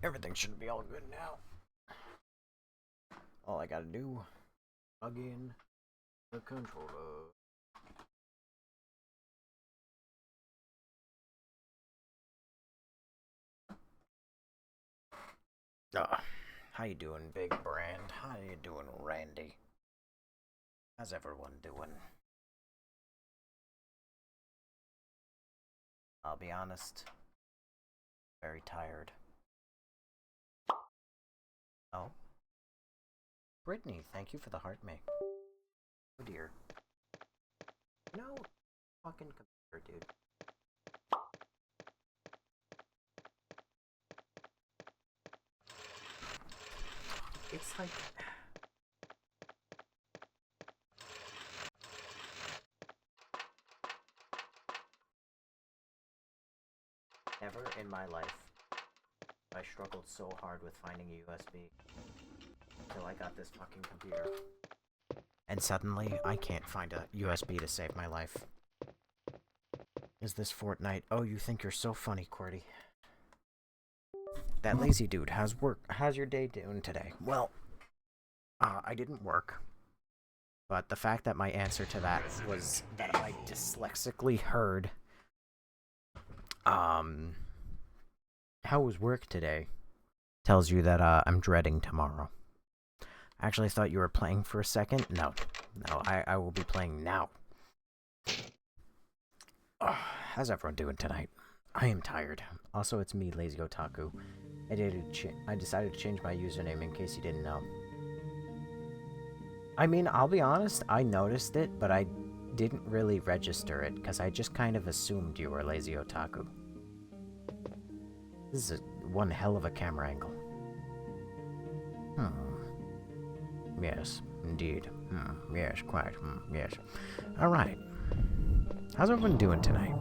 Everything should be all good now. All I gotta do, plug in the controller. How you doing, Big Brand? How you doing, Randy? How's everyone doing? I'll be honest, very tired. Oh? Brittany, thank you for the heart, mate. Oh dear. No fucking computer, dude. It's like... Never in my life I struggled so hard with finding a USB until I got this fucking computer. And suddenly, I can't find a USB to save my life. Is this Fortnite? Oh, you think you're so funny, Cordy. That lazy dude, how's your day doing today? Well, I didn't work. But the fact that my answer to that was that I dyslexically heard, how was work today? Tells you that, I'm dreading tomorrow. I actually thought you were playing for a second. No, I will be playing now. Oh, how's everyone doing tonight? I am tired. Also, it's me, Lazy Otaku. I decided to change my username in case you didn't know. I mean, I'll be honest, I noticed it, but I didn't really register it, because I just kind of assumed you were Lazy Otaku. This is one hell of a camera angle. Yes, indeed. Yes, quite. Yes. Alright. How's everyone doing tonight?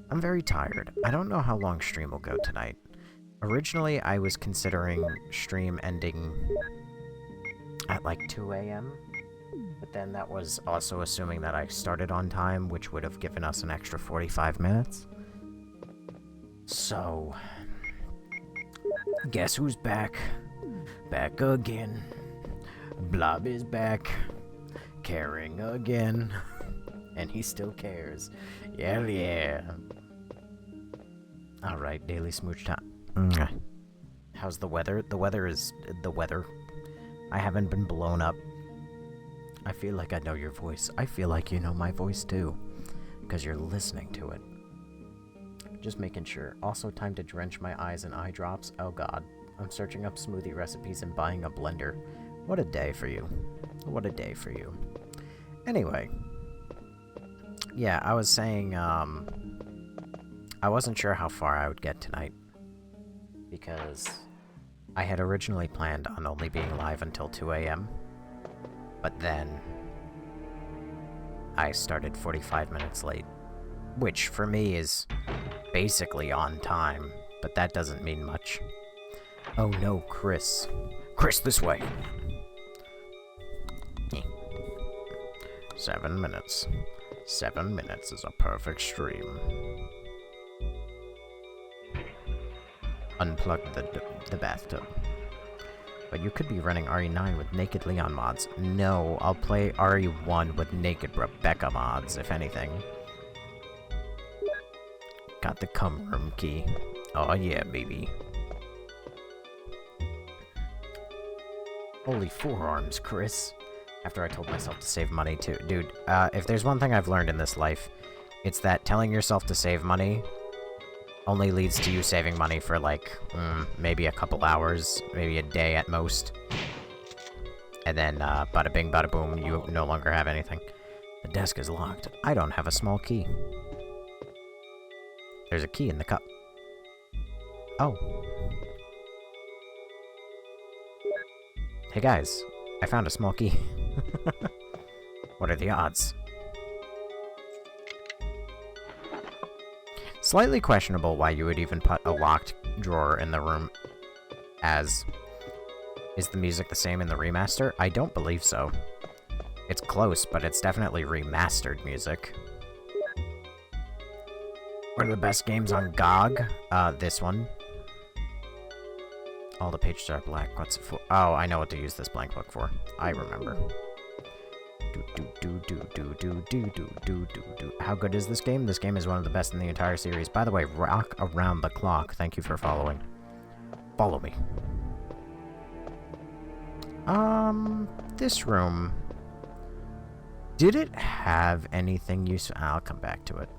I'm very tired. I don't know how long stream will go tonight. Originally, I was considering stream ending at like 2 a.m. But then that was also assuming that I started on time, which would have given us an extra 45 minutes. So... guess who's back? Back again. Blob is back. Caring again. And he still cares. Yeah. Alright, daily smooch time. How's the weather? The weather is... the weather. I haven't been blown up. I feel like I know your voice. I feel like you know my voice too. Because you're listening to it. Just making sure. Also, time to drench my eyes in eye drops. Oh god. I'm searching up smoothie recipes and buying a blender. What a day for you. What a day for you. Anyway. Yeah, I was saying, I wasn't sure how far I would get tonight. Because I had originally planned on only being live until 2 a.m. But then I started 45 minutes late. Which, for me, is basically on time. But that doesn't mean much. Oh no, Chris. Chris, this way! 7 minutes. 7 minutes is a perfect stream. Unplug the bathtub. But you could be running RE9 with Naked Leon mods. No, I'll play RE1 with Naked Rebecca mods, if anything. Got the cum room key. Oh yeah, baby. Holy forearms, Chris. After I told myself to save money too. Dude, if there's one thing I've learned in this life, it's that telling yourself to save money only leads to you saving money for like, maybe a couple hours, maybe a day at most. And then, bada bing, bada boom, you no longer have anything. The desk is locked. I don't have a small key. There's a key in the cup. Oh. Hey guys, I found a small key. What are the odds? Slightly questionable why you would even put a locked drawer in the room as... Is the music the same in the remaster? I don't believe so. It's close, but it's definitely remastered music. One of the best games on GOG. This one. All the pages are black. What's it for? Oh, I know what to use this blank book for. I remember. How good is this game? This game is one of the best in the entire series. By the way, rock around the clock. Thank you for following. Follow me. This room. Did it have anything useful? I'll come back to it.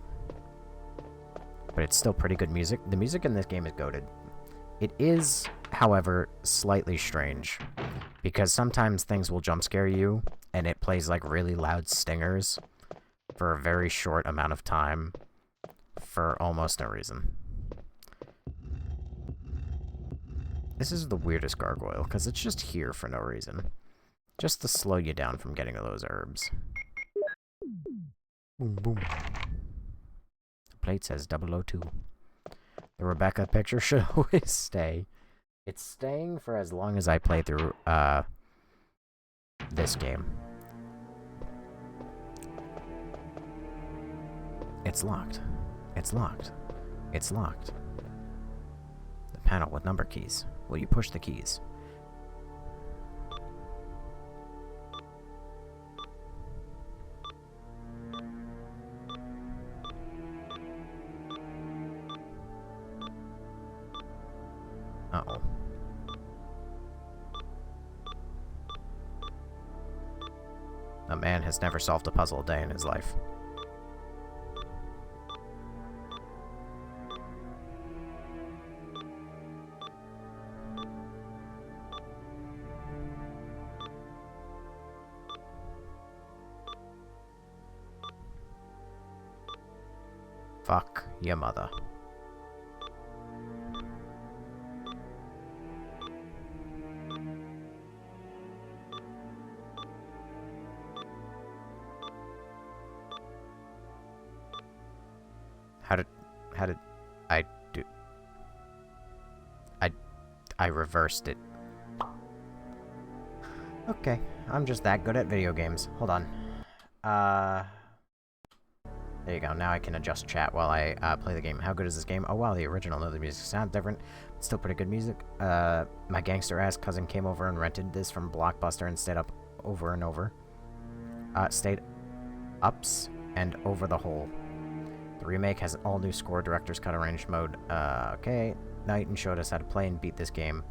But it's still pretty good music. The music in this game is goated. It is, however, slightly strange. Because sometimes things will jump scare you, and it plays like really loud stingers for a very short amount of time for almost no reason. This is the weirdest gargoyle, because it's just here for no reason. Just to slow you down from getting those herbs. Boom, boom. The plate says 002. The Rebecca picture should always stay. It's staying for as long as I play through, this game. It's locked. It's locked. It's locked. The panel with number keys. Will you push the keys? Uh-oh. A man has never solved a puzzle a day in his life. Fuck your mother. How did I do? I reversed it. Okay, I'm just that good at video games. Hold on. There you go. Now I can adjust chat while I play the game. How good is this game? Oh wow, the original. No, the music sounds different. But still pretty good music. My gangster-ass cousin came over and rented this from Blockbuster and stayed up over and over. Stayed ups and over the hole. The remake has an all-new score, director's cut, arranged mode. Okay. Knighton showed us how to play and beat this game.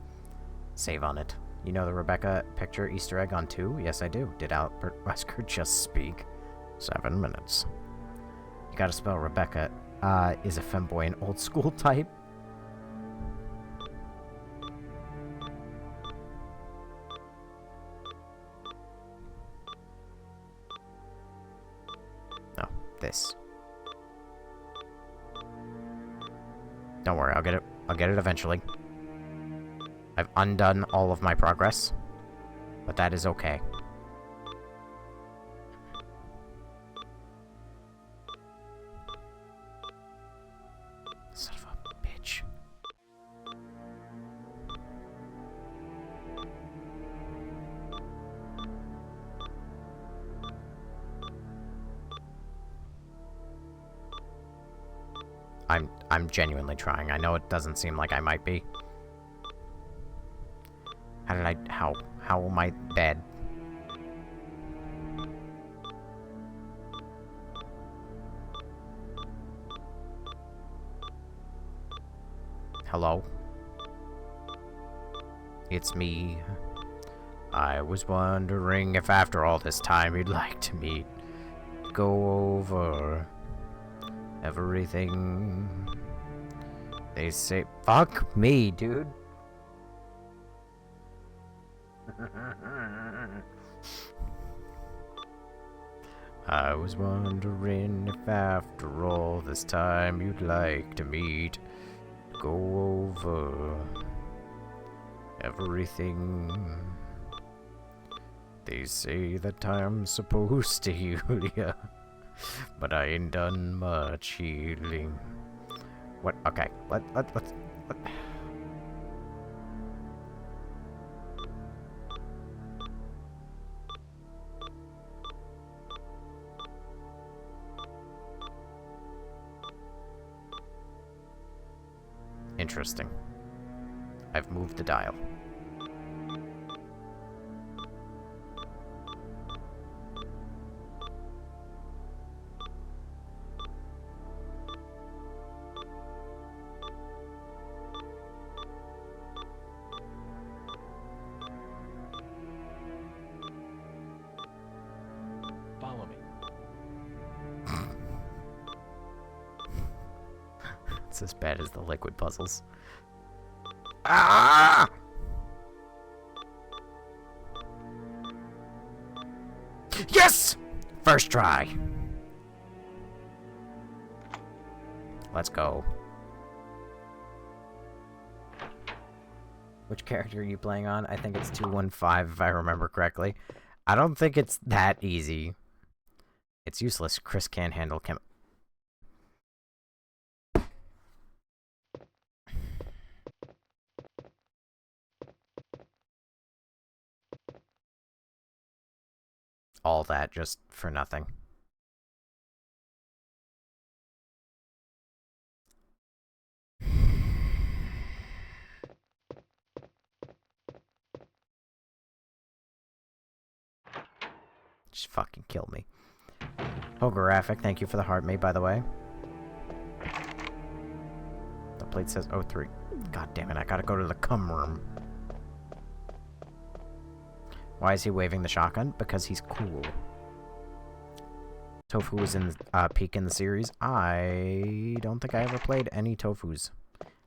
Save on it. You know the Rebecca picture Easter egg on 2? Yes, I do. Did Albert Wesker just speak? 7 minutes. You gotta spell Rebecca. Is a femboy an old school type? No, this. Don't worry, I'll get it. I'll get it eventually. I've undone all of my progress, but that is okay. Son of a bitch. I'm genuinely trying. I know it doesn't seem like I might be. How am I dead? Hello? It's me. I was wondering if after all this time you'd like to meet. Go over everything. They say, fuck me, dude. I was wondering if after all this time you'd like to meet. Go over everything. They say that I'm supposed to heal ya, but I ain't done much healing. What? Okay, let's. Interesting. I've moved the dial. Follow me. It's as bad as the liquid puzzles. Ah! Yes! First try. Let's go. Which character are you playing on? I think it's 215 if I remember correctly. I don't think it's that easy. It's useless. Chris can't handle all that just for nothing. Just fucking kill me. Holographic, thank you for the heart mate, by the way. The plate says 03. God damn it, I gotta go to the cum room. Why is he waving the shotgun? Because he's cool. Tofu was in peak in the series. I don't think I ever played any Tofus.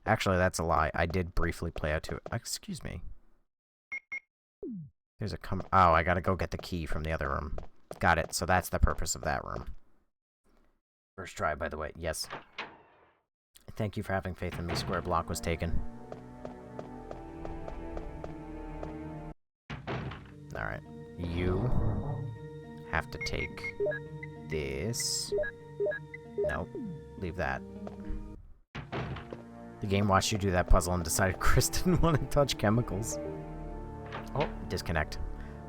Actually, that's a lie. I did briefly play out to it. Excuse me. There's a oh, I gotta go get the key from the other room. Got it. So that's the purpose of that room. First try, by the way. Yes. Thank you for having faith in me. Square block was taken. Alright. You have to take this. Nope. Leave that. The game watched you do that puzzle and decided Chris didn't want to touch chemicals. Oh, disconnect.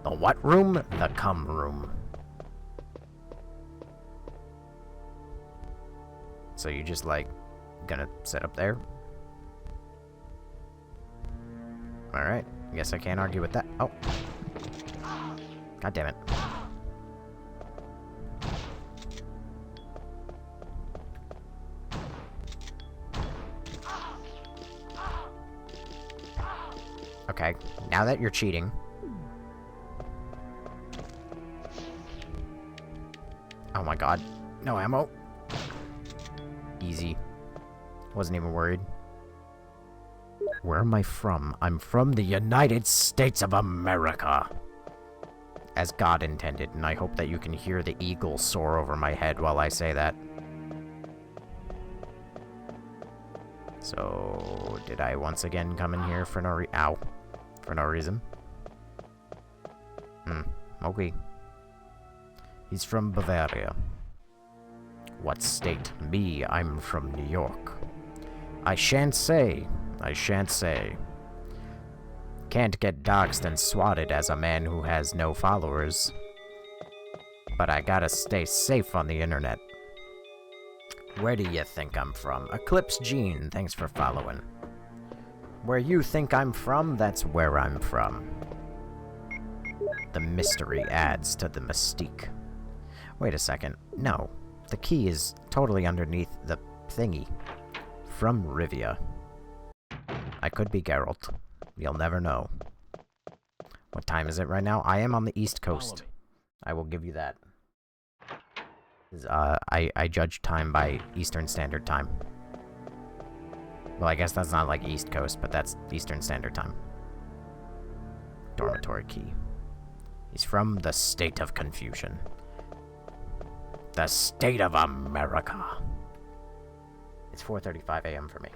The what room? The cum room. So you just, like, gonna sit up there? Alright. Guess I can't argue with that. Oh. God damn it. Okay, now that you're cheating... Oh my god. No ammo. Easy. Wasn't even worried. Where am I from? I'm from the United States of America. As God intended, and I hope that you can hear the eagle soar over my head while I say that. So, did I once again come in here for no ow. For no reason? Okay. He's from Bavaria. What state? Me, I'm from New York. I shan't say. I shan't say. Can't get doxxed and swatted as a man who has no followers. But I gotta stay safe on the internet. Where do you think I'm from? Eclipse Gene, thanks for following. Where you think I'm from, that's where I'm from. The mystery adds to the mystique. Wait a second. No. The key is totally underneath the thingy. From Rivia. I could be Geralt. You'll never know. What time is it right now? I am on the East Coast. I will give you that. I judge time by Eastern Standard Time. Well, I guess that's not like East Coast, but that's Eastern Standard Time. Dormitory key. He's from the State of Confusion. The State of America. It's 4:35 a.m. for me.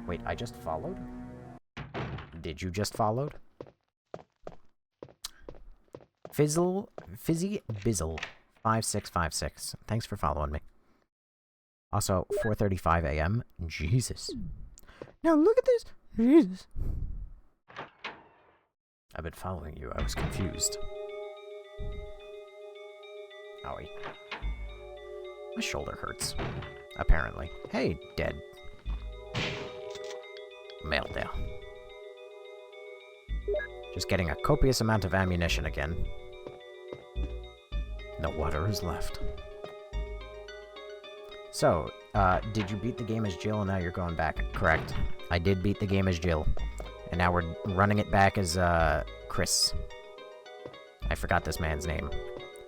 Wait, I just followed? Did you just followed? Fizzy Bizzle 5656. Thanks for following me. Also, 4:35 a.m. Jesus. Now look at this. Jesus. I've been following you. I was confused. Owie. My shoulder hurts. Apparently. Hey, dead. Meltdown. Just getting a copious amount of ammunition again. No water is left. So, did you beat the game as Jill and now you're going back? Correct. I did beat the game as Jill. And now we're running it back as, Chris. I forgot this man's name.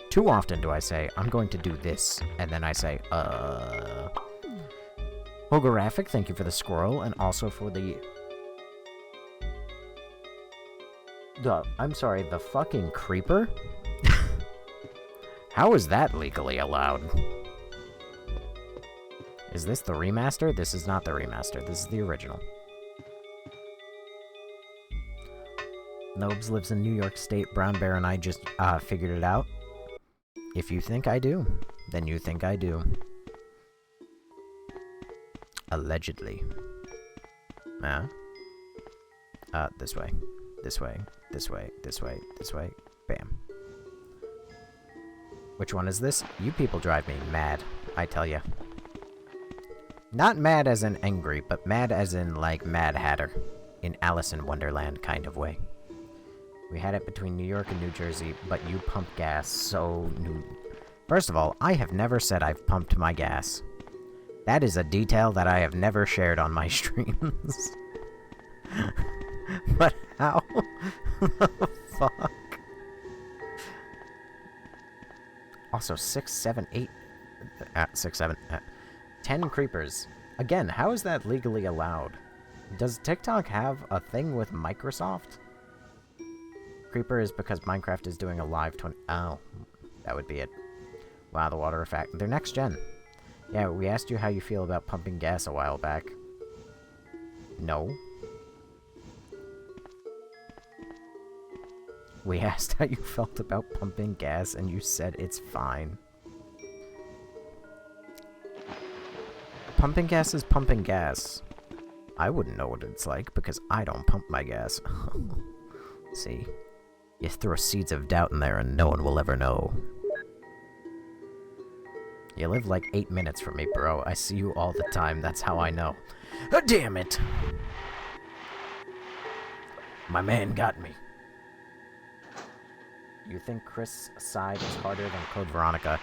Too often do I say, I'm going to do this, and then I say, Holographic, thank you for the squirrel, and also for the... I'm sorry, the fucking creeper? How is that legally allowed? Is this the remaster? This is not the remaster, this is the original. Nobes lives in New York State. Brown Bear and I just, figured it out. If you think I do, then you think I do. Allegedly. This way. This way. This way. This way. This way. Bam. Which one is this? You people drive me mad, I tell ya. Not mad as in angry, but mad as in, like, Mad Hatter. In Alice in Wonderland kind of way. We had it between New York and New Jersey, but you pump gas, so... First of all, I have never said I've pumped my gas. That is a detail that I have never shared on my streams. But how the fuck? Also, 6, 7, 8... 6, 7... 10 creepers. Again, how is that legally allowed? Does TikTok have a thing with Microsoft? Creeper is because Minecraft is doing a live 20... Oh, that would be it. Wow, the water effect. They're next gen. Yeah, we asked you how you feel about pumping gas a while back. No. We asked how you felt about pumping gas, and you said it's fine. Pumping gas is pumping gas. I wouldn't know what it's like, because I don't pump my gas. See? You throw seeds of doubt in there, and no one will ever know. You live like 8 minutes from me, bro. I see you all the time, that's how I know. Oh, damn it! My man got me. You think Chris' side is harder than Code Veronica?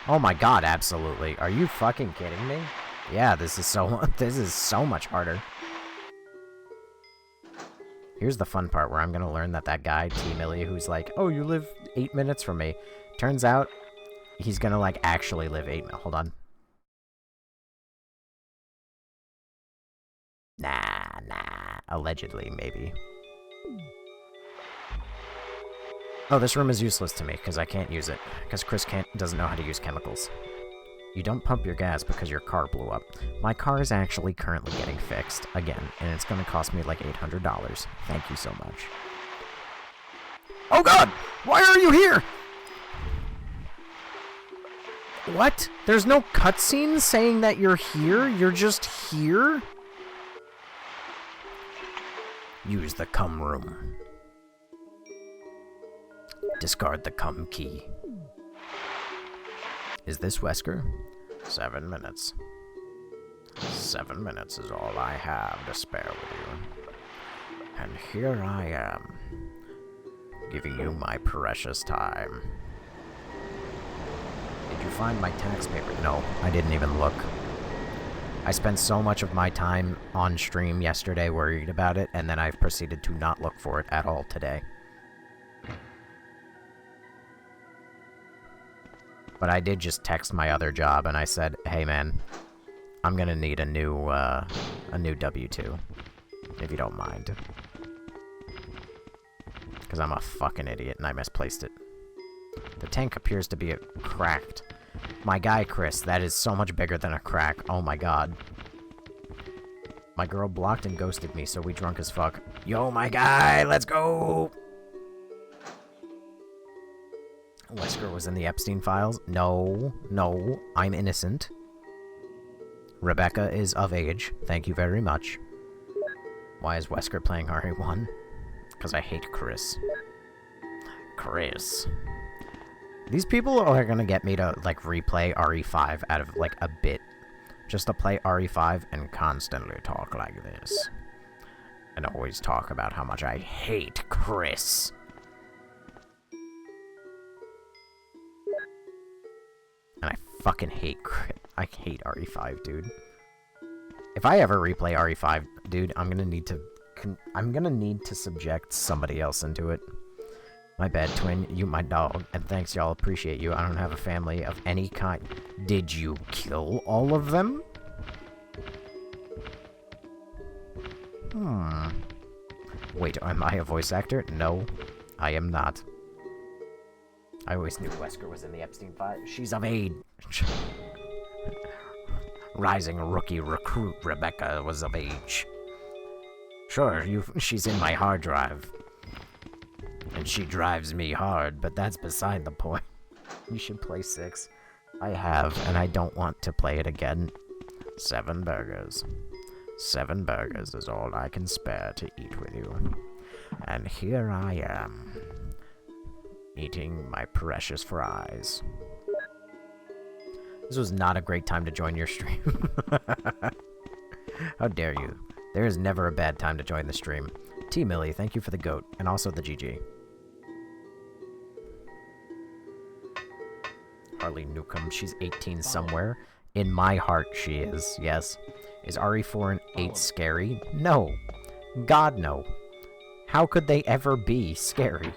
Oh my god, absolutely. Are you fucking kidding me? Yeah, this is so much harder. Here's the fun part where I'm gonna learn that guy, T-Millie, who's like, oh, you live 8 minutes from me. Turns out, he's gonna, like, actually live 8 minutes. Hold on. Nah. Allegedly, maybe. Oh, this room is useless to me, because I can't use it. Because Chris doesn't know how to use chemicals. You don't pump your gas because your car blew up. My car is actually currently getting fixed, again, and it's gonna cost me like $800. Thank you so much. Oh god! Why are you here?! What? There's no cutscene saying that you're here? You're just here? Use the cum room. Discard the cum key. Is this Wesker? 7 minutes. 7 minutes is all I have to spare with you. And here I am, giving you my precious time. Did you find my tax paper? No, I didn't even look. I spent so much of my time on stream yesterday worried about it, and then I've proceeded to not look for it at all today. But I did just text my other job, and I said, hey man, I'm gonna need a new W-2, if you don't mind. Because I'm a fucking idiot, and I misplaced it. The tank appears to be cracked. My guy, Chris, that is so much bigger than a crack. Oh my god. My girl blocked and ghosted me, so we drunk as fuck. Yo, my guy, let's go! Wesker was in the Epstein files? No, I'm innocent. Rebecca is of age. Thank you very much. Why is Wesker playing RE1? Because I hate Chris. Chris. These people are gonna get me to, like, replay RE5 out of, like, a bit. Just to play RE5 and constantly talk like this. And always talk about how much I hate Chris. And I fucking hate Chris. I hate RE5, dude. If I ever replay RE5, dude, I'm gonna need to subject somebody else into it. My bad, twin. You my dog. And thanks, y'all. Appreciate you. I don't have a family of any kind. Did you kill all of them? Wait, am I a voice actor? No, I am not. I always knew Wesker was in the Epstein file. She's of age. Rising rookie recruit Rebecca was of age. Sure, she's in my hard drive. And she drives me hard, but that's beside the point. You should play 6. I have, and I don't want to play it again. 7 burgers. 7 burgers is all I can spare to eat with you. And here I am, eating my precious fries. This was not a great time to join your stream. How dare you? There is never a bad time to join the stream. T. Millie, thank you for the goat, and also the GG. Harley Newcomb, she's 18 somewhere. In my heart, she is, yes. Is RE4 and 8 scary? No. God, no. How could they ever be scary?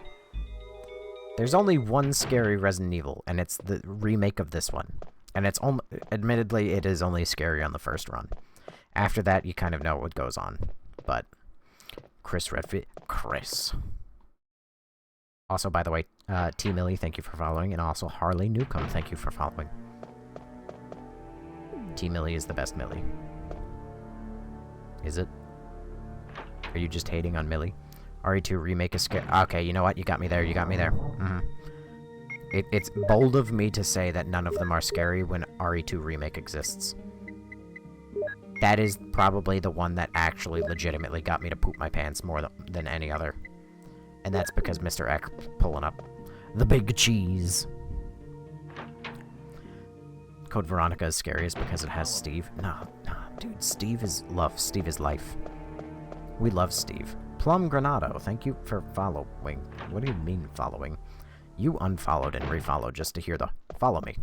There's only one scary Resident Evil, and it's the remake of this one. And it's admittedly, it is only scary on the first run. After that, you kind of know what goes on. But Chris Redfield, Chris. Also, by the way, T. Millie, thank you for following, and also Harley Newcomb, thank you for following. T. Millie is the best Millie. Is it? Are you just hating on Millie? RE2 remake is scary. Okay, you know what? You got me there. You got me there. It's bold of me to say that none of them are scary when RE2 remake exists. That is probably the one that actually legitimately got me to poop my pants more than any other. And that's because Mr. X pulling up the big cheese. Code Veronica is scariest because it has Steve. Nah, dude. Steve is love. Steve is life. We love Steve. Plum Granado, thank you for following. What do you mean following? You unfollowed and refollowed just to hear the follow me.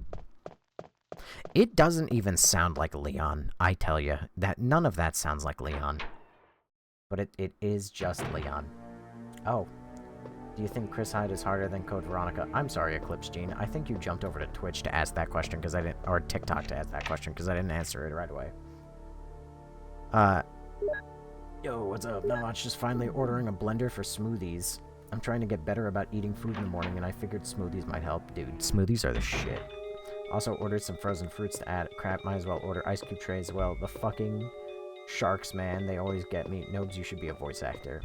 It doesn't even sound like Leon, I tell you. That none of that sounds like Leon. But it is just Leon. Oh. Do you think Chris Hyde is harder than Code Veronica? I'm sorry, Eclipse Gene. I think you jumped over to Twitch to ask that question because I didn't, or TikTok to ask that question because I didn't answer it right away. Yo, what's up? No, it's just finally ordering a blender for smoothies. I'm trying to get better about eating food in the morning, and I figured smoothies might help. Dude, smoothies are the shit. Also ordered some frozen fruits to add. Crap, might as well order ice cube trays as well. The fucking sharks, man. They always get me. Nobes, you should be a voice actor.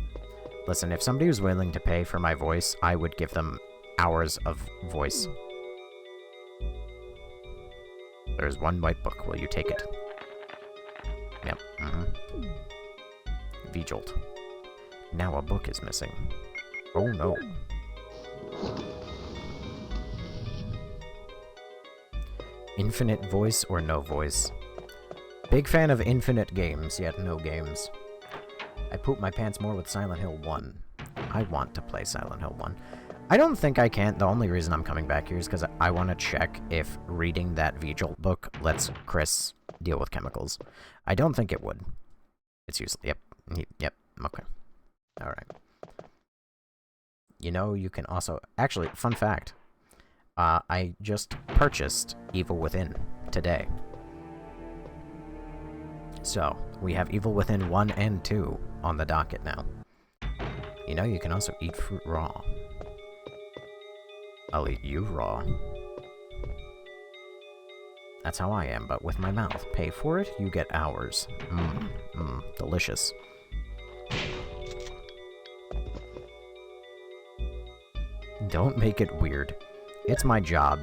Listen, if somebody was willing to pay for my voice, I would give them hours of voice. There's one white book. Will you take it? Yep. V-Jolt. Now a book is missing. Oh no. Infinite voice or no voice? Big fan of infinite games, yet no games. I poop my pants more with Silent Hill 1. I want to play Silent Hill 1. I don't think I can. The only reason I'm coming back here is because I want to check if reading that V-Jolt book lets Chris deal with chemicals. I don't think it would. It's useless. Yep. Yep. Okay. Alright. You know, you can also... Actually, fun fact. I just purchased Evil Within today. So, we have Evil Within 1 and 2 on the docket now. You know, you can also eat fruit raw. I'll eat you raw. That's how I am, but with my mouth. Pay for it, you get hours. Delicious. Don't make it weird. It's my job.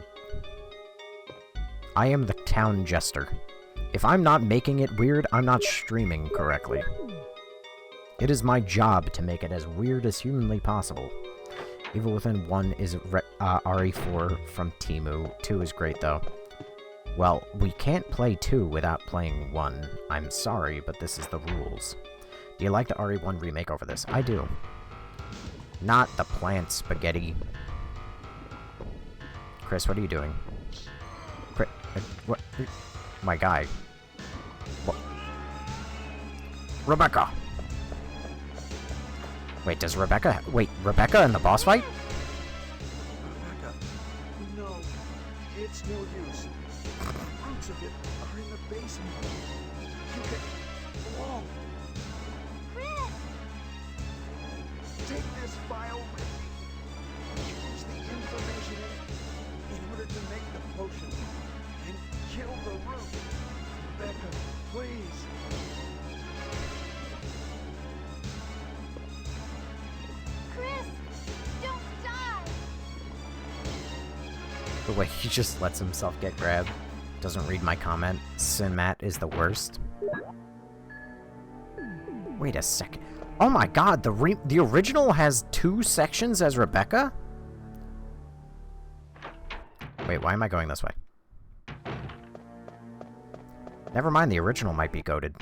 I am the town jester. If I'm not making it weird, I'm not streaming correctly. It is my job to make it as weird as humanly possible. Evil Within 1 is RE4 from Temu. 2 is great, though. Well, we can't play 2 without playing 1. I'm sorry, but this is the rules. Do you like the RE1 remake over this? I do. Not the plant spaghetti. Chris, what are you doing? What? My guy. What? Rebecca! Wait, does Rebecca... Wait, Rebecca in the boss fight? Rebecca, no. It's no use. The roots of it are in the basement. You can... Whoa! Chris! Take this file with me. Use the information in it in order to make the potion. And kill the root. Rebecca, please. Chris! Don't die! The way he just lets himself get grabbed. Doesn't read my comment. Sinmat is the worst. Wait a second. Oh my god, the original has 2 sections as Rebecca? Wait, why am I going this way? Never mind, the original might be goated.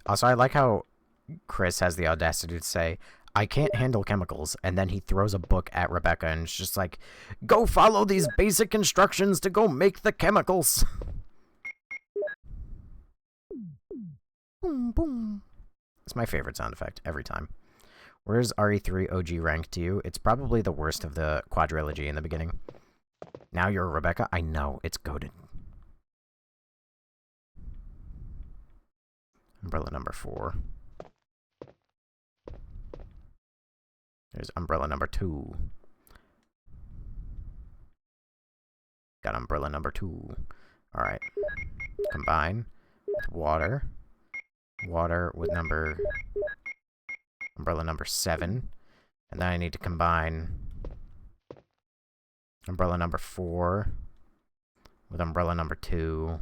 Also, I like how Chris has the audacity to say, I can't handle chemicals, and then he throws a book at Rebecca and it's just like, go follow these basic instructions to go make the chemicals. Boom, boom. It's my favorite sound effect every time. Where's RE3 OG ranked to you? It's probably the worst of the quadrilogy in the beginning. Now you're Rebecca? I know, it's goated. Umbrella number 4. There's umbrella number 2. Got umbrella number 2. Alright. Combine with water. Water with umbrella number 7. And then I need to combine umbrella number 4 with umbrella number 2.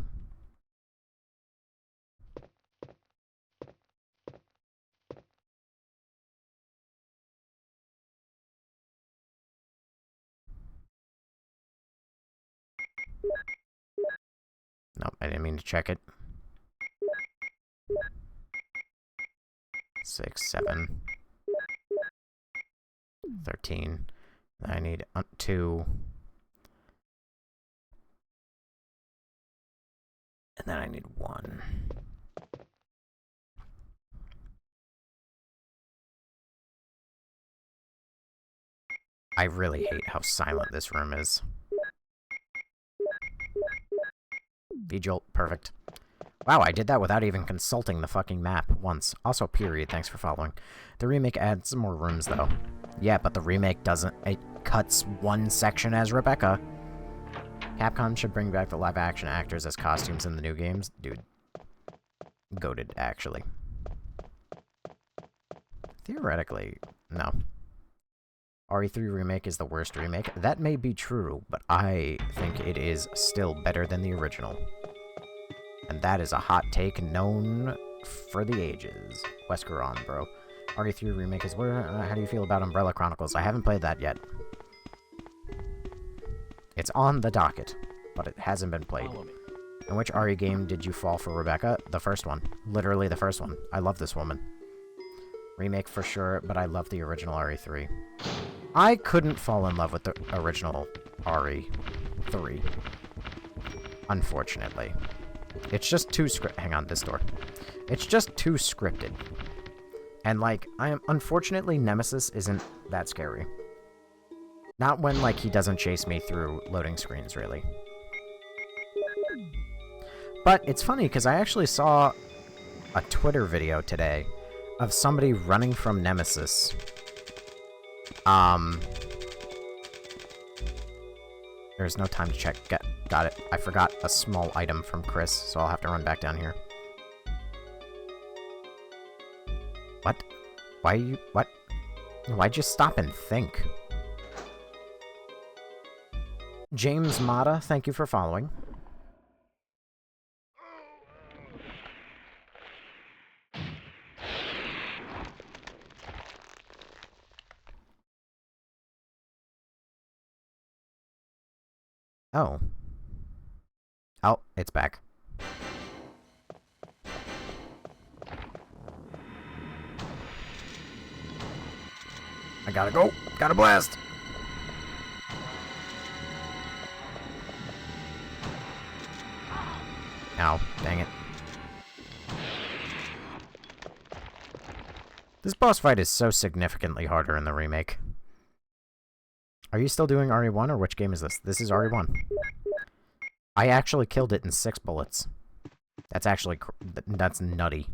Nope, I didn't mean to check it. 6, 7, 13. I need 2. And then I need 1. I really hate how silent this room is. V-Jolt, perfect. Wow, I did that without even consulting the fucking map once. Also, period, thanks for following. The remake adds more rooms, though. Yeah, but the remake doesn't... It cuts 1 section as Rebecca. Capcom should bring back the live-action actors as costumes in the new games. Dude. Goated, actually. Theoretically, no. RE3 Remake is the worst remake. That may be true, but I think it is still better than the original. And that is a hot take known for the ages. Wesker on, bro. RE3 Remake is where... how do you feel about Umbrella Chronicles? I haven't played that yet. It's on the docket, but it hasn't been played. In which RE game did you fall for Rebecca? The first one. Literally the first one. I love this woman. Remake for sure, but I love the original RE3. I couldn't fall in love with the original RE3. Unfortunately. It's just too hang on, this door. It's just too scripted. And, like, unfortunately, Nemesis isn't that scary. Not when, like, he doesn't chase me through loading screens, really. But it's funny, because I actually saw a Twitter video today of somebody running from Nemesis. There's no time to check. Got it. I forgot a small item from Chris, so I'll have to run back down here. What? Why are you... What? Why'd you stop and think? James Mata, thank you for following. Oh. Oh, it's back. I gotta go. Gotta blast. Ow, dang it. This boss fight is so significantly harder in the remake. Are you still doing RE1, or which game is this? This is RE1. I actually killed it in 6 bullets. That's actually... that's nutty.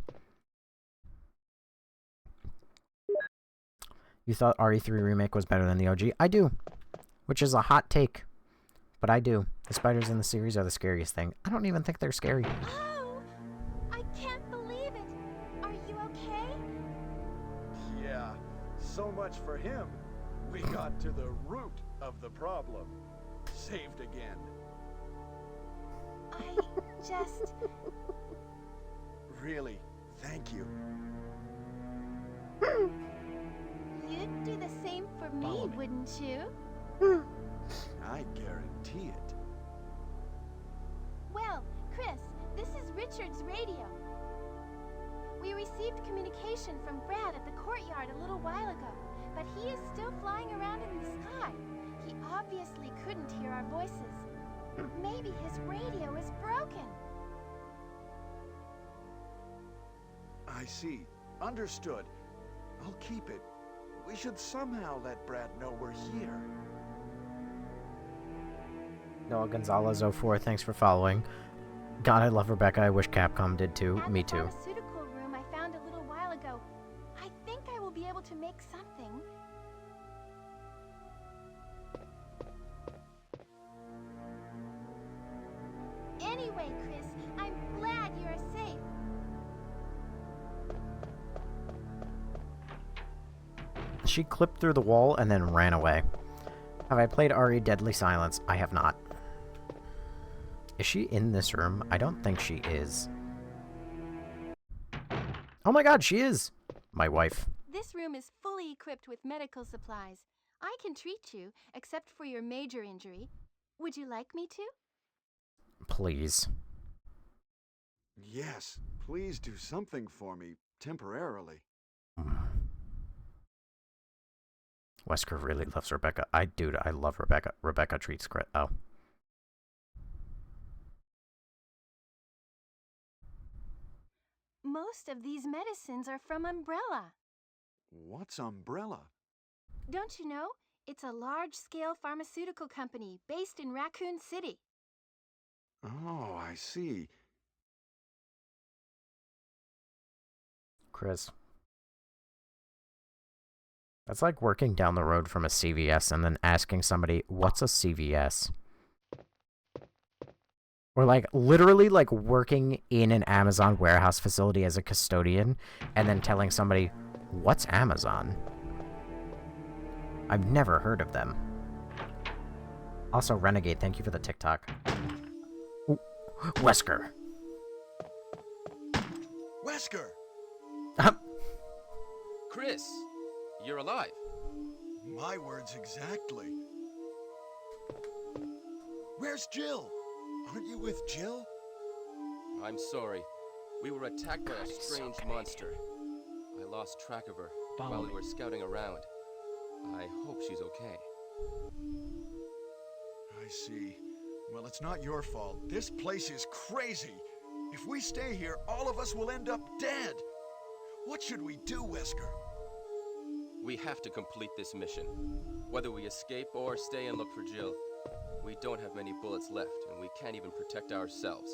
You thought RE3 Remake was better than the OG? I do. Which is a hot take. But I do. The spiders in the series are the scariest thing. I don't even think they're scary. Oh! I can't believe it! Are you okay? Yeah, so much for him. We got to the root of the problem. Saved again. I just... Really, thank you. You'd do the same for me, Follow me. wouldn't you? I guarantee it. Well, Chris, this is Richard's radio. We received communication from Brad at the courtyard a little while ago, but he is still flying around in the sky. He obviously couldn't hear our voices. Maybe his radio is broken. I see. Understood. I'll keep it. We should somehow let Brad know we're here. Noah Gonzalez 04, thanks for following. God, I love Rebecca. I wish Capcom did too. At Me the too. pharmaceutical room I found a little while ago. I think I will be able to make something. Anyway, Chris, I'm glad you're safe. She clipped through the wall and then ran away. Have I played RE Deadly Silence? I have not. Is she in this room? I don't think she is. Oh my god, she is! My wife. This room is fully equipped with medical supplies. I can treat you, except for your major injury. Would you like me to? Please. Yes, please do something for me, temporarily. Wesker really loves Rebecca. Dude, I love Rebecca. Rebecca treats Chris. Oh. Most of these medicines are from Umbrella. What's Umbrella? Don't you know? It's a large-scale pharmaceutical company based in Raccoon City. Oh, I see. Chris. That's like working down the road from a CVS and then asking somebody, what's a CVS? Or like literally like working in an Amazon warehouse facility as a custodian and then telling somebody, what's Amazon? I've never heard of them. Also, Renegade, thank you for the TikTok. Ooh, Wesker. Wesker! Chris, you're alive. My words exactly. Where's Jill? Aren't you with Jill? I'm sorry. We were attacked by a strange monster. I lost track of her while we were scouting around. I hope she's okay. I see. Well, it's not your fault. This place is crazy. If we stay here, all of us will end up dead. What should we do, Wesker? We have to complete this mission. Whether we escape or stay and look for Jill, we don't have many bullets left, and we can't even protect ourselves.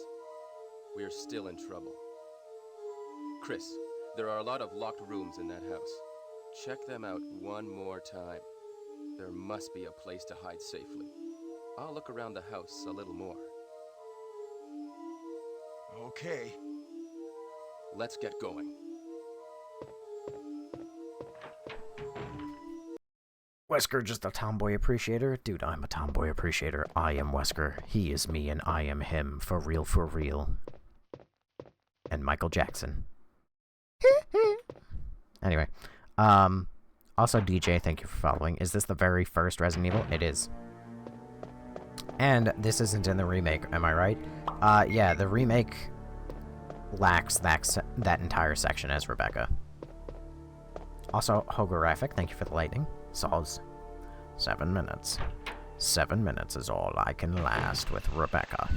We're still in trouble. Chris, there are a lot of locked rooms in that house. Check them out one more time. There must be a place to hide safely. I'll look around the house a little more. Okay. Let's get going. Wesker, just a tomboy appreciator? Dude, I'm a tomboy appreciator. I am Wesker. He is me and I am him. For real, for real. And Michael Jackson. Anyway. Also, DJ, thank you for following. Is this the very first Resident Evil? It is. And this isn't in the remake, am I right? Yeah, the remake lacks that entire section as Rebecca. Also, Hogoraphic, thank you for the lightning. Solves 7 minutes. 7 minutes is all I can last with Rebecca.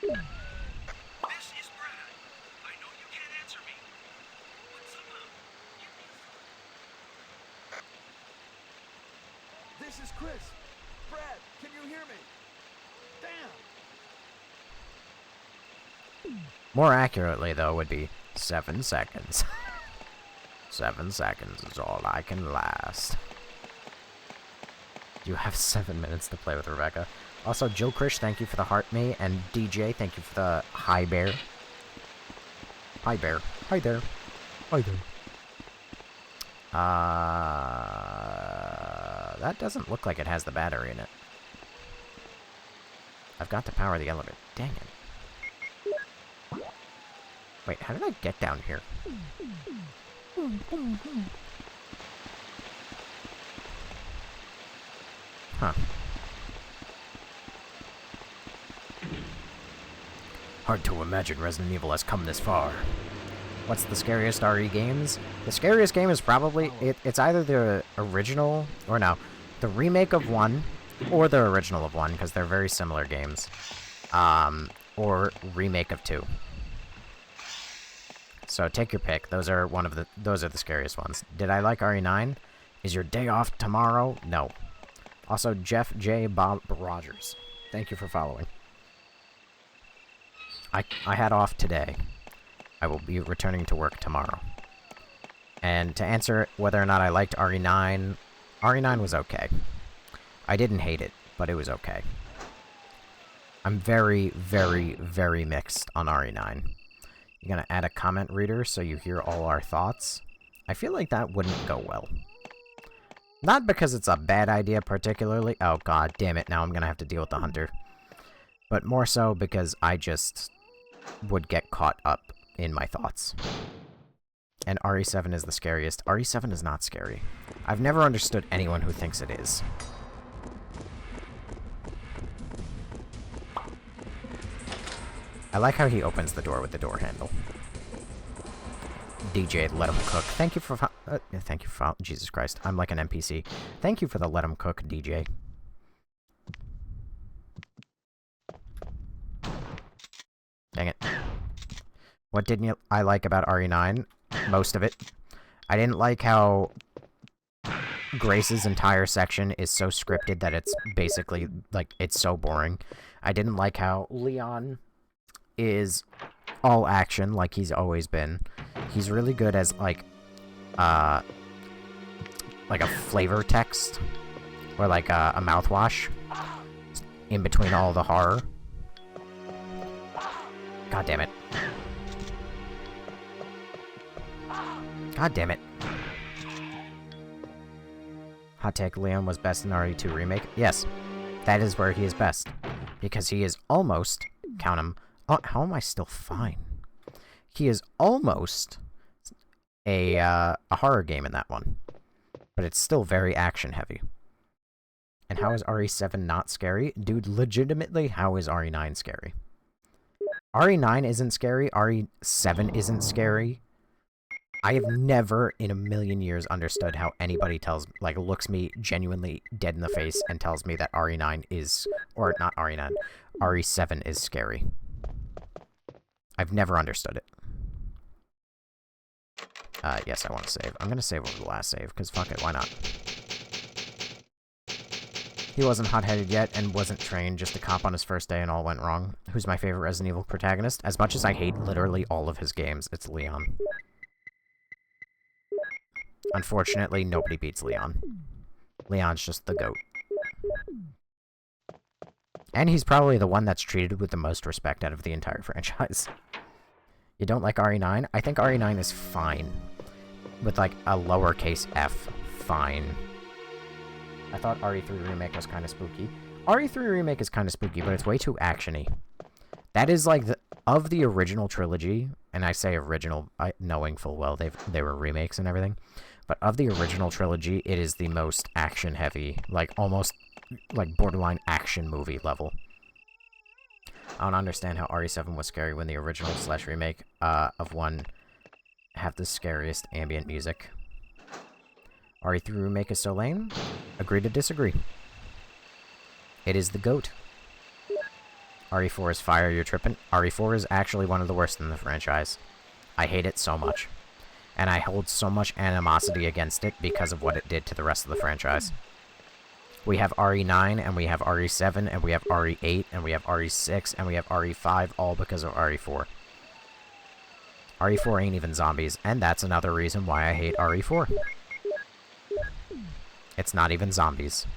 This is Brad. I know you can't answer me, but somehow give me a... This is Chris. Brad, can you hear me? Damn. More accurately, though, would be 7 seconds. 7 seconds is all I can last. You have 7 minutes to play with Rebecca. Also, Joe Krish, thank you for the heart me, and DJ, thank you for the hi bear. Hi bear. Hi there. Hi there. That doesn't look like it has the battery in it. I've got to power the elevator. Dang it. Wait, how did I get down here? Huh. Hard to imagine Resident Evil has come this far. What's the scariest RE games? The scariest game is probably... It's either the original... Or no. The remake of 1, or the original of 1, because they're very similar games. Or remake of 2. So take your pick. Those are the scariest ones. Did I like RE9? Is your day off tomorrow? No. Also, Jeff J. Bob Rogers. Thank you for following. I had off today. I will be returning to work tomorrow. And to answer whether or not I liked RE9, RE9 was okay. I didn't hate it, but it was okay. I'm very, very, very mixed on RE9. You're gonna add a comment reader so you hear all our thoughts? I feel like that wouldn't go well. Not because it's a bad idea particularly. Oh god damn it, now I'm gonna have to deal with the hunter. But more so because I just would get caught up in my thoughts. And RE7 is the scariest. RE7 is not scary. I've never understood anyone who thinks it is. I like how he opens the door with the door handle. DJ, let him cook. Thank you for thank you for Jesus Christ. I'm like an NPC. Thank you for the let him cook, DJ. Dang it. What didn't I like about RE9? Most of it. I didn't like how Grace's entire section is so scripted that it's basically, like, it's so boring. I didn't like how Leon is all action, like he's always been. He's really good as, like a flavor text, or like a mouthwash in between all the horror. God damn it. God damn it. Hot take, Leon was best in RE2 Remake? Yes, that is where he is best. Because he is almost, count him, oh, how am I still fine? He is almost a horror game in that one. But it's still very action-heavy. And how is RE7 not scary? Dude, legitimately, how is RE9 scary? RE9 isn't scary, RE7 isn't scary. I have never in a million years understood how anybody looks me genuinely dead in the face and tells me that RE9 is, or not RE9, RE7 is scary. I've never understood it. Yes, I want to save. I'm going to save over the last save, because fuck it, why not? He wasn't hot-headed yet, and wasn't trained, just a cop on his first day and all went wrong. Who's my favorite Resident Evil protagonist? As much as I hate literally all of his games, it's Leon. Unfortunately, nobody beats Leon. Leon's just the GOAT. And he's probably the one that's treated with the most respect out of the entire franchise. You don't like RE9? I think RE9 is fine. With, like, a lowercase f. Fine. I thought RE3 Remake was kind of spooky. RE3 Remake is kind of spooky, but it's way too action-y. That is, like, of the original trilogy, and I say original, knowing full well they were remakes and everything, but of the original trilogy, it is the most action-heavy, like, almost like, borderline action movie level. I don't understand how RE7 was scary when the original / remake of 1 have the scariest ambient music. RE3 remake is so lame? Agree to disagree. It is the GOAT. RE4 is fire, you're tripping. RE4 is actually one of the worst in the franchise. I hate it so much. And I hold so much animosity against it because of what it did to the rest of the franchise. We have RE9, and we have RE7, and we have RE8, and we have RE6, and we have RE5, all because of RE4. RE4 ain't even zombies, and that's another reason why I hate RE4. It's not even zombies.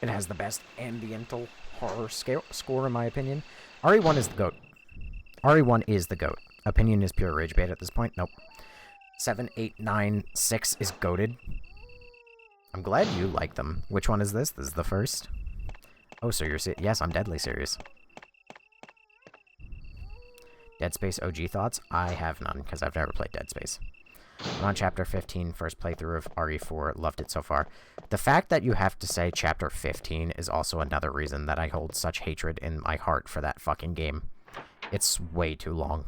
It has the best ambiental horror score, in my opinion. RE1 is the GOAT. RE1 is the GOAT. Opinion is pure rage bait at this point. Nope. 7, 8, 9, 6 is goated. I'm glad you like them. Which one is this? This is the first. Oh, so you're yes, I'm deadly serious. Dead Space OG thoughts? I have none, because I've never played Dead Space. I'm on Chapter 15, first playthrough of RE4. Loved it so far. The fact that you have to say Chapter 15 is also another reason that I hold such hatred in my heart for that fucking game. It's way too long.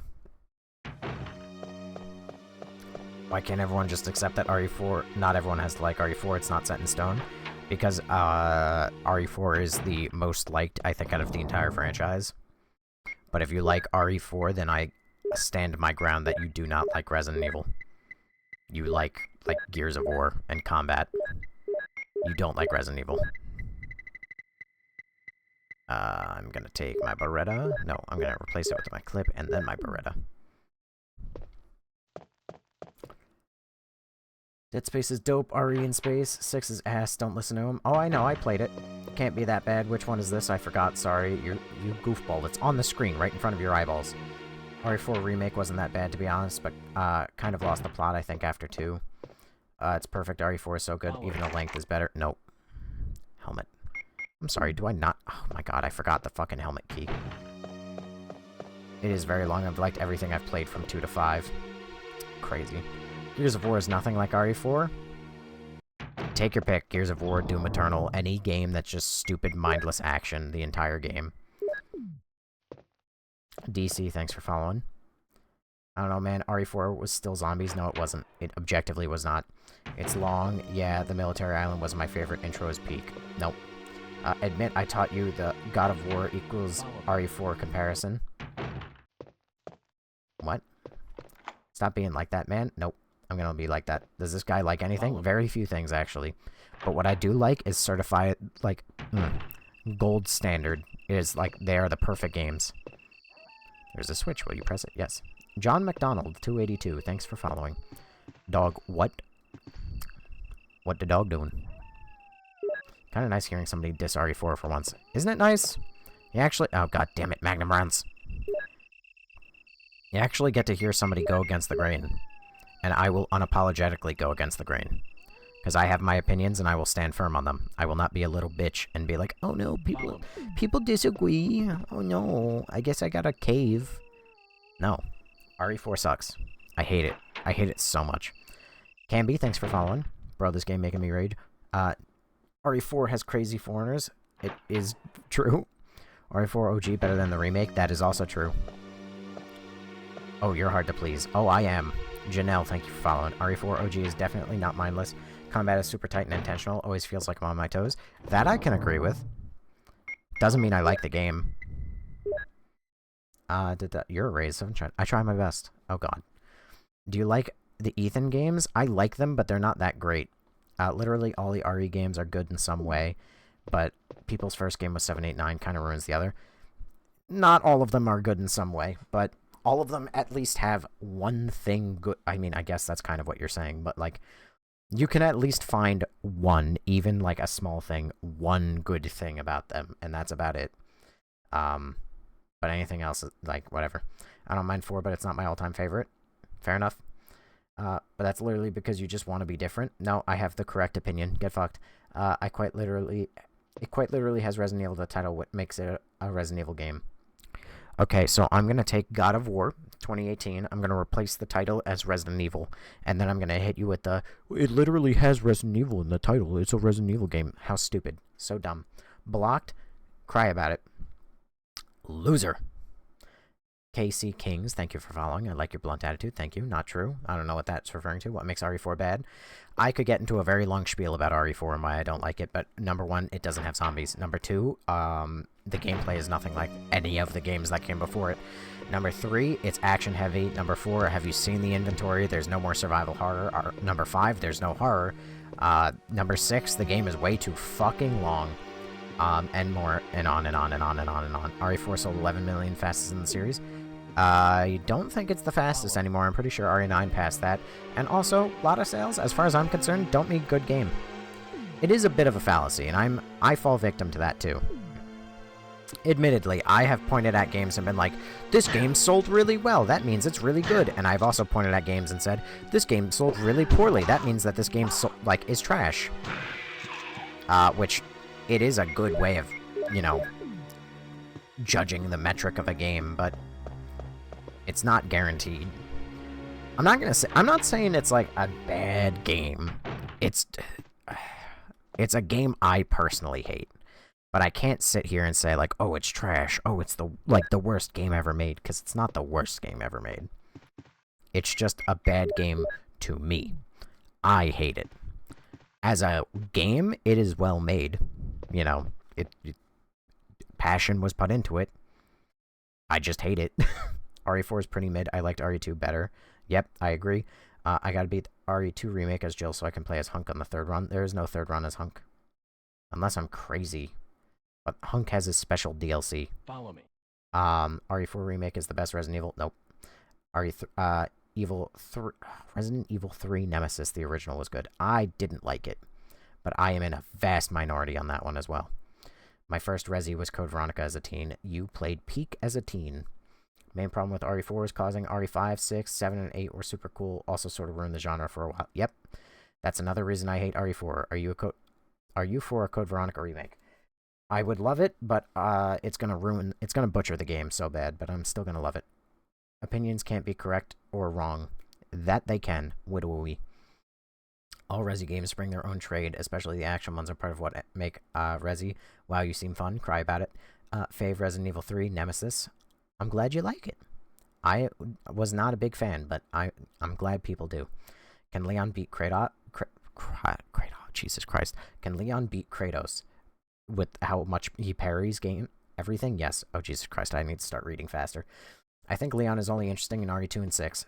Why can't everyone just accept that RE4... Not everyone has to like RE4, it's not set in stone. Because, RE4 is the most liked, I think, out of the entire franchise. But if you like RE4, then I stand my ground that you do not like Resident Evil. You like Gears of War and combat. You don't like Resident Evil. I'm gonna take my Beretta. No, I'm gonna replace it with my clip and then my Beretta. Dead Space is dope. RE in space. 6 is ass. Don't listen to him. Oh, I know. I played it. Can't be that bad. Which one is this? I forgot. Sorry. You goofball. It's on the screen right in front of your eyeballs. RE4 Remake wasn't that bad, to be honest, but kind of lost the plot, I think, after 2. It's perfect. RE4 is so good. Even the length is better. Nope. Helmet. I'm sorry. Do I not? Oh, my God. I forgot the fucking helmet key. It is very long. I've liked everything I've played from 2 to 5. Crazy. Gears of War is nothing like RE4. Take your pick. Gears of War, Doom Eternal, any game that's just stupid, mindless action the entire game. DC, thanks for following. I don't know, man. RE4 was still zombies. No, it wasn't. It objectively was not. It's long. Yeah, the military island was my favorite. Intro is peak. Nope. Admit I taught you the God of War equals RE4 comparison. What? Stop being like that, man. Nope. I'm gonna be like that. Does this guy like anything? Very few things, actually. But what I do like is certified, like, gold standard. Is, like, they are the perfect games. There's a switch. Will you press it? Yes. John McDonald, 282. Thanks for following. Dog, what? What the dog doing? Kind of nice hearing somebody diss RE4 for once. Isn't it nice? You actually... Oh, god damn it, Magnum rounds. You actually get to hear somebody go against the grain. And I will unapologetically go against the grain. Because I have my opinions and I will stand firm on them. I will not be a little bitch and be like, oh no, people disagree. Oh no, I guess I gotta cave. No. RE4 sucks. I hate it. I hate it so much. Canby, thanks for following. Bro, this game making me rage. RE4 has crazy foreigners. It is true. RE4 OG better than the remake. That is also true. Oh, you're hard to please. Oh, I am. Janelle, thank you for following. RE4 OG is definitely not mindless. Combat is super tight and intentional. Always feels like I'm on my toes. That I can agree with. Doesn't mean I like the game. You're a raise. I try my best. Oh, God. Do you like the Ethan games? I like them, but they're not that great. Literally, all the RE games are good in some way, but people's first game was 789 kind of ruins the other. Not all of them are good in some way, but all of them at least have one thing good. I mean, I guess that's kind of what you're saying, but, like, you can at least find one, even, like, a small thing, one good thing about them, and that's about it. But anything else, like, whatever. I don't mind 4, but it's not my all-time favorite. Fair enough. But that's literally because you just want to be different. No, I have the correct opinion. Get fucked. It quite literally has Resident Evil the title, what makes it a Resident Evil game. Okay, so I'm gonna take God of War 2018, I'm going to replace the title as Resident Evil, and then I'm going to hit you with the, it literally has Resident Evil in the title, it's a Resident Evil game. How stupid. So dumb. Blocked. Cry about it. Loser. KC Kings, thank you for following. I like your blunt attitude. Thank you. Not true. I don't know what that's referring to. What makes RE4 bad? I could get into a very long spiel about RE4 and why I don't like it, but number one, it doesn't have zombies. Number two, the gameplay is nothing like any of the games that came before it. Number three, it's action heavy. Number four, have you seen the inventory? There's no more survival horror. Number five, there's no horror. Number six, the game is way too fucking long. And more, and on and on and on and on and on. RE4 sold 11 million fastest in the series. I don't think it's the fastest anymore. I'm pretty sure RE9 passed that. And also, a lot of sales, as far as I'm concerned, don't mean good game. It is a bit of a fallacy, and I fall victim to that too. Admittedly, I have pointed at games and been like, this game sold really well, that means it's really good. And I've also pointed at games and said, this game sold really poorly, that means that this game is trash. Which, it is a good way of, you know, judging the metric of a game, but it's not guaranteed. I'm not saying it's like a bad game. It's a game I personally hate. But I can't sit here and say like, oh, it's trash. Oh, it's the worst game ever made, because it's not the worst game ever made. It's just a bad game to me. I hate it. As a game, it is well made. You know, passion was put into it. I just hate it. RE4 is pretty mid. I liked RE2 better. Yep, I agree. I gotta beat RE2 remake as Jill so I can play as Hunk on the third run. There is no third run as Hunk. Unless I'm crazy. But Hunk has his special DLC. Follow me. RE4 remake is the best Resident Evil. Nope. Resident Evil 3 Nemesis, the original, was good. I didn't like it. But I am in a vast minority on that one as well. My first Resi was Code Veronica as a teen. You played Peak as a teen. Main problem with RE4 is causing RE5, 6, 7, and 8 were super cool. Also sort of ruined the genre for a while. Yep. That's another reason I hate RE4. Are you for a Code Veronica remake? I would love it, but it's gonna butcher the game so bad, but I'm still gonna love it. Opinions can't be correct or wrong. That they can. Widowy. All Resi games bring their own trade, especially the action ones are part of what make Resi. Wow, you seem fun. Cry about it. Fave Resident Evil 3, Nemesis. I'm glad you like it. I was not a big fan, but I'm glad people do. Can Leon beat Kratos? Jesus Christ. Can Leon beat Kratos with how much he parries everything? Yes. Oh, Jesus Christ, I need to start reading faster. I think Leon is only interesting in RE2 and 6.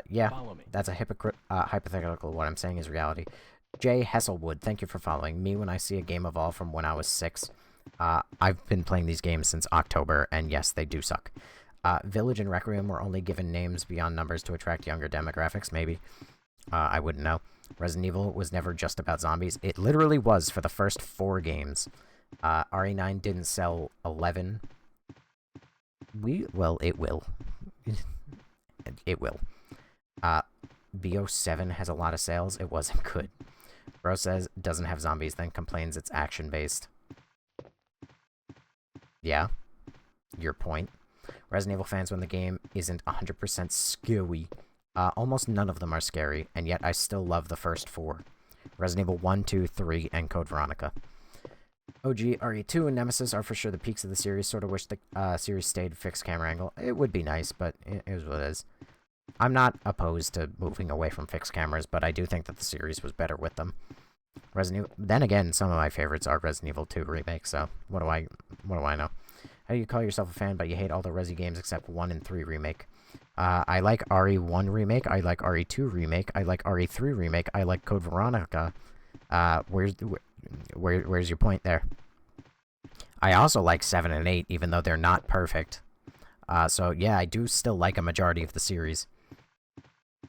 Yeah, that's a hypothetical. What I'm saying is reality. Jay Hesselwood, thank you for following me when I see a game evolve from when I was 6. I've been playing these games since October, and yes, they do suck. Village and Requiem were only given names beyond numbers to attract younger demographics, maybe. I wouldn't know. Resident Evil was never just about zombies. It literally was for the first 4 games. RE9 didn't sell 11. Well, it will. It will. BO7 has a lot of sales. It wasn't good. Bro says doesn't have zombies, then complains it's action-based. Yeah. Your point. Resident Evil fans when the game isn't 100% scary. Almost none of them are scary, and yet I still love the first 4. Resident Evil 1, 2, 3, and Code Veronica. OG, RE2, and Nemesis are for sure the peaks of the series. Sort of wish the series stayed fixed camera angle. It would be nice, but it is what it is. I'm not opposed to moving away from fixed cameras, but I do think that the series was better with them. Resident Evil. Then again, some of my favorites are Resident Evil 2 remake. So what do I know? How do you call yourself a fan, but you hate all the Resi games except 1 and 3 remake? I like RE1 remake. I like RE2 remake. I like RE3 remake. I like Code Veronica. Where's your point there? I also like 7 and 8, even though they're not perfect. So yeah, I do still like a majority of the series.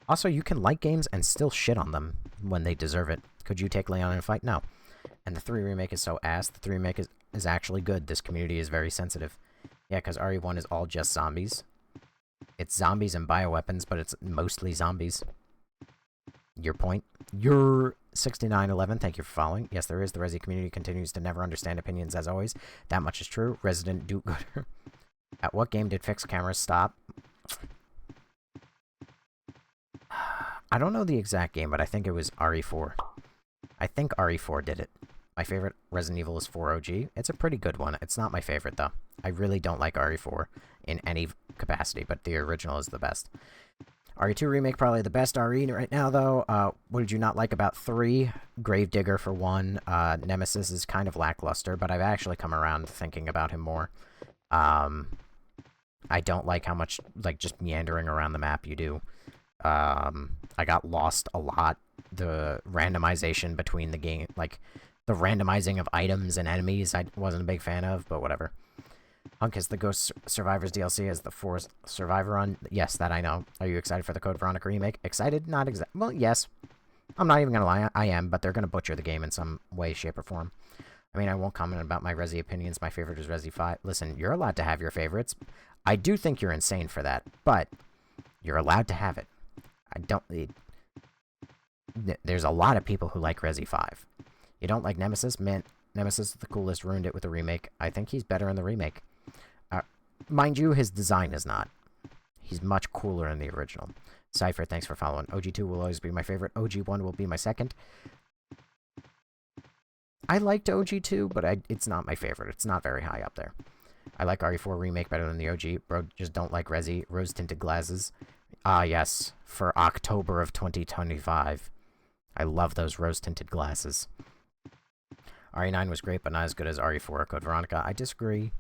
Also, you can like games and still shit on them when they deserve it. Could you take Leon in a fight? No. And the 3 remake is so ass. The 3 remake is actually good. This community is very sensitive. Yeah, because RE1 is all just zombies. It's zombies and bioweapons, but it's mostly zombies. Your point? Your 6911, thank you for following. Yes, there is. The Resi community continues to never understand opinions as always. That much is true. Resident do-gooder. At what game did fixed cameras stop? I don't know the exact game, but I think it was RE4. I think RE4 did it. My favorite Resident Evil is 4 OG. It's a pretty good one. It's not my favorite, though. I really don't like RE4 in any capacity, but the original is the best. RE2 Remake, probably the best RE right now, though. What did you not like about 3? Gravedigger, for 1. Nemesis is kind of lackluster, but I've actually come around thinking about him more. I don't like how much, like, just meandering around the map you do. I got lost a lot. The randomization between the game, like, the randomizing of items and enemies, I wasn't a big fan of, but whatever. Hunk is the Ghost Survivors DLC as the Forest Survivor run. Yes, that I know. Are you excited for the Code Veronica remake? Excited? Not exactly. Well, yes. I'm not even gonna lie, I am, but they're gonna butcher the game in some way, shape, or form. I mean, I won't comment about my Resi opinions. My favorite is Resi 5. Listen, you're allowed to have your favorites. I do think you're insane for that, but you're allowed to have it. I don't... There's a lot of people who like Resi 5. You don't like Nemesis? Man, Nemesis is the coolest, ruined it with the remake. I think he's better in the remake. Mind you, his design is not. He's much cooler in the original. Cypher, thanks for following. OG2 will always be my favorite. OG1 will be my second. I liked OG2, but it's not my favorite. It's not very high up there. I like RE4 Remake better than the OG. Bro, just don't like Resi. Rose-tinted glasses. Ah, yes. For October of 2025. I love those rose-tinted glasses. RE9 was great, but not as good as RE4 Code Veronica. I disagree.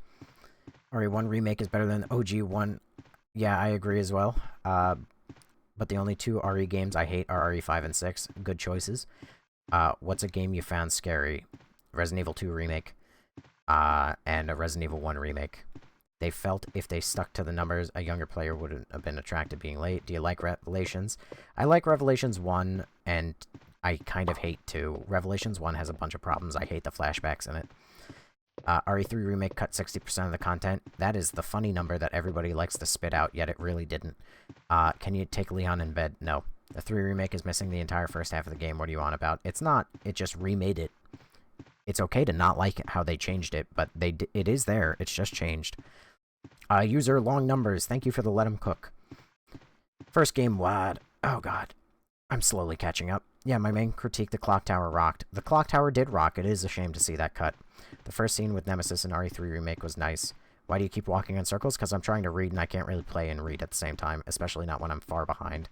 RE1 Remake is better than OG1. Yeah, I agree as well. But the only 2 RE games I hate are RE5 and 6. Good choices. What's a game you found scary? Resident Evil 2 Remake. And a Resident Evil 1 Remake. They felt if they stuck to the numbers, a younger player wouldn't have been attracted being late. Do you like Revelations? I like Revelations 1, and I kind of hate 2. Revelations 1 has a bunch of problems. I hate the flashbacks in it. RE3 Remake cut 60% of the content. That is the funny number that everybody likes to spit out, yet it really didn't. Can you take Leon in bed? No. The 3 Remake is missing the entire first half of the game. What are you on about? It's not. It just remade it. It's okay to not like how they changed it, but it is there. It's just changed. User long numbers. Thank you for the let 'em cook. First game wad. Oh god. I'm slowly catching up. Yeah, my main critique, the clock tower rocked. The clock tower did rock. It is a shame to see that cut. The first scene with Nemesis in RE3 Remake was nice. Why do you keep walking in circles? Because I'm trying to read and I can't really play and read at the same time, especially not when I'm far behind.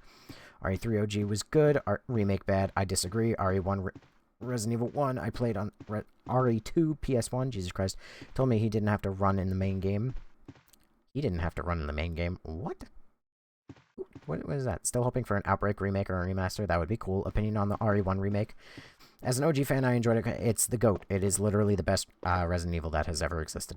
RE3 OG was good. Remake bad. I disagree. RE1 Resident Evil 1 I played on RE2 PS1. Jesus Christ. Told me he didn't have to run in the main game. He didn't have to run in the main game. What? What is that? Still hoping for an Outbreak remake or a remaster? That would be cool. Opinion on the RE1 remake? As an OG fan, I enjoyed it. It's the GOAT. It is literally the best Resident Evil that has ever existed.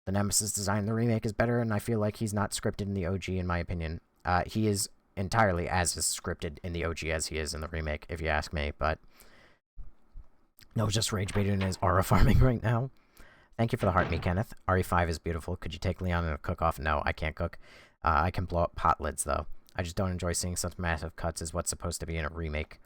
The Nemesis design in the remake is better, and I feel like he's not scripted in the OG, in my opinion. He is entirely as is scripted in the OG as he is in the remake, if you ask me, but... No, just rage baiting is aura farming right now. Thank you for the heart, me, Kenneth. RE5 is beautiful. Could you take Leon in a cook-off? No, I can't cook. I can blow up pot lids, though. I just don't enjoy seeing such massive cuts as what's supposed to be in a remake.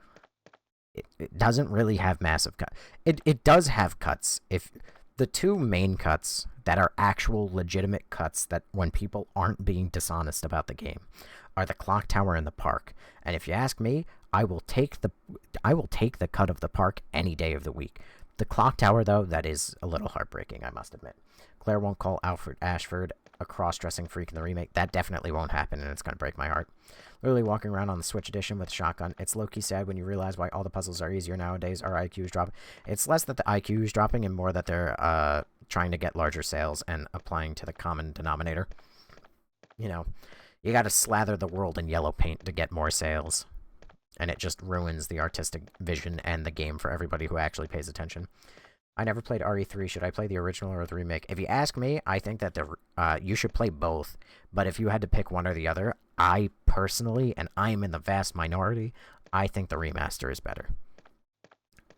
It doesn't really have massive cuts. It does have cuts. If the 2 main cuts that are actual legitimate cuts that when people aren't being dishonest about the game are the clock tower and the park. And if you ask me, I will take the cut of the park any day of the week. The clock tower, though, that is a little heartbreaking, I must admit. Claire won't call Alfred Ashford a cross-dressing freak in the remake. That definitely won't happen, and it's going to break my heart. Literally walking around on the Switch edition with a shotgun. It's low-key sad when you realize why all the puzzles are easier nowadays. Our IQ is dropping. It's less that the IQ is dropping and more that they're trying to get larger sales and applying to the common denominator. You know, you got to slather the world in yellow paint to get more sales. And it just ruins the artistic vision and the game for everybody who actually pays attention. I never played RE3. Should I play the original or the remake? If you ask me, I think that you should play both. But if you had to pick one or the other, I personally, and I'm in the vast minority, I think the remaster is better.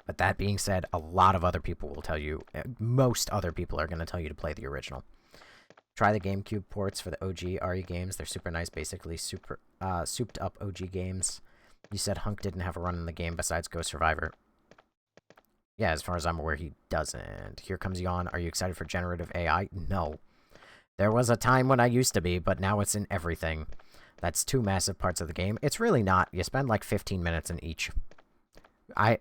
But that being said, a lot of other people will tell you, most other people are going to tell you to play the original. Try the GameCube ports for the OG RE games. They're super nice, basically souped up OG games. You said Hunk didn't have a run in the game besides Ghost Survivor. Yeah, as far as I'm aware, he doesn't. Here comes Yawn. Are you excited for generative AI? No. There was a time when I used to be, but now it's in everything. That's 2 massive parts of the game. It's really not. You spend like 15 minutes in each.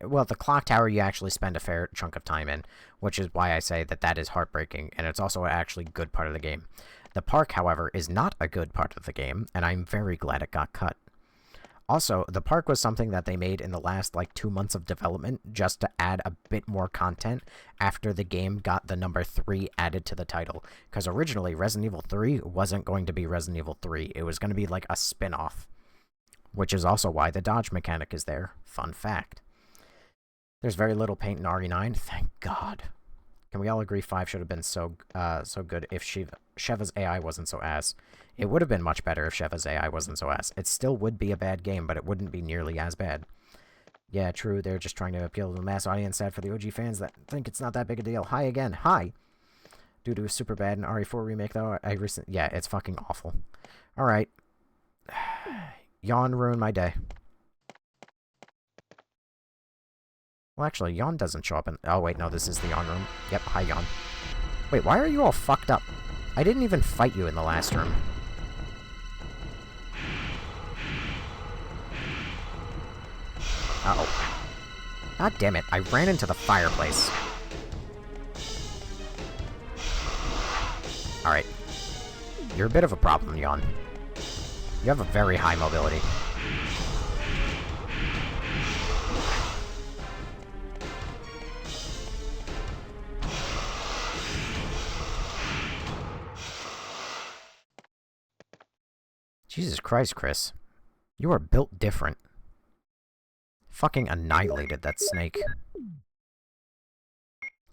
Well, the clock tower you actually spend a fair chunk of time in, which is why I say that that is heartbreaking, and it's also actually a good part of the game. The park, however, is not a good part of the game, and I'm very glad it got cut. Also, the park was something that they made in the last, like, 2 months of development just to add a bit more content after the game got the number 3 added to the title. Because originally, Resident Evil 3 wasn't going to be Resident Evil 3. It was going to be, like, a spin-off. Which is also why the dodge mechanic is there. Fun fact. There's very little paint in RE9. Thank God. Can we all agree 5 should have been so good if Sheva's AI wasn't so ass? It would have been much better if Sheva's AI wasn't so ass. It still would be a bad game, but it wouldn't be nearly as bad. Yeah, true, they're just trying to appeal to the mass audience, sad for the OG fans that think it's not that big a deal. Hi again, hi! Due to a super bad in RE4 remake, though, yeah, it's fucking awful. Alright. Yawn ruined my day. Well, actually, Yawn doesn't show up in... Oh, wait, no, this is the Yawn room. Yep, hi, Yawn. Wait, why are you all fucked up? I didn't even fight you in the last room. Uh-oh. God damn it, I ran into the fireplace. Alright. You're a bit of a problem, Yawn. You have a very high mobility. Jesus Christ, Chris. You are built different. Fucking annihilated that snake.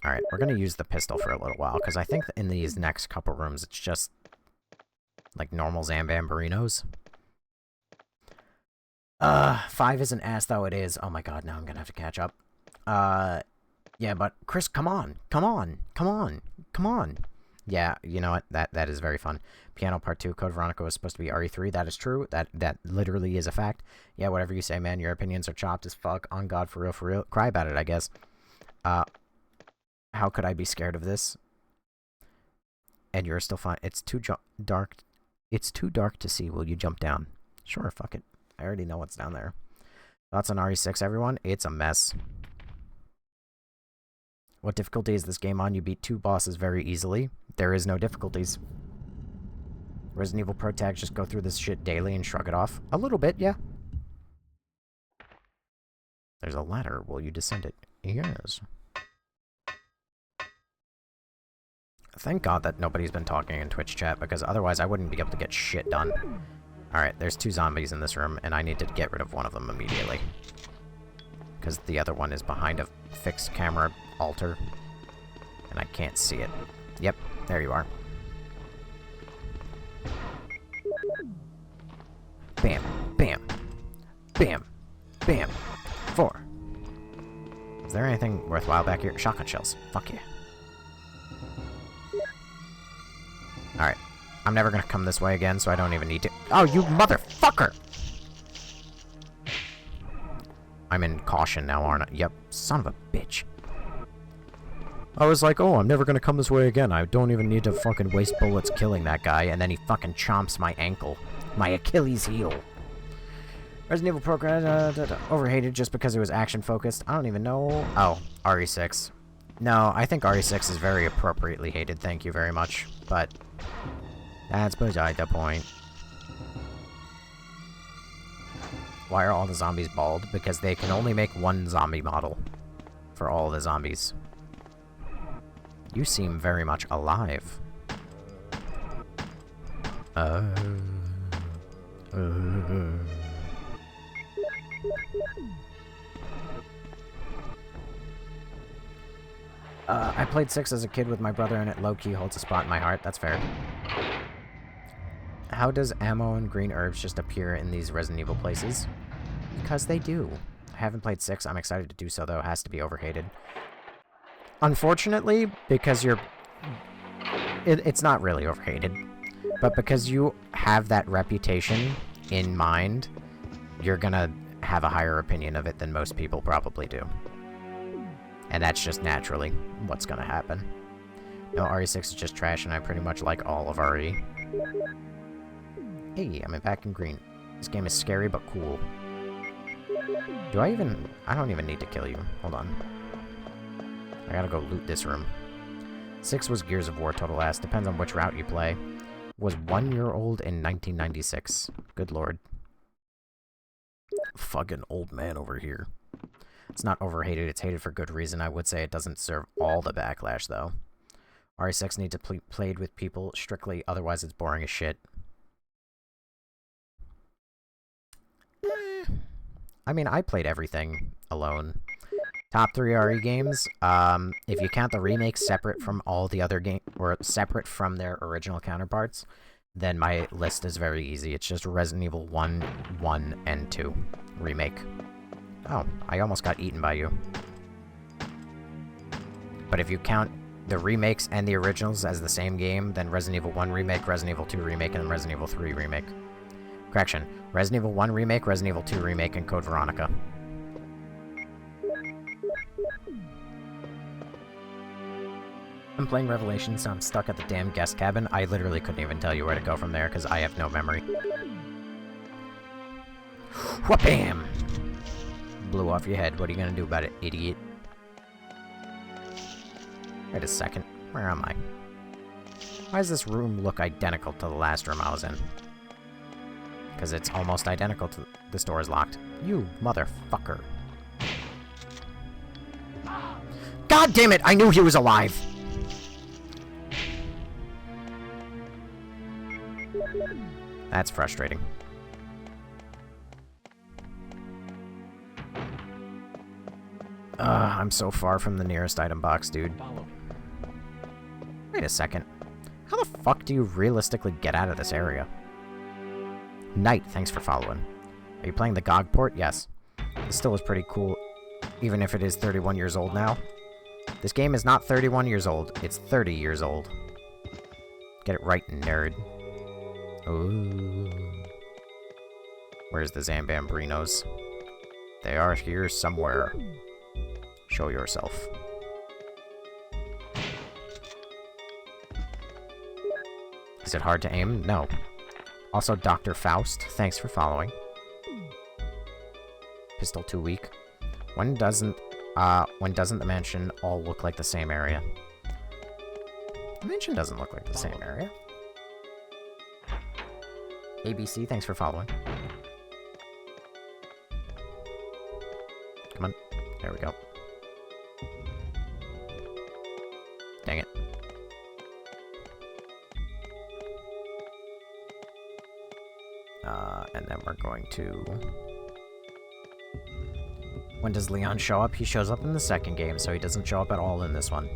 Alright, we're gonna use the pistol for a little while, because I think in these next couple rooms it's just like normal Zambambarinos. 5 isn't ass though, it is. Oh my god, now I'm gonna have to catch up. Yeah, but Chris, come on! Come on! Come on! Come on! Yeah, you know what? That is very fun. Piano Part 2, Code Veronica was supposed to be RE3. That is true. That literally is a fact. Yeah, whatever you say, man. Your opinions are chopped as fuck. On God, for real, for real. Cry about it, I guess. How could I be scared of this? And you're still fine. It's too dark. It's too dark to see. Will you jump down? Sure, fuck it. I already know what's down there. Thoughts on RE6, everyone? It's a mess. What difficulty is this game on? You beat 2 bosses very easily. There is no difficulties. Resident Evil Pro tags just go through this shit daily and shrug it off. A little bit, yeah. There's a ladder. Will you descend it? Yes. Thank God that nobody's been talking in Twitch chat, because otherwise I wouldn't be able to get shit done. Alright, there's 2 zombies in this room, and I need to get rid of one of them immediately. Because the other one is behind a fixed camera altar, and I can't see it. Yep, there you are. Bam, bam, bam, bam. 4. Is there anything worthwhile back here? Shotgun shells. Fuck yeah. Alright. I'm never gonna come this way again, so I don't even need to— Oh, you motherfucker! I'm in caution now, aren't I? Yep. Son of a bitch. I was like, oh, I'm never gonna come this way again. I don't even need to fucking waste bullets killing that guy, and then he fucking chomps my ankle. My Achilles heel. Resident Evil Pro overhated just because it was action-focused. I don't even know. Oh, RE6. No, I think RE6 is very appropriately hated, thank you very much. But that's beside the point. Why are all the zombies bald? Because they can only make 1 zombie model for all the zombies. You seem very much alive. I played 6 as a kid with my brother, and it low-key holds a spot in my heart. That's fair. How does ammo and green herbs just appear in these Resident Evil places? Because they do. I haven't played 6. I'm excited to do so, though. It has to be overhated. Unfortunately, because you're... It's not really overhated. But because you have that reputation in mind, you're gonna have a higher opinion of it than most people probably do. And that's just naturally what's gonna happen. No, RE6 is just trash, and I pretty much like all of RE. Hey, I'm back in green. This game is scary but cool. Do I even... I don't even need to kill you. Hold on. I gotta go loot this room. 6 was Gears of War Total Ass. Depends on which route you play. Was 1 year old in 1996. Good lord. Fucking old man over here. It's not overhated, it's hated for good reason. I would say it doesn't deserve all the backlash, though. RE6 needs to be played with people strictly, otherwise it's boring as shit. I mean, I played everything alone. Top 3 RE games, if you count the remakes separate from all the other games, or separate from their original counterparts, then my list is very easy. It's just Resident Evil 1, 1, and 2 remake. Oh, I almost got eaten by you. But if you count the remakes and the originals as the same game, then Resident Evil 1 remake, Resident Evil 2 remake, and Resident Evil 3 remake. Correction. Resident Evil 1 remake, Resident Evil 2 remake, and Code Veronica. I'm playing Revelations, so I'm stuck at the damn guest cabin. I literally couldn't even tell you where to go from there, because I have no memory. Wha-bam! Blew off your head. What are you gonna do about it, idiot? Wait a second. Where am I? Why does this room look identical to the last room I was in? Because it's almost identical to... This door is locked. You motherfucker. God damn it! I knew he was alive! That's frustrating. I'm so far from the nearest item box, dude. Wait a second. How the fuck do you realistically get out of this area? Knight, thanks for following. Are you playing the GOG port? Yes. This still is pretty cool, even if it is 31 years old now. This game is not 31 years old, it's 30 years old. Get it right, nerd. Ooh. Where's the Zambambrinos? They are here somewhere. Show yourself. Is it hard to aim? No. Also, Dr. Faust, thanks for following. Pistol too weak. When doesn't the mansion all look like the same area? The mansion doesn't look like the same area. ABC, thanks for following. Come on. There we go. Dang it. And then we're going to... When does Leon show up? He shows up in the second game, so he doesn't show up at all in this one.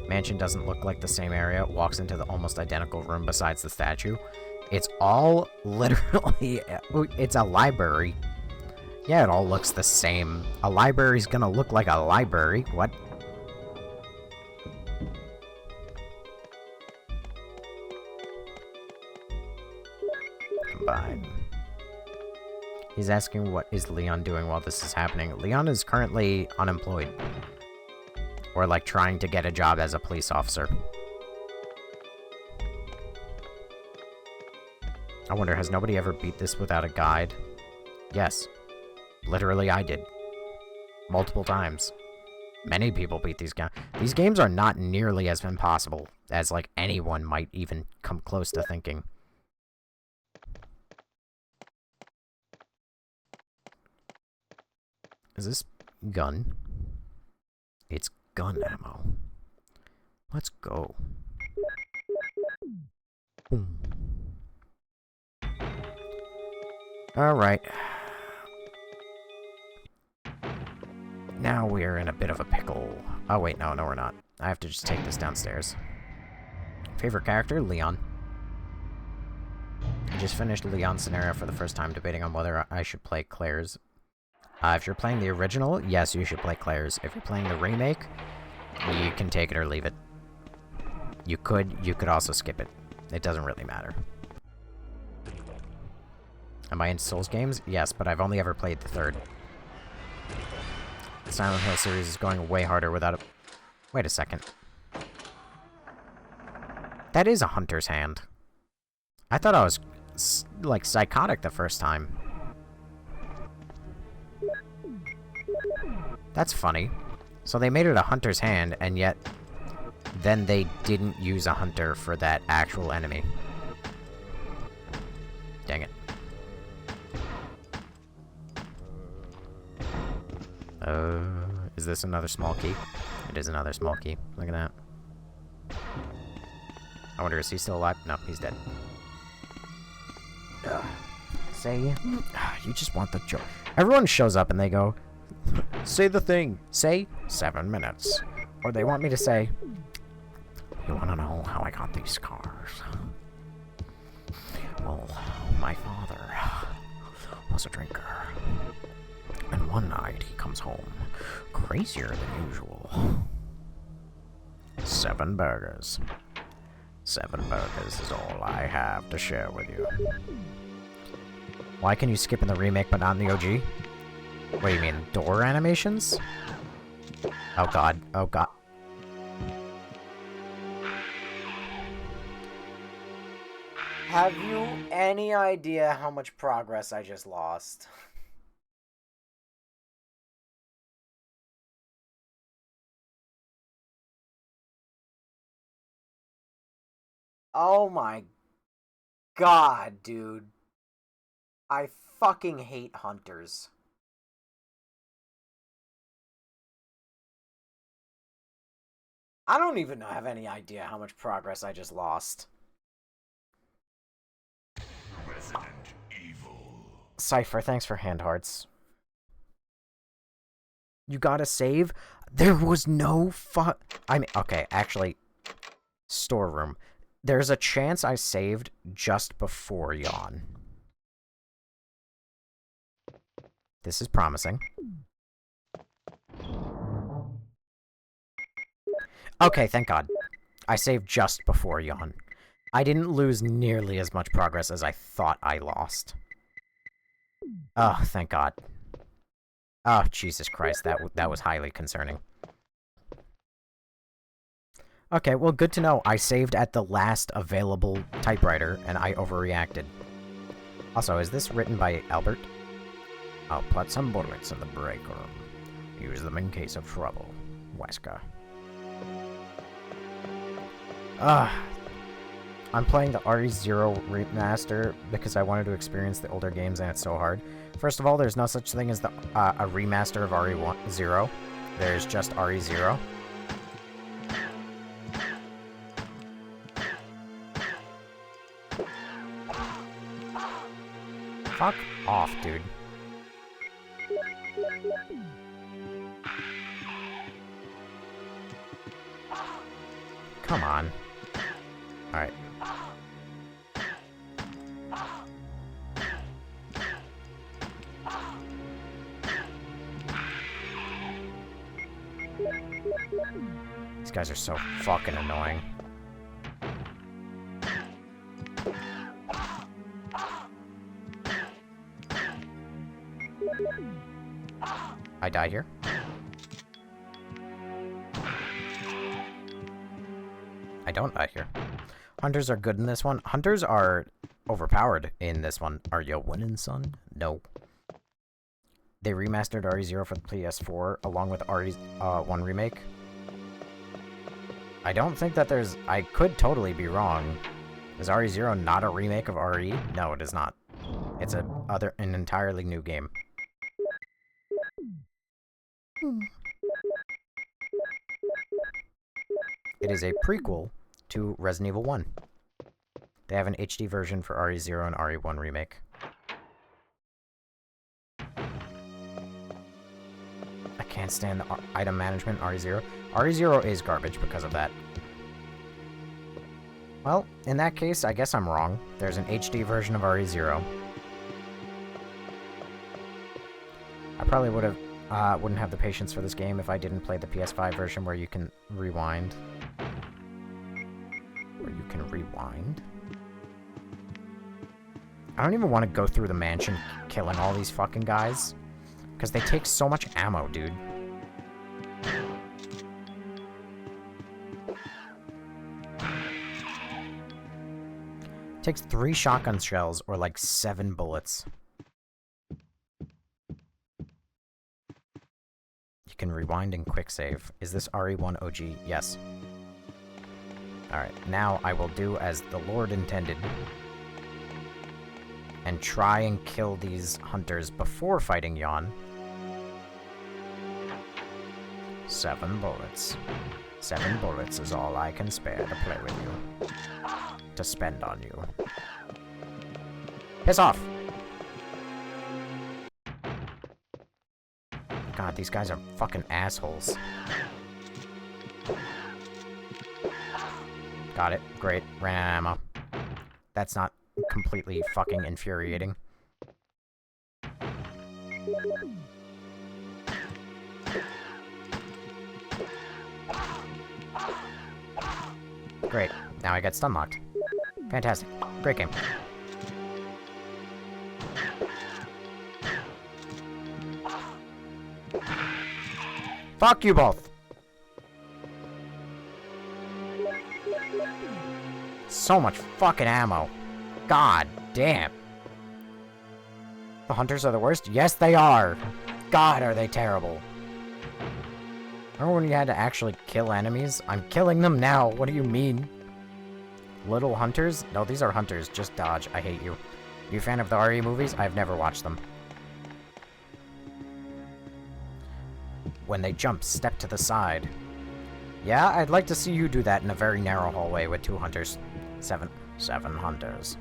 Mansion doesn't look like the same area. Walks into the almost identical room besides the statue. It's all literally... It's a library. Yeah, it all looks the same. A library's gonna look like a library. What? Combine. He's asking what is Leon doing while this is happening. Leon is currently unemployed. Or, like, trying to get a job as a police officer. I wonder, has nobody ever beat this without a guide? Yes. Literally, I did. Multiple times. Many people beat these games. These games are not nearly as impossible as, like, anyone might even come close to thinking. Is this gun? It's gun ammo. Let's go. Boom. Alright. Now we're in a bit of a pickle. Oh wait, no, we're not. I have to just take this downstairs. Favorite character? Leon. I just finished Leon's scenario for the first time, debating on whether I should play Claire's. If you're playing the original, yes, you should play Claire's. If you're playing the remake, you can take it or leave it. You could also skip it. It doesn't really matter. Am I into Souls games? Yes, but I've only ever played the third. The Silent Hill series is going way harder without a... Wait a second. That is a hunter's hand. I thought I was, like, psychotic the first time. That's funny. So they made it a hunter's hand, and yet then they didn't use a hunter for that actual enemy. Dang it. Is this another small key? It is another small key. Look at that. I wonder, is he still alive? No, he's dead. Say, you just want the joke. Everyone shows up and they go, say the thing. Say 7 minutes. Or they want me to say, you want to know how I got these scars? Well, my father was a drinker. And one night he comes home crazier than usual. 7 burgers. 7 burgers is all I have to share with you. Why can you skip in the remake but not in the OG? What do you mean, door animations? Oh god, oh god. Have you any idea how much progress I just lost? Oh my god, dude. I fucking hate hunters. I don't even have any idea how much progress I just lost. Resident Evil. Cypher, thanks for hand hearts. You gotta save? There was no I mean, okay, actually, storeroom. There's a chance I saved just before yawn. This is promising. Okay, thank God. I saved just before yawn. I didn't lose nearly as much progress as I thought I lost. Oh, thank God. Oh, Jesus Christ, that was highly concerning. Okay, well, good to know. I saved at the last available typewriter, and I overreacted. Also, is this written by Albert? I'll put some bullets in the break room. Use them in case of trouble. Wesker. I'm playing the RE0 remaster because I wanted to experience the older games, and it's so hard. First of all, there's no such thing as a remaster of RE0. There's just RE0. Fuck off, dude. Come on. Alright. These guys are so fucking annoying. I die here? I don't die here. Hunters are good in this one. Hunters are overpowered in this one. Are you winning, son? No. They remastered RE0 for the PS4 along with RE1 Remake. I don't think that there's... I could totally be wrong. Is RE0 not a remake of RE? No, it is not. It's an entirely new game. It is a prequel to Resident Evil 1. They have an HD version for RE0 and RE1 Remake. I can't stand the item management RE0. RE0 is garbage because of that. Well, in that case, I guess I'm wrong. There's an HD version of RE0. I probably wouldn't have the patience for this game if I didn't play the PS5 version where you can rewind. I don't even want to go through the mansion killing all these fucking guys. Because they take so much ammo, dude. Takes 3 shotgun shells or like 7 bullets. You can rewind and quick save. Is this RE1 OG? Yes. Alright, now I will do as the Lord intended. And try and kill these hunters before fighting Yawn. 7 bullets. 7 bullets is all I can spare to play with you. To spend on you. Piss off! God, these guys are fucking assholes. Got it. Great. Ran out of ammo. That's not completely fucking infuriating. Great. Now I get stun locked. Fantastic. Great game. Fuck you both! So much fucking ammo. God damn. The hunters are the worst? Yes, they are. God, are they terrible. Remember when you had to actually kill enemies? I'm killing them now. What do you mean? Little hunters? No, these are hunters. Just dodge. I hate you. You a fan of the RE movies? I've never watched them. When they jump, step to the side. Yeah, I'd like to see you do that in a very narrow hallway with 2 hunters. 7 hunters.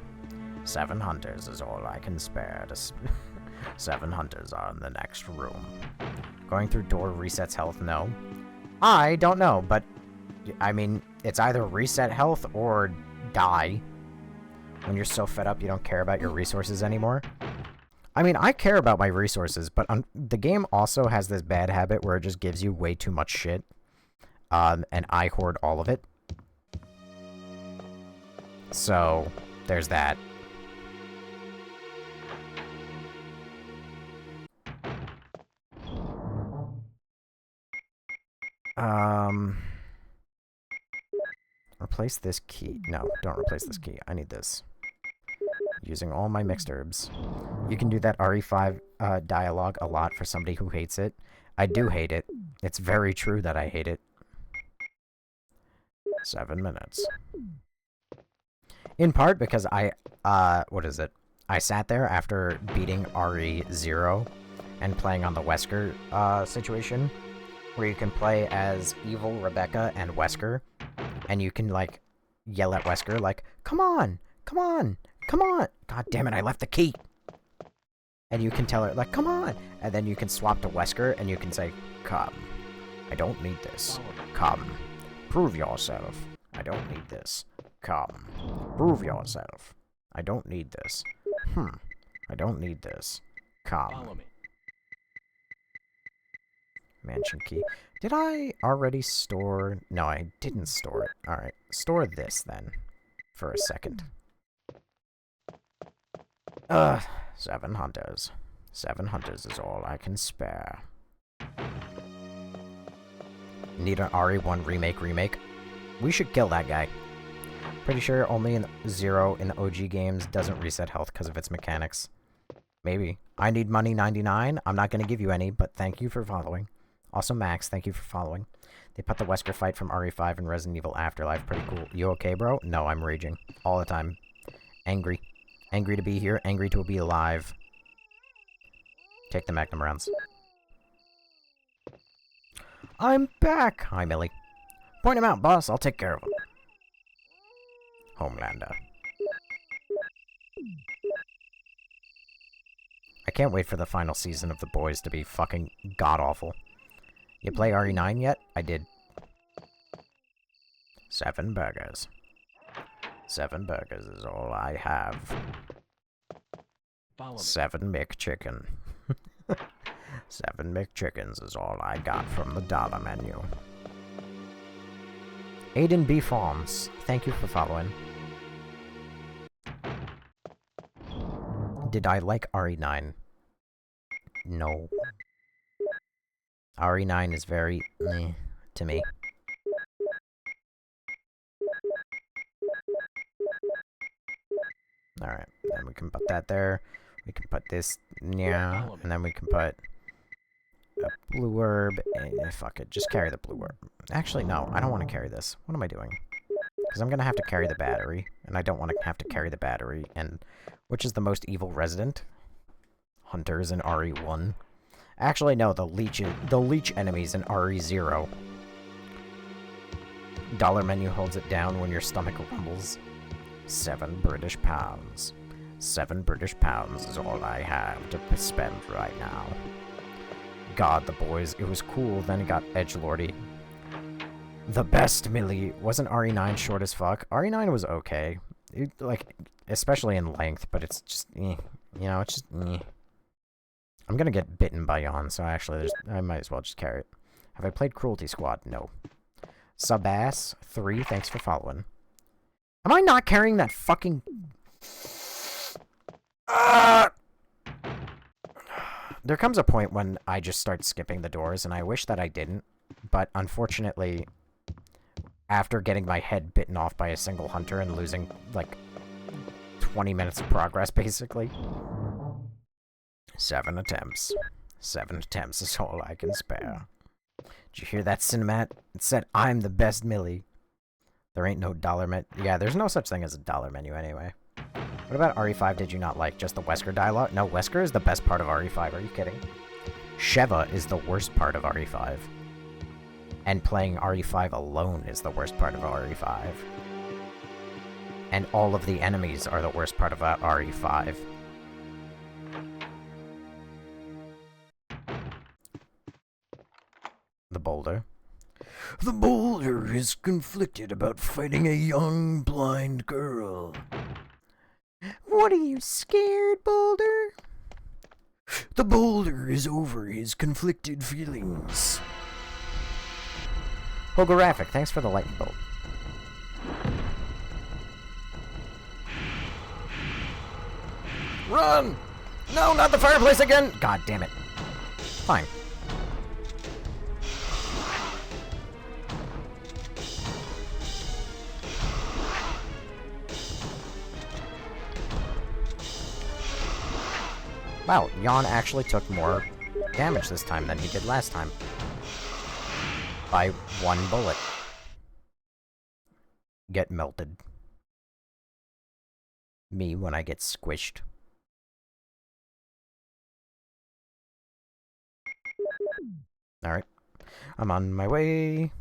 7 hunters is all I can spare. 7 hunters are in the next room. Going through door resets health? No. I don't know, but I mean, it's either reset health or die. When you're so fed up you don't care about your resources anymore. I mean, I care about my resources, but the game also has this bad habit where it just gives you way too much shit. And I hoard all of it. So, there's that. Replace this key. No, don't replace this key. I need this. Using all my mixed herbs. You can do that RE5 dialogue a lot for somebody who hates it. I do hate it. It's very true that I hate it. 7 minutes. In part because what is it? I sat there after beating RE0 and playing on the Wesker situation, where you can play as evil Rebecca and Wesker, and you can, like, yell at Wesker, like, come on! Come on! Come on! God damn it, I left the key! And you can tell her, like, come on! And then you can swap to Wesker, and you can say, come. I don't need this. Come. Prove yourself. I don't need this. Come. Prove yourself. I don't need this. I don't need this. Come. Follow me. Mansion key. Did I already store... No, I didn't store it. Alright, store this, then. For a second. 7 hunters. 7 hunters is all I can spare. Need an RE1 remake. We should kill that guy. Pretty sure only in 0 in the OG games doesn't reset health because of its mechanics. Maybe. I need money 99. I'm not going to give you any, but thank you for following. Also, Max, thank you for following. They put the Wesker fight from RE5 in Resident Evil Afterlife. Pretty cool. You okay, bro? No, I'm raging. All the time. Angry. Angry to be here. Angry to be alive. Take the Magnum rounds. I'm back! Hi, Millie. Point him out, boss. I'll take care of him. Homelander. I can't wait for the final season of The Boys to be fucking god-awful. You play RE9 yet? I did. 7 burgers. 7 burgers is all I have. Follow me. 7 McChicken. 7 McChickens is all I got from the dollar menu. Aiden B. Farms, thank you for following. Did I like RE9? No. RE9 is very meh to me. Alright, then we can put that there. We can put this, yeah, and then we can put a blue herb, and fuck it, just carry the blue herb. Actually, no, I don't want to carry this. What am I doing? Because I'm going to have to carry the battery, and I don't want to have to carry the battery, and which is the most evil resident? Hunters in RE1. Actually, no, the leech enemies in RE0. Dollar menu holds it down when your stomach rumbles. 7 British pounds. 7 British pounds is all I have to spend right now. God, the boys, it was cool, then it got edgelordy. The best Millie. Wasn't RE9 short as fuck? RE9 was okay. It, like, especially in length, but it's just, you know, it's just, I'm gonna get bitten by yawn, so actually, I might as well just carry it. Have I played Cruelty Squad? No. Subass3, thanks for following. Am I not carrying that fucking... There comes a point when I just start skipping the doors, and I wish that I didn't. But unfortunately, after getting my head bitten off by a single hunter and losing, like, 20 minutes of progress, basically. 7 attempts. 7 attempts is all I can spare. Did you hear that, Cinemat? It said, I'm the best Millie. There ain't no dollar menu. Yeah, there's no such thing as a dollar menu anyway. What about RE5 did you not like? Just the Wesker dialogue? No, Wesker is the best part of RE5. Are you kidding? Sheva is the worst part of RE5. And playing RE5 alone is the worst part of RE5. And all of the enemies are the worst part of RE5. The boulder. The boulder is conflicted about fighting a young, blind girl. What are you, scared, Boulder? The boulder is over his conflicted feelings. Holographic, thanks for the lightning bolt. Run! No, not the fireplace again! God damn it. Fine. Wow, Yawn actually took more damage this time than he did last time. By 1 bullet. Get melted. Me when I get squished. Alright. I'm on my way.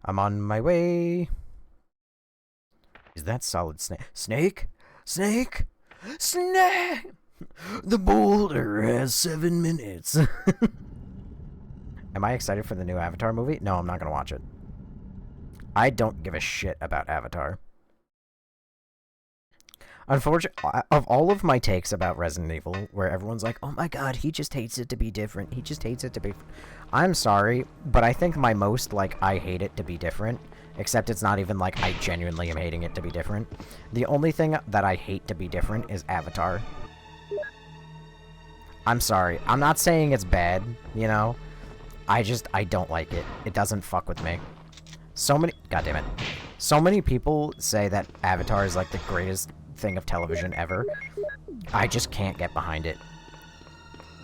I'm on my way. Is that Solid Snake? Snake? Snake? Snake! The boulder has 7 minutes. Am I excited for the new Avatar movie? No, I'm not gonna watch it. I don't give a shit about Avatar. Unfortunately, of all of my takes about Resident Evil, where everyone's like, oh my god, he just hates it to be different, he just hates it to be... I'm sorry, but I think my most, like, I hate it to be different, except it's not even like I genuinely am hating it to be different. The only thing that I hate to be different is Avatar. I'm sorry. I'm not saying it's bad, you know? I don't like it. It doesn't fuck with me. So many... God damn it. So many people say that Avatar is, like, the greatest thing of television ever. I just can't get behind it.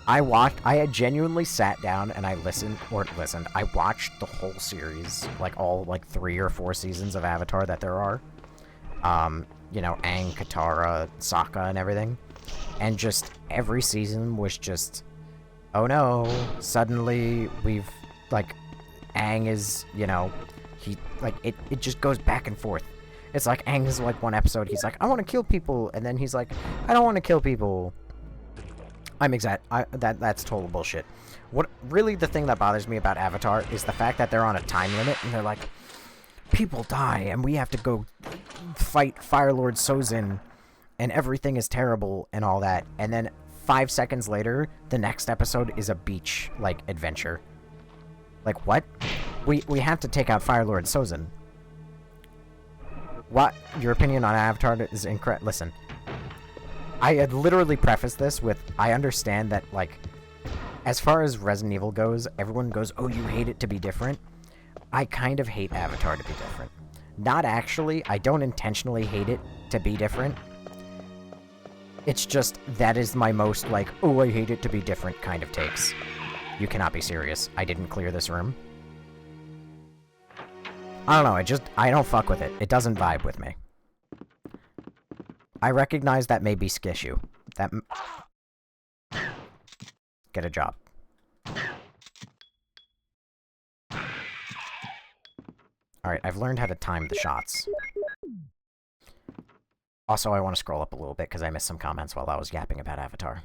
I had genuinely sat down and I I watched the whole series. Like, all, like, 3 or 4 seasons of Avatar that there are. You know, Aang, Katara, Sokka, and everything. And just every season was just, oh no, suddenly we've, like, Aang is, you know, he, like, it just goes back and forth. It's like Aang is, like, one episode, he's like, I want to kill people, and then he's like, I don't want to kill people. That's total bullshit. What, really the thing that bothers me about Avatar is the fact that they're on a time limit, and they're like, people die, and we have to go fight Fire Lord Sozin, and everything is terrible and all that, and then 5 seconds later, the next episode is a beach, like, adventure. Like, what? We have to take out Fire Lord Sozin. What? Your opinion on Avatar is incorrect. Listen. I had literally prefaced this with, I understand that, like, as far as Resident Evil goes, everyone goes, oh, you hate it to be different. I kind of hate Avatar to be different. Not actually. I don't intentionally hate it to be different. It's just, that is my most, like, oh, I hate it to be different kind of takes. You cannot be serious. I didn't clear this room. I don't know, I don't fuck with it. It doesn't vibe with me. I recognize that may be skishu. Get a job. Alright, I've learned how to time the shots. Also, I want to scroll up a little bit because I missed some comments while I was yapping about Avatar.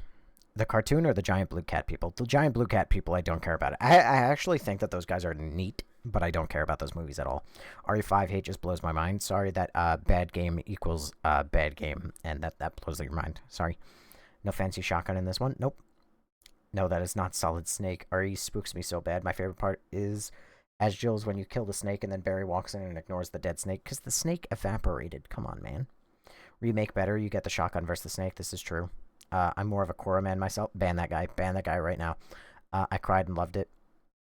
The cartoon or the giant blue cat people? The giant blue cat people, I don't care about it. I actually think that those guys are neat, but I don't care about those movies at all. RE5 hate just blows my mind. Sorry that bad game equals bad game, and that blows your mind. Sorry. No fancy shotgun in this one? Nope. No, that is not Solid Snake. RE spooks me so bad. My favorite part is as Jill's when you kill the snake and then Barry walks in and ignores the dead snake because the snake evaporated. Come on, man. Remake better, you get the shotgun versus the snake. This is true. I'm more of a Korra man myself. Ban that guy. Ban that guy right now. I cried and loved it.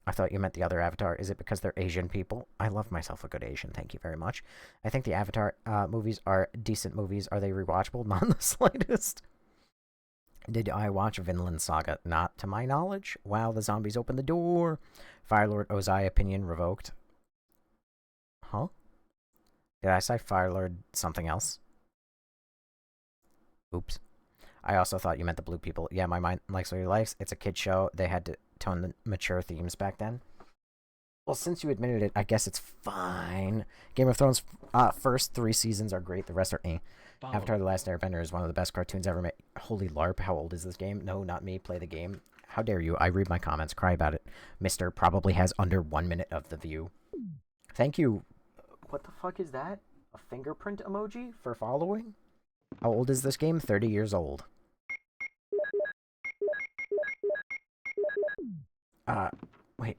I thought you meant the other Avatar. Is it because they're Asian people? I love myself a good Asian. Thank you very much. I think the Avatar movies are decent movies. Are they rewatchable? Not in the slightest. Did I watch Vinland Saga? Not to my knowledge. Wow, the zombies opened the door. Firelord Ozai opinion revoked. Huh? Did I say Firelord something else? Oops. I also thought you meant the blue people. Yeah, my mind likes what he likes. It's a kid show. They had to tone the mature themes back then. Well, since you admitted it, I guess it's fine. Game of Thrones first 3 seasons are great. The rest are eh. Avatar The Last Airbender is one of the best cartoons ever made. Holy LARP, how old is this game? No, not me. Play the game. How dare you? I read my comments. Cry about it. Mister probably has under 1 minute of the view. Thank you. What the fuck is that? A fingerprint emoji for following? How old is this game? 30 years old. Wait.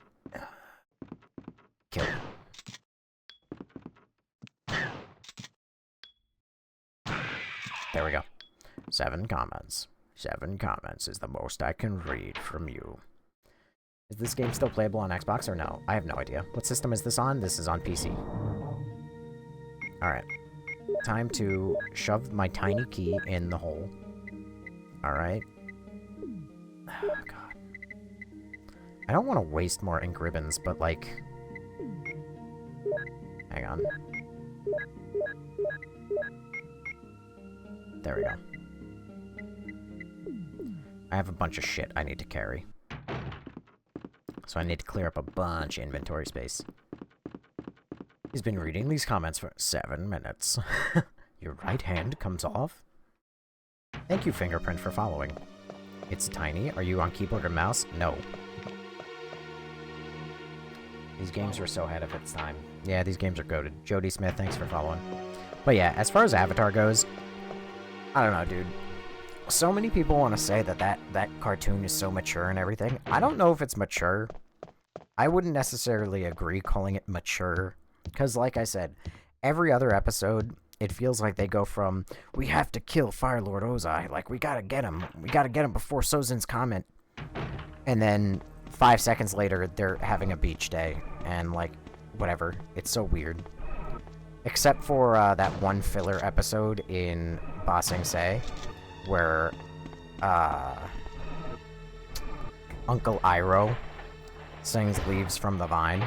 Kill. There we go. 7 comments. 7 comments is the most I can read from you. Is this game still playable on Xbox or no? I have no idea. What system is this on? This is on PC. Alright. Time to shove my tiny key in the hole. Alright. Oh, God. I don't want to waste more ink ribbons, but, like... Hang on. There we go. I have a bunch of shit I need to carry. So I need to clear up a bunch of inventory space. He's been reading these comments for 7 minutes. Your right hand comes off? Thank you, Fingerprint, for following. It's tiny. Are you on keyboard or mouse? No. These games were so ahead of its time. Yeah, these games are goated. Jody Smith, thanks for following. But yeah, as far as Avatar goes, I don't know, dude. So many people want to say that that cartoon is so mature and everything. I don't know if it's mature. I wouldn't necessarily agree calling it mature. Because, like I said, every other episode, it feels like they go from, we have to kill Firelord Ozai. Like, we gotta get him. We gotta get him before Sozin's comment. And then 5 seconds later, they're having a beach day. And, like, whatever. It's so weird. Except for that one filler episode in Ba Sing Se, where Uncle Iroh sings Leaves from the Vine.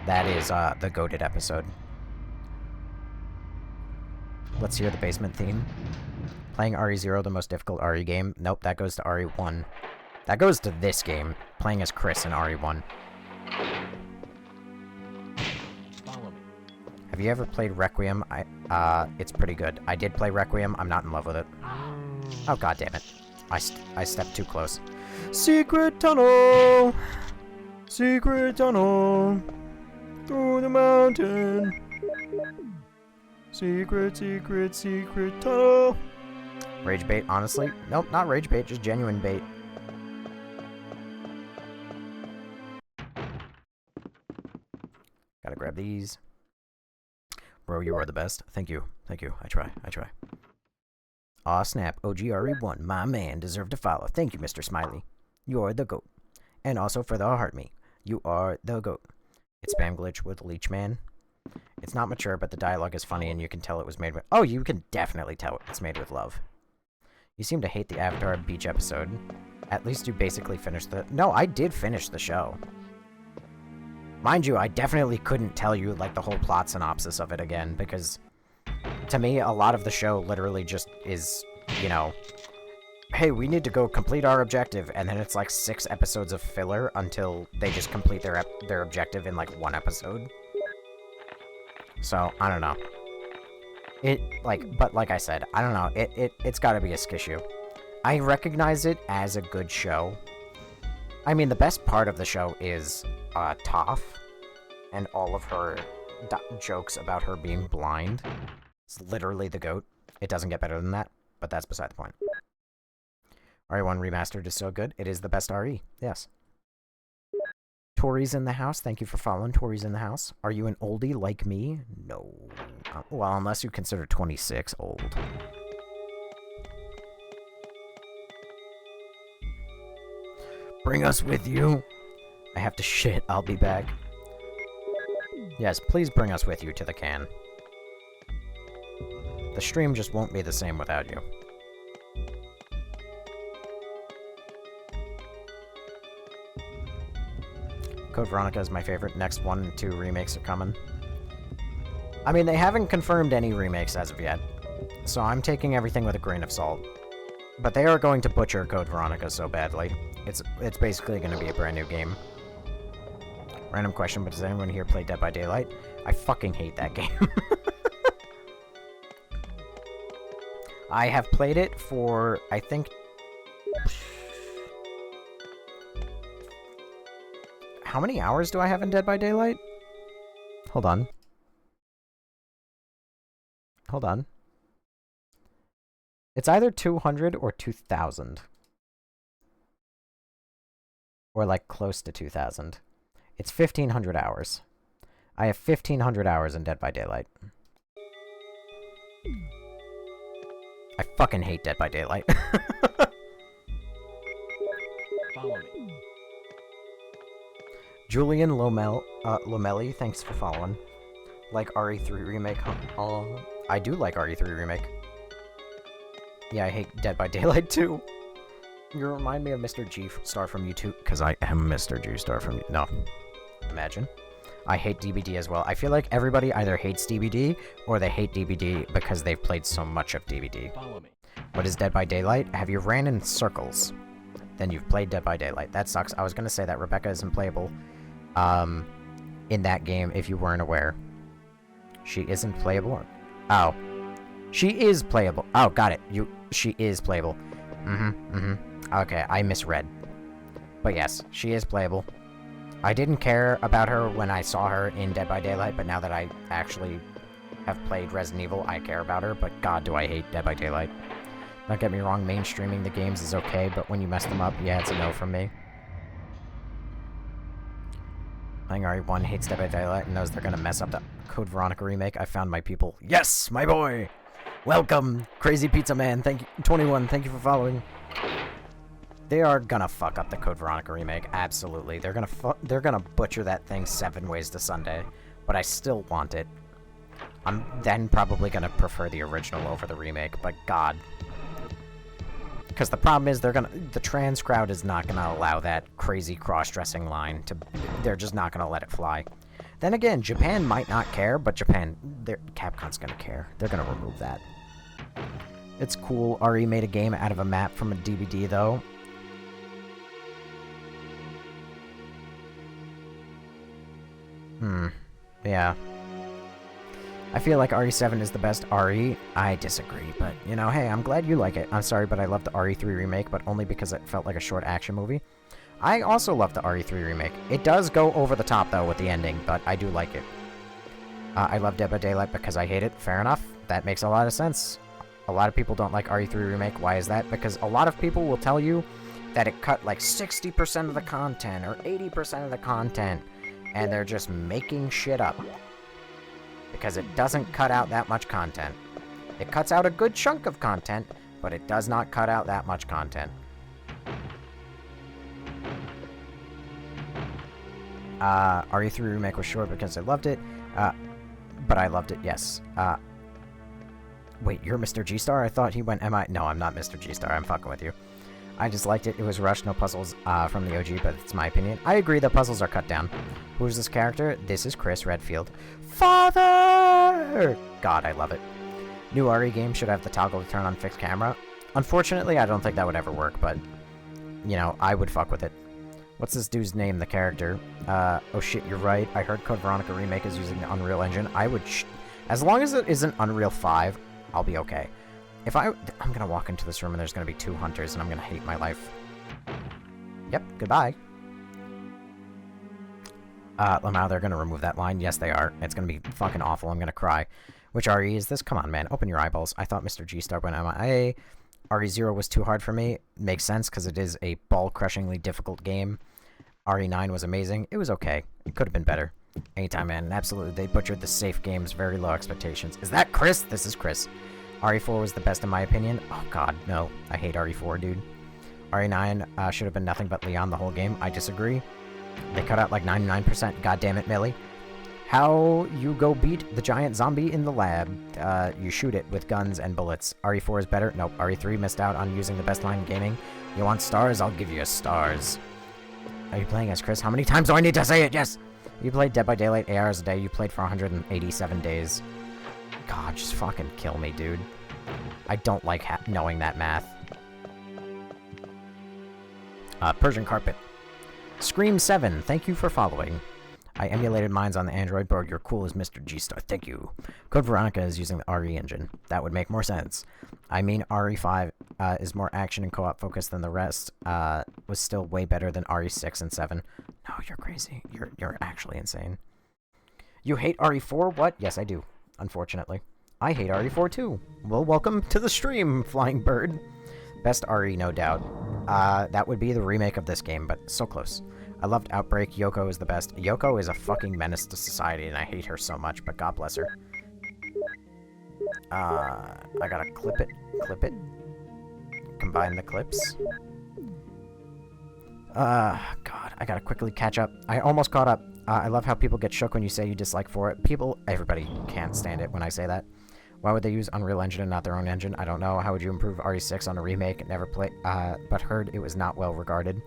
That is the goated episode. Let's hear the basement theme. Playing RE0, the most difficult RE game. Nope, that goes to RE1. That goes to this game, playing as Chris in RE1. Have you ever played Requiem? It's pretty good. I did play Requiem. I'm not in love with it. Oh, god damn it. I stepped too close. Secret tunnel! Secret tunnel! Through the mountain! Secret, secret, secret tunnel! Rage bait, honestly? Nope, not rage bait, just genuine bait. Gotta grab these. Bro, you are the best. Thank you. Thank you. I try. Aw, snap. OGRE1. My man deserved to follow. Thank you, Mr. Smiley. You're the GOAT. And also for the heart me. You are the GOAT. It's spam glitch with Leech Man. It's not mature, but the dialogue is funny and you can tell it was made with... Oh, you can definitely tell it's made with love. You seem to hate the Avatar beach episode. At least you basically finished the... No, I did finish the show. Mind you, I definitely couldn't tell you, like, the whole plot synopsis of it again, because... To me, a lot of the show literally just is, you know... Hey, we need to go complete our objective, and then it's like 6 episodes of filler until they just complete their objective in, like, 1 episode. So, I don't know. But like I said, I don't know, it's gotta be a skishu. I recognize it as a good show. I mean, the best part of the show is, Toph, and all of her jokes about her being blind. It's literally the GOAT. It doesn't get better than that, but that's beside the point. RE1 Remastered is so good, it is the best RE, yes. Tori's in the house, thank you for following. Tori's in the house. Are you an oldie like me? No. Well, unless you consider 26 old. Bring us with you. I have to shit, I'll be back. Yes, please bring us with you to the can. The stream just won't be the same without you. Code Veronica is my favorite. Next 1 and 2 remakes are coming. I mean, they haven't confirmed any remakes as of yet, so I'm taking everything with a grain of salt. But they are going to butcher Code Veronica so badly. It's basically going to be a brand new game. Random question, but does anyone here play Dead by Daylight? I fucking hate that game. I have played it for, I think... How many hours do I have in Dead by Daylight? Hold on. Hold on. It's either 200 or 2,000. Or like close to 2,000. It's 1,500 hours. I have 1,500 hours in Dead by Daylight. I fucking hate Dead by Daylight. Follow me. Julian Lomelli, thanks for following. Like RE3 Remake, huh? I do like RE3 Remake. Yeah, I hate Dead by Daylight too. You remind me of Mr. G Star from YouTube, because I am Mr. G Star from... No. Imagine. I hate DBD as well. I feel like everybody either hates DBD, or they hate DBD because they've played so much of DBD. Follow me. What is Dead by Daylight? Have you ran in circles? Then you've played Dead by Daylight. That sucks. I was gonna say that Rebecca isn't playable. In that game, if you weren't aware. She isn't playable? Oh. She is playable. Oh, got it. She is playable. Okay, I misread. But yes, she is playable. I didn't care about her when I saw her in Dead by Daylight, but now that I actually have played Resident Evil, I care about her, but god do I hate Dead by Daylight. Don't get me wrong, mainstreaming the games is okay, but when you mess them up, yeah, it's a no from me. Playing RE1 hates Dead by Daylight and knows they're gonna mess up the Code Veronica remake. I found my people. Yes, my boy! Welcome, Crazy Pizza Man. Thank you, 21. Thank you for following. They are gonna fuck up the Code Veronica remake. Absolutely, they're gonna butcher that thing 7 ways to Sunday. But I still want it. I'm then probably gonna prefer the original over the remake. But God, because the problem is the trans crowd is not gonna allow that crazy cross-dressing line to. They're just not gonna let it fly. Then again, Japan might not care, but Capcom's gonna care. They're gonna remove that. It's cool. RE made a game out of a map from a DVD, though. Yeah. I feel like RE7 is the best RE. I disagree, but, you know, hey, I'm glad you like it. I'm sorry, but I love the RE3 remake, but only because it felt like a short action movie. I also love the RE3 remake. It does go over the top, though, with the ending, but I do like it. I love Dead by Daylight because I hate it. Fair enough. That makes a lot of sense. A lot of people don't like RE3 remake. Why is that? Because a lot of people will tell you that it cut like 60% of the content or 80% of the content, and they're just making shit up. Because it doesn't cut out that much content. It cuts out a good chunk of content, but it does not cut out that much content. RE3 remake was short because I loved it, but I loved it, yes. Wait, you're Mr. G-Star? I thought he went MI. No, I'm not Mr. G-Star. I'm fucking with you. I just liked it. It was rushed, no puzzles from the OG, but it's my opinion. I agree, the puzzles are cut down. Who's this character? This is Chris Redfield. Father! God, I love it. New RE game should have the toggle to turn on fixed camera. Unfortunately, I don't think that would ever work, but, you know, I would fuck with it. What's this dude's name, the character? Oh shit, you're right. I heard Code Veronica Remake is using the Unreal Engine. I would as long as it isn't Unreal 5, I'll be okay. If I'm gonna walk into this room and there's gonna be 2 hunters and I'm gonna hate my life. Yep, goodbye. Lamau, they're gonna remove that line. Yes, they are. It's gonna be fucking awful. I'm gonna cry. Which RE is this? Come on, man. Open your eyeballs. I thought Mr. G-Star went MIA. RE0 was too hard for me. Makes sense, because it is a ball-crushingly difficult game. RE9 was amazing. It was okay. It could have been better. Anytime, man. Absolutely. They butchered the safe games. Very low expectations. Is that Chris? This is Chris. RE4 was the best in my opinion. Oh, God, no. I hate RE4, dude. RE9 should have been nothing but Leon the whole game. I disagree. They cut out like 99%. God damn it, Millie. How you go beat the giant zombie in the lab? You shoot it with guns and bullets. RE4 is better? Nope. RE3 missed out on using the best line in gaming. You want stars? I'll give you stars. Are you playing as Chris? How many times do I need to say it? Yes! You played Dead by Daylight 8 hours a day. You played for 187 days. God, just fucking kill me, dude. I don't like knowing that math. Persian Carpet. Scream 7, thank you for following. I emulated mines on the Android board. You're cool as Mr. G-Star. Thank you. Code Veronica is using the RE engine. That would make more sense. I mean, RE5 is more action and co-op focused than the rest. Was still way better than RE6 and 7. No, you're crazy. You're actually insane. You hate RE4? What? Yes, I do. Unfortunately. I hate RE4 too. Well, welcome to the stream, Flying Bird. Best RE, no doubt. That would be the remake of this game, but so close. I loved Outbreak. Yoko is the best. Yoko is a fucking menace to society, and I hate her so much, but God bless her. I gotta clip it. Clip it. Combine the clips. God, I gotta quickly catch up. I almost caught up. I love how people get shook when you say you dislike for it. Everybody can't stand it when I say that. Why would they use Unreal Engine and not their own engine? I don't know. How would you improve RE6 on a remake? Never played, but heard it was not well regarded.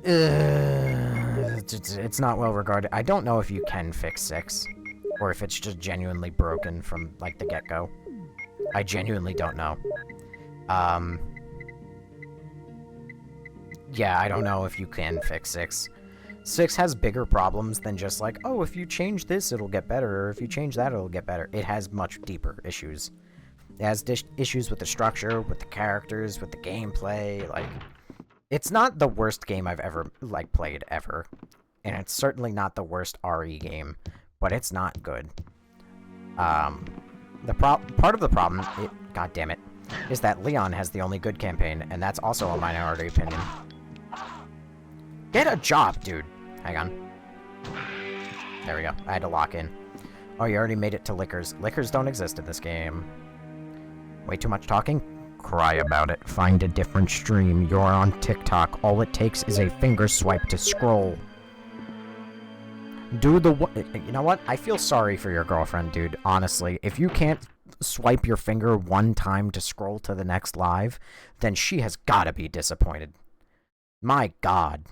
It's not well regarded. I don't know if you can fix 6, or if it's just genuinely broken from, like, the get-go. I genuinely don't know. Yeah, I don't know if you can fix 6. 6 has bigger problems than just like, oh, if you change this, it'll get better, or if you change that, it'll get better. It has much deeper issues. It has issues with the structure, with the characters, with the gameplay, like... It's not the worst game I've ever, like, played, ever. And it's certainly not the worst RE game, but it's not good. Part of the problem, god damn it, is that Leon has the only good campaign, and that's also a minority opinion. Get a job, dude! Hang on. There we go. I had to lock in. Oh, you already made it to Lickers. Lickers don't exist in this game. Way too much talking? Cry about it. Find a different stream. You're on TikTok. All it takes is a finger swipe to scroll. You know what? I feel sorry for your girlfriend, dude. Honestly. If you can't swipe your finger one time to scroll to the next live, then she has gotta be disappointed. My god.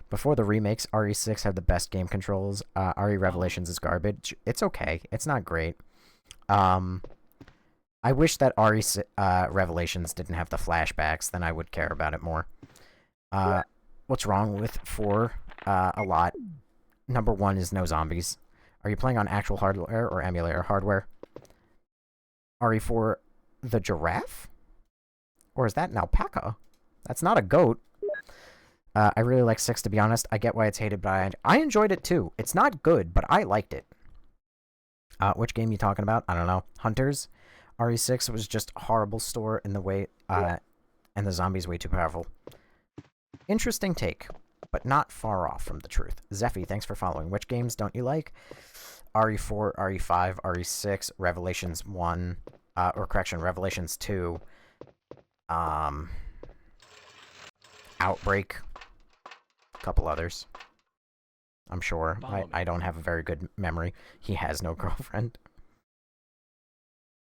Before the remakes, RE6 had the best game controls. RE Revelations is garbage. It's okay. It's not great. I wish that RE Revelations didn't have the flashbacks, then I would care about it more. What's wrong with 4? A lot. Number 1 is no zombies. Are you playing on actual hardware or emulator hardware? RE4, the giraffe? Or is that an alpaca? That's not a goat. I really like 6, to be honest. I get why it's hated, but I enjoyed it too. It's not good, but I liked it. Which game you talking about? I don't know. Hunters? RE6 was just a horrible store in the way, and the zombies way too powerful. Interesting take, but not far off from the truth. Zeffy, thanks for following. Which games don't you like? RE4, RE5, RE6, Revelations 1, Revelations 2, Outbreak, a couple others. I'm sure. I don't have a very good memory. He has no girlfriend.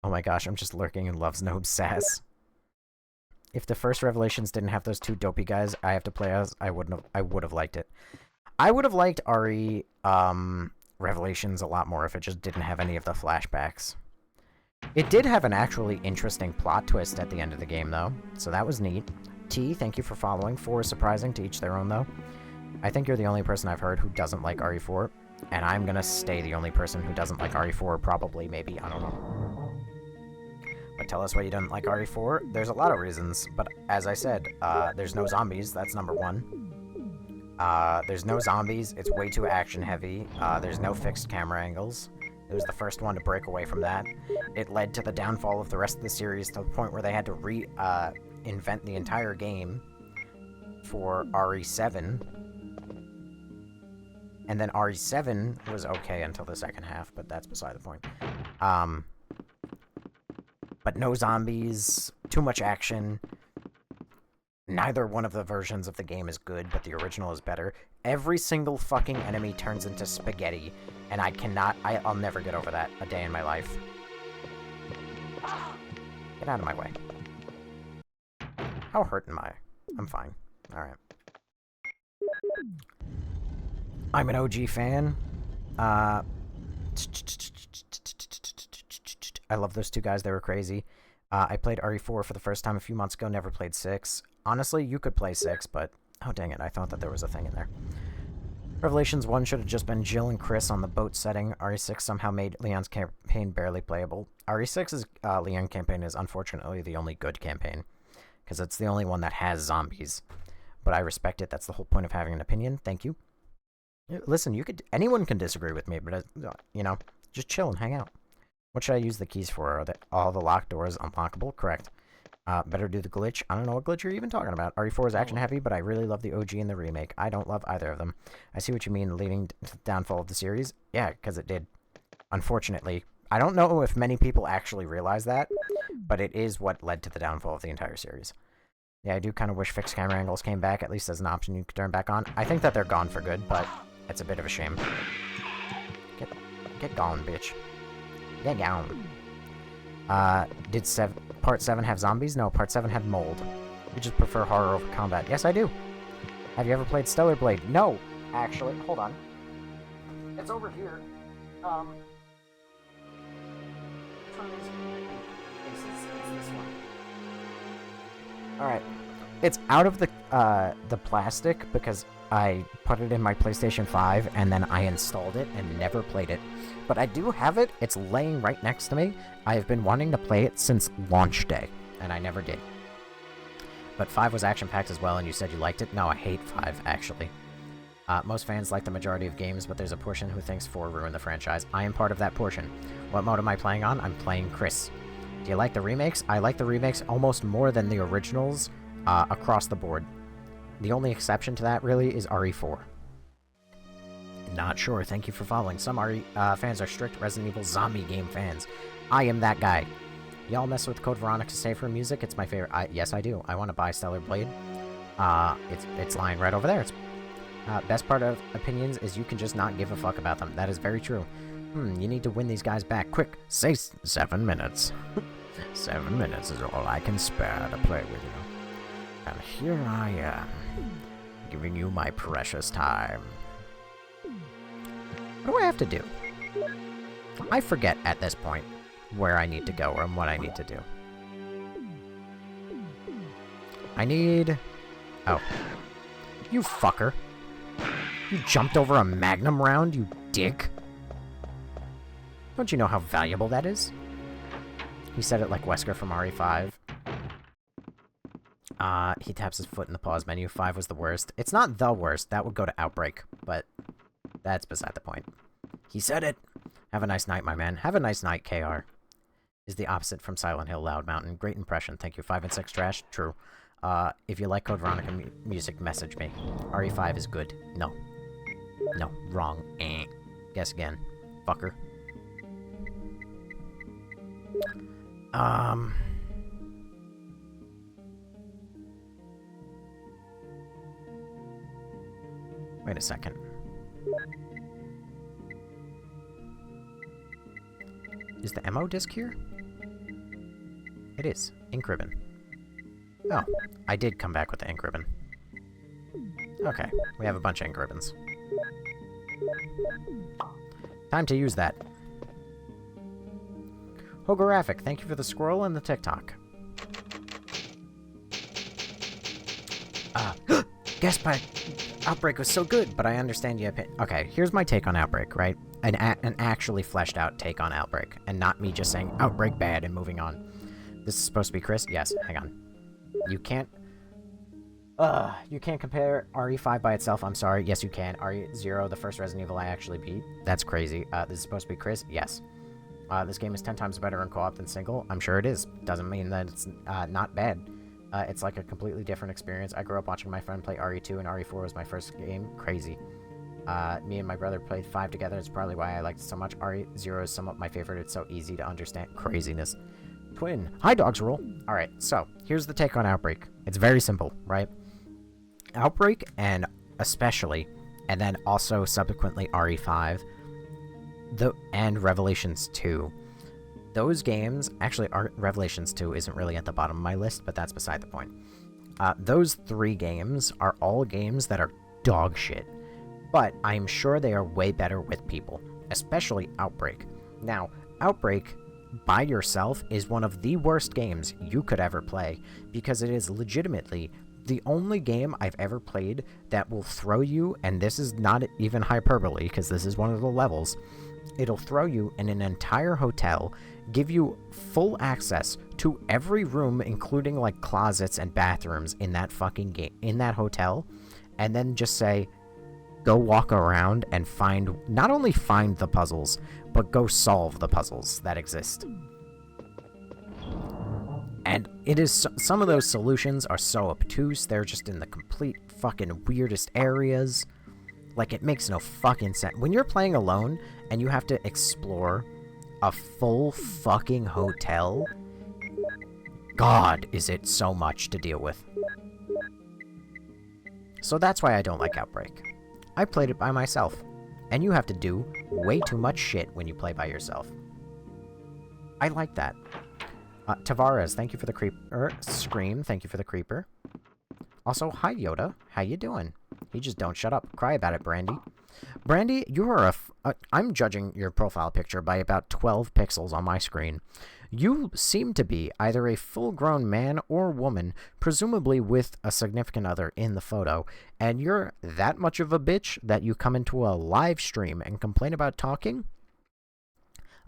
Oh my gosh, I'm just lurking in Love's Nobe's sass. If the first Revelations didn't have those two dopey guys I have to play as, I would have liked it. I would have liked RE Revelations a lot more if it just didn't have any of the flashbacks. It did have an actually interesting plot twist at the end of the game, though, so that was neat. T, thank you for following. 4 is surprising, to each their own, though. I think you're the only person I've heard who doesn't like RE4, and I'm gonna stay the only person who doesn't like RE4, probably, maybe, I don't know. But tell us why you didn't like RE4. There's a lot of reasons, but as I said, there's no zombies, that's number 1. There's no zombies, it's way too action-heavy, there's no fixed camera angles. It was the first one to break away from that. It led to the downfall of the rest of the series to the point where they had to reinvent the entire game for RE7. And then RE7 was okay until the second half, but that's beside the point. But no zombies, too much action. Neither one of the versions of the game is good, but the original is better. Every single fucking enemy turns into spaghetti, and I'll never get over that a day in my life. Get out of my way. How hurt am I? I'm fine. Alright. I'm an OG fan. I love those two guys, they were crazy. I played RE4 for the first time a few months ago, never played 6. Honestly, you could play 6, but... Oh, dang it, I thought that there was a thing in there. Revelations 1 should have just been Jill and Chris on the boat setting. RE6 somehow made Leon's campaign barely playable. RE6's Leon campaign is unfortunately the only good campaign, because it's the only one that has zombies. But I respect it, that's the whole point of having an opinion. Thank you. Listen, anyone can disagree with me, but, you know, just chill and hang out. What should I use the keys for? Are all the locked doors unlockable? Correct. Better do the glitch. I don't know what glitch you're even talking about. RE4 is action-heavy, but I really love the OG and the remake. I don't love either of them. I see what you mean, leading to the downfall of the series. Yeah, because it did. Unfortunately. I don't know if many people actually realize that, but it is what led to the downfall of the entire series. Yeah, I do kind of wish fixed camera angles came back, at least as an option you could turn back on. I think that they're gone for good, but it's a bit of a shame. Get gone, bitch. Get gone. Did Part 7 have zombies? No, Part 7 had mold. You just prefer horror over combat. Yes, I do. Have you ever played Stellar Blade? No, actually. Hold on. It's over here. Which one is it? It's this one. Alright. It's out of the plastic because I put it in my PlayStation 5 and then I installed it and never played it. But I do have it. It's laying right next to me. I have been wanting to play it since launch day, and I never did. But 5 was action-packed as well, and you said you liked it? No, I hate 5, actually. Most fans like the majority of games, but there's a portion who thinks 4 ruined the franchise. I am part of that portion. What mode am I playing on? I'm playing Chris. Do you like the remakes? I like the remakes almost more than the originals across the board. The only exception to that, really, is RE4. Not sure. Thank you for following. Some RE fans are strict Resident Evil zombie game fans. I am that guy. Y'all mess with Code Veronica Safer music? It's my favorite. Yes, I do. I want to buy Stellar Blade. It's lying right over there. It's best part of opinions is you can just not give a fuck about them. That is very true. You need to win these guys back. Quick, say 7 minutes. 7 minutes is all I can spare to play with you. And here I am, giving you my precious time. What do I have to do? I forget at this point where I need to go and what I need to do. I need... Oh. You fucker. You jumped over a magnum round, you dick. Don't you know how valuable that is? He said it like Wesker from RE5. He taps his foot in the pause menu. 5 was the worst. It's not the worst. That would go to Outbreak, but that's beside the point. He said it. Have a nice night, my man. Have a nice night, KR. Is the opposite from Silent Hill, Loud Mountain. Great impression. Thank you. 5 and 6 trash. True. If you like Code Veronica music, message me. RE5 is good. No. No. Wrong. Guess again. Fucker. Wait a second. Is the ammo disc here? It is. Ink ribbon. Oh, I did come back with the ink ribbon. Okay, we have a bunch of ink ribbons. Time to use that. Hogoraphic, thank you for the squirrel and the TikTok. Guess by Outbreak was so good, but I understand you. Okay, here's my take on Outbreak, right? An actually fleshed out take on Outbreak, and not me just saying Outbreak bad and moving on. This is supposed to be Chris? Yes, hang on. You can't compare RE5 by itself. I'm sorry. Yes, you can. RE0, the first Resident Evil I actually beat. That's crazy. This is supposed to be Chris? Yes. This game is 10 times better in co-op than single. I'm sure it is. Doesn't mean that it's not bad. It's like a completely different experience. I grew up watching my friend play RE2, and RE4 was my first game. Crazy. Me and my brother played 5 together. It's probably why I liked it so much. RE0 is somewhat my favorite. It's so easy to understand. Craziness. Twin. Hi, dogs roll. Alright, so, here's the take on Outbreak. It's very simple, right? Outbreak, and especially, and then also subsequently RE5, and Revelations 2. Those games, actually, Revelations 2 isn't really at the bottom of my list, but that's beside the point. Those 3 games are all games that are dog shit, but I'm sure they are way better with people, especially Outbreak. Now, Outbreak by yourself is one of the worst games you could ever play, because it is legitimately the only game I've ever played that will throw you, and this is not even hyperbole, because this is one of the levels, it'll throw you in an entire hotel, give you full access to every room, including, like, closets and bathrooms in that fucking game, in that hotel, and then just say, go walk around and not only find the puzzles, but go solve the puzzles that exist. And it is some of those solutions are so obtuse, they're just in the complete fucking weirdest areas. Like, it makes no fucking sense. When you're playing alone and you have to explore a full fucking hotel, God, is it so much to deal with. So that's why I don't like Outbreak. I played it by myself, and you have to do way too much shit when you play by yourself. I like that. Tavares, thank you for the creeper. Scream, thank you for the creeper. Also, hi Yoda, how you doing? You just don't shut up. Cry about it, Brandy. Brandy, you are I'm judging your profile picture by about 12 pixels on my screen. You seem to be either a full-grown man or woman, presumably with a significant other in the photo, and you're that much of a bitch that you come into a live stream and complain about talking?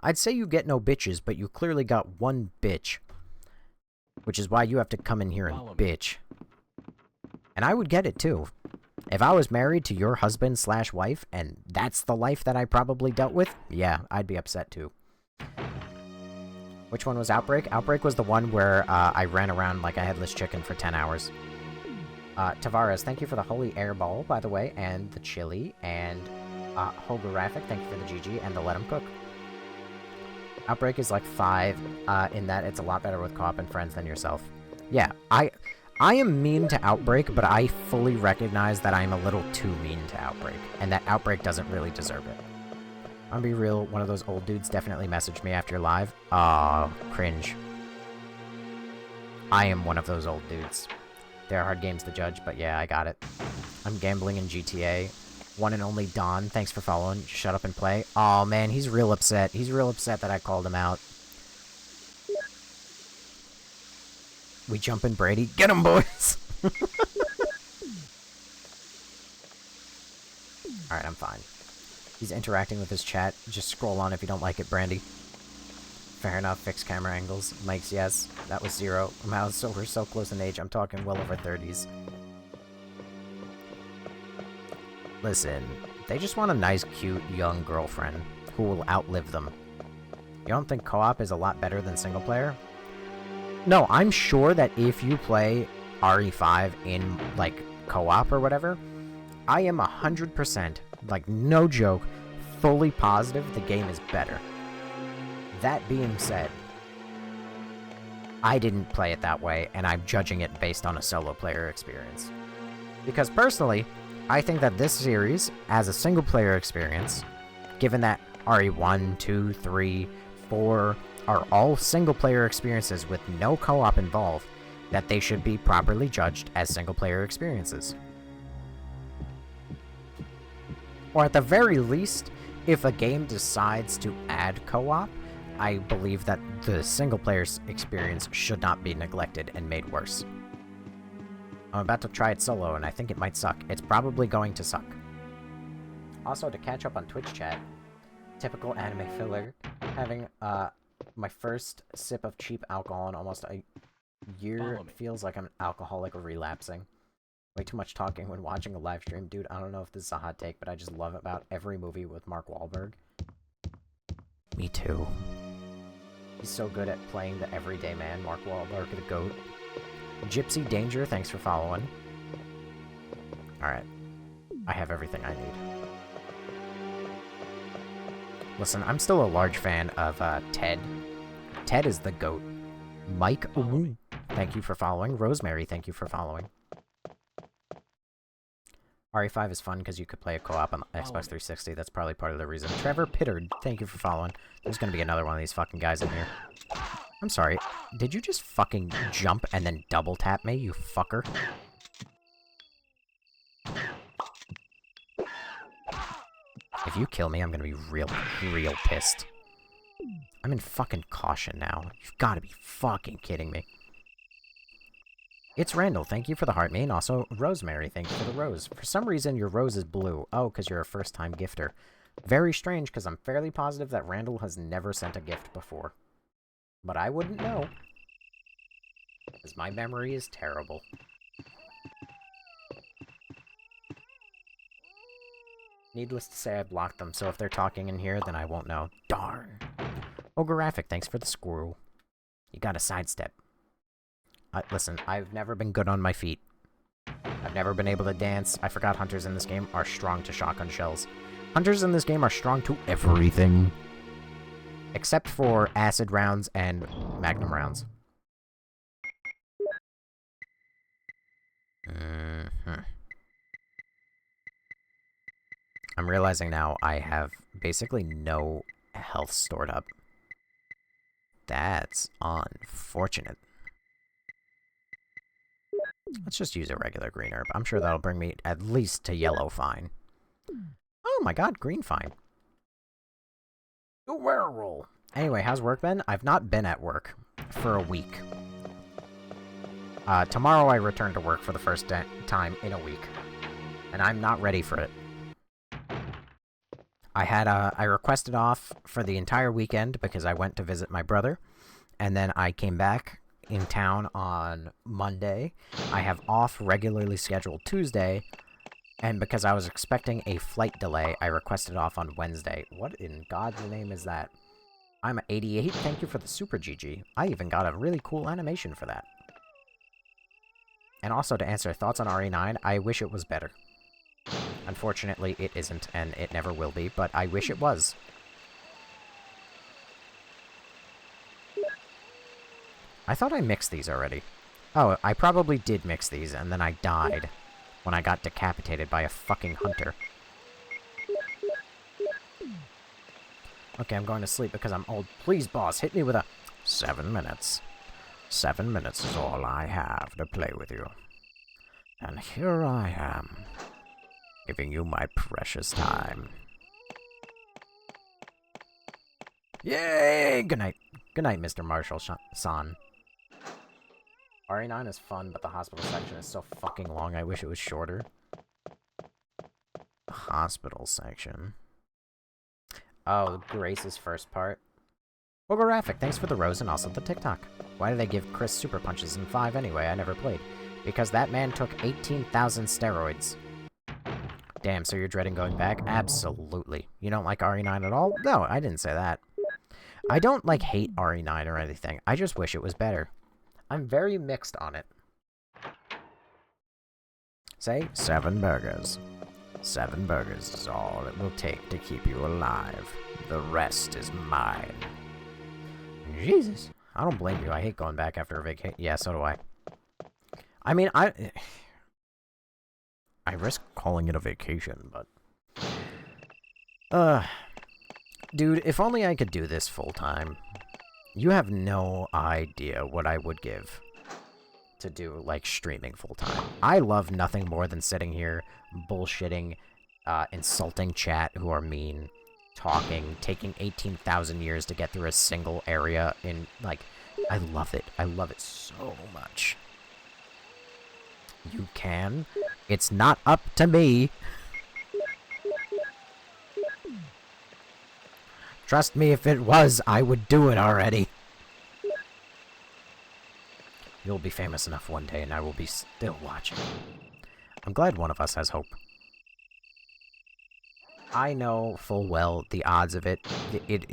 I'd say you get no bitches, but you clearly got one bitch. Which is why you have to come in here and bitch. And I would get it, too. If I was married to your husband/wife, and that's the life that I probably dealt with, yeah, I'd be upset, too. Which one was Outbreak? Outbreak was the one where I ran around like a headless chicken for 10 hours. Tavares, thank you for the holy airball, by the way, and the chili, and Hogoraphic, thank you for the GG, and the let 'em cook. Outbreak is like 5, in that it's a lot better with co-op and friends than yourself. Yeah, I am mean to Outbreak, but I fully recognize that I'm a little too mean to Outbreak, and that Outbreak doesn't really deserve it. I'll be real, one of those old dudes definitely messaged me after live. Aw, cringe. I am one of those old dudes. They're hard games to judge, but yeah, I got it. I'm gambling in GTA. One and only Don, thanks for following. Shut up and play. Aw, man, he's real upset. He's real upset that I called him out. We jumpin' Brady. Get him, boys! Alright, I'm fine. He's interacting with his chat. Just scroll on if you don't like it, Brandy. Fair enough. Fixed camera angles. Mike's, yes. That was 0. We're so close in age. I'm talking well over 30s. Listen, they just want a nice, cute, young girlfriend who will outlive them. You don't think co-op is a lot better than single player? No, I'm sure that if you play RE5 in, like, co-op or whatever, I am 100%, like, no joke, fully positive the game is better. That being said, I didn't play it that way, and I'm judging it based on a solo player experience. Because personally, I think that this series, as a single player experience, given that RE1, 2, 3, 4, are all single-player experiences with no co-op involved, that they should be properly judged as single-player experiences. Or at the very least, if a game decides to add co-op, I believe that the single-player experience should not be neglected and made worse. I'm about to try it solo, and I think it might suck. It's probably going to suck. Also, to catch up on Twitch chat, typical anime filler, having my first sip of cheap alcohol in almost a year feels like I'm an alcoholic relapsing. Way too much talking when watching a live stream. Dude, I don't know if this is a hot take, but I just love about every movie with Mark Wahlberg. Me too. He's so good at playing the everyday man, Mark Wahlberg, the GOAT. Gypsy Danger, thanks for following. Alright. I have everything I need. Listen, I'm still a large fan of Ted. Ted is the GOAT. Mike, ooh, thank you for following. Rosemary, thank you for following. RE5 is fun because you could play a co-op on Xbox 360. That's probably part of the reason. Trevor Pittard, thank you for following. There's gonna be another one of these fucking guys in here. I'm sorry. Did you just fucking jump and then double tap me, you fucker? If you kill me, I'm gonna be real pissed. I'm in fucking caution now. You've gotta be fucking kidding me. It's Randall, thank you for the heart, and also Rosemary, thank you for the rose. For some reason, your rose is blue. Oh, because you're a first-time gifter. Very strange, because I'm fairly positive that Randall has never sent a gift before. But I wouldn't know. Because my memory is terrible. Needless to say, I blocked them, so if they're talking in here, then I won't know. Darn. Ogoraphic, thanks for the squirrel. You gotta sidestep. Listen, I've never been good on my feet. I've never been able to dance. I forgot hunters in this game are strong to shotgun shells. Hunters in this game are strong to everything. Except for acid rounds and magnum rounds. I'm realizing now I have basically no health stored up. That's unfortunate. Let's just use a regular green herb. I'm sure that'll bring me at least to yellow fine. Oh my god, green fine. A werewolf. Anyway, how's work been? I've not been at work for a week. Tomorrow I return to work for the first time in a week. And I'm not ready for it. I requested off for the entire weekend because I went to visit my brother. And then I came back in town on Monday. I have off regularly scheduled Tuesday. And because I was expecting a flight delay, I requested off on Wednesday. What in God's name is that? I'm at 88. Thank you for the Super GG. I even got a really cool animation for that. And also, to answer thoughts on RE9, I wish it was better. Unfortunately, it isn't, and it never will be, but I wish it was. I thought I mixed these already. Oh, I probably did mix these, and then I died when I got decapitated by a fucking hunter. Okay, I'm going to sleep because I'm old. Please, boss, hit me with a... 7 minutes. 7 minutes is all I have to play with you. And here I am, giving you my precious time. Yay! Good night. Good night, Mr. Marshall-san. RE9 is fun, but the hospital section is so fucking long, I wish it was shorter. The hospital section. Oh, Grace's first part. Ogoraphic, thanks for the rose and also the TikTok. Why did they give Chris super punches in 5 anyway? I never played. Because that man took 18,000 steroids. Damn, so you're dreading going back? Absolutely. You don't like RE9 at all? No, I didn't say that. I don't, like, hate RE9 or anything. I just wish it was better. I'm very mixed on it. Say, 7 burgers. 7 burgers is all it will take to keep you alive. The rest is mine. Jesus. I don't blame you. I hate going back after a vacation. Yeah, so do I. I mean, I risk calling it a vacation, but... Dude, if only I could do this full-time. You have no idea what I would give to do, like, streaming full-time. I love nothing more than sitting here, bullshitting, insulting chat who are mean, talking, taking 18,000 years to get through a single area in, like, I love it. I love it so much. You can. It's not up to me. Trust me, if it was, I would do it already. You'll be famous enough one day, and I will be still watching. I'm glad one of us has hope. I know full well the odds of it. It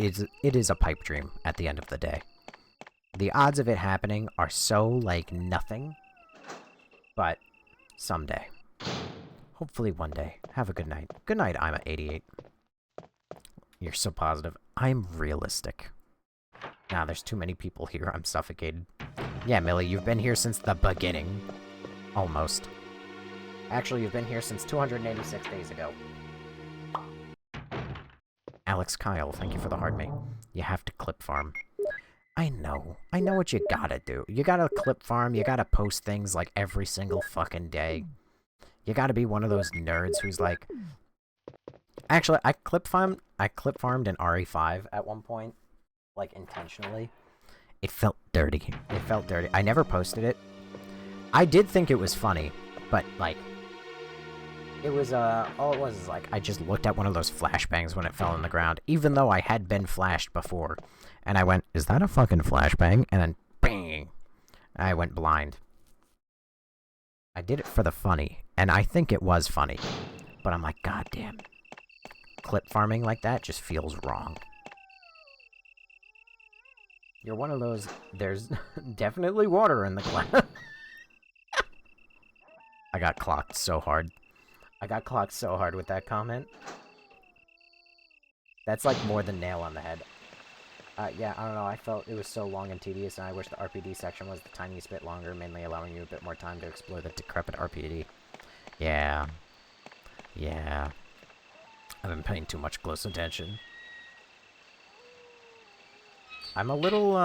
is a pipe dream at the end of the day. The odds of it happening are so, like, nothing. But someday. Hopefully one day. Have a good night. Good night, I'm at 88. You're so positive. I'm realistic. Nah, there's too many people here. I'm suffocated. Yeah, Millie, you've been here since the beginning. Almost. Actually, you've been here since 286 days ago. Alex Kyle, thank you for the hard me. You have to clip farm. I know. I know what you gotta do. You gotta clip farm, you gotta post things like every single fucking day. You gotta be one of those nerds who's like... Actually, I clip farmed in RE5 at one point. Like, intentionally. It felt dirty. It felt dirty. I never posted it. I did think it was funny, but, like... It was, all it was is, like, I just looked at one of those flashbangs when it fell on the ground, even though I had been flashed before. And I went, is that a fucking flashbang? And then, bang! I went blind. I did it for the funny, and I think it was funny. But I'm like, goddamn. Clip farming like that just feels wrong. You're one of those, there's definitely water in the glass. I got clocked so hard. I got clocked so hard with that comment. That's like more than nail on the head. Yeah, I don't know, I felt it was so long and tedious, and I wish the RPD section was the tiniest bit longer, mainly allowing you a bit more time to explore the decrepit RPD. Yeah. Yeah. I've been paying too much close attention. I'm a little,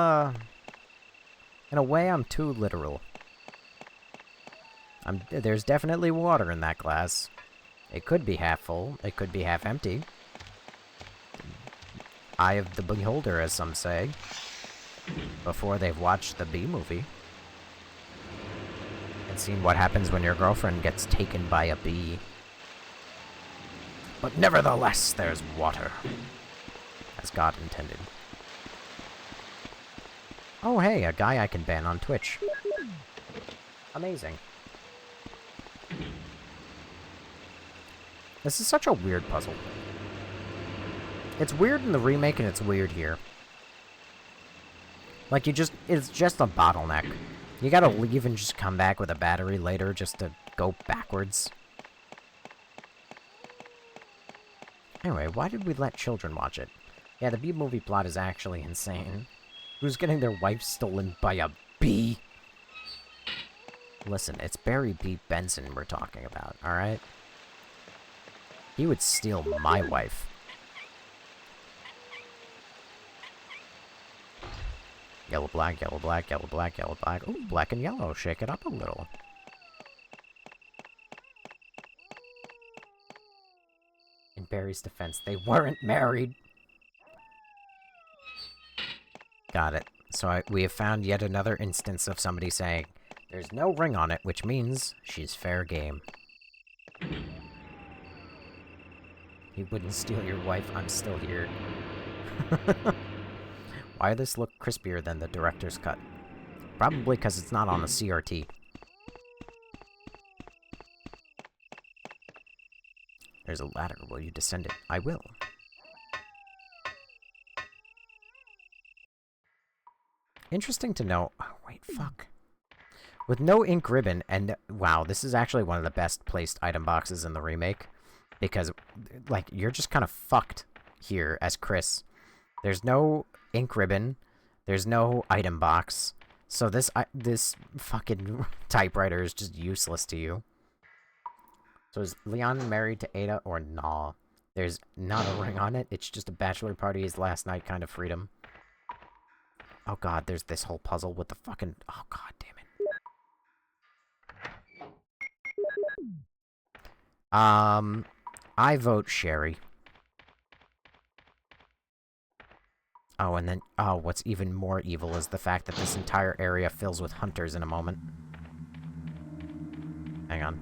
in a way, I'm too literal. There's definitely water in that glass. It could be half full, it could be half empty. Eye of the beholder, as some say. Before they've watched the Bee movie. And seen what happens when your girlfriend gets taken by a bee. But nevertheless, there's water. As God intended. Oh hey, a guy I can ban on Twitch. Amazing. This is such a weird puzzle. It's weird in the remake, and it's weird here. Like, it's just a bottleneck. You gotta leave and just come back with a battery later just to go backwards. Anyway, why did we let children watch it? Yeah, the bee movie plot is actually insane. Who's getting their wife stolen by a bee? Listen, it's Barry B. Benson we're talking about, alright? He would steal my wife. Yellow, black, yellow, black, yellow, black, yellow, black. Ooh, black and yellow. Shake it up a little. In Barry's defense, they weren't married. Got it. So we have found yet another instance of somebody saying, there's no ring on it, which means she's fair game. He wouldn't steal your wife, I'm still here. Why does this look crispier than the director's cut? Probably because it's not on a CRT. There's a ladder. Will you descend it? I will. Interesting to know... Oh, wait, fuck. With no ink ribbon, and... Wow, this is actually one of the best placed item boxes in the remake. Because, like, you're just kind of fucked here as Chris. There's no ink ribbon. There's no item box. So this fucking typewriter is just useless to you. So is Leon married to Ada or nah? There's not a ring on it. It's just a bachelor party his last night kind of freedom. Oh god, there's this whole puzzle with the fucking... Oh god damn it. I vote Sherry. Oh, and then... Oh, what's even more evil is the fact that this entire area fills with hunters in a moment. Hang on.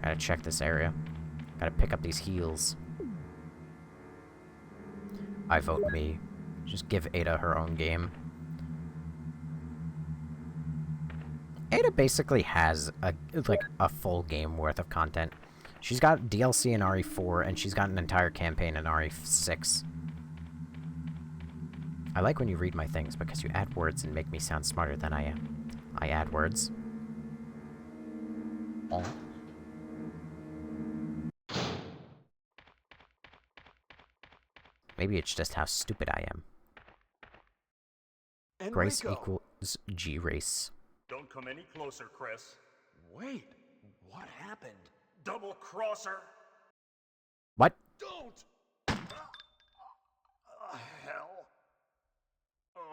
Gotta check this area. Gotta pick up these heals. I vote me. Just give Ada her own game. Ada basically has a full game worth of content. She's got DLC in RE4, and she's got an entire campaign in RE6. I like when you read my things, because you add words and make me sound smarter than I am. I add words. Oh. Maybe it's just how stupid I am. Enrico. Grace equals G-Race. Don't come any closer, Chris. Wait, what happened? Double crosser! What? Don't! Hell.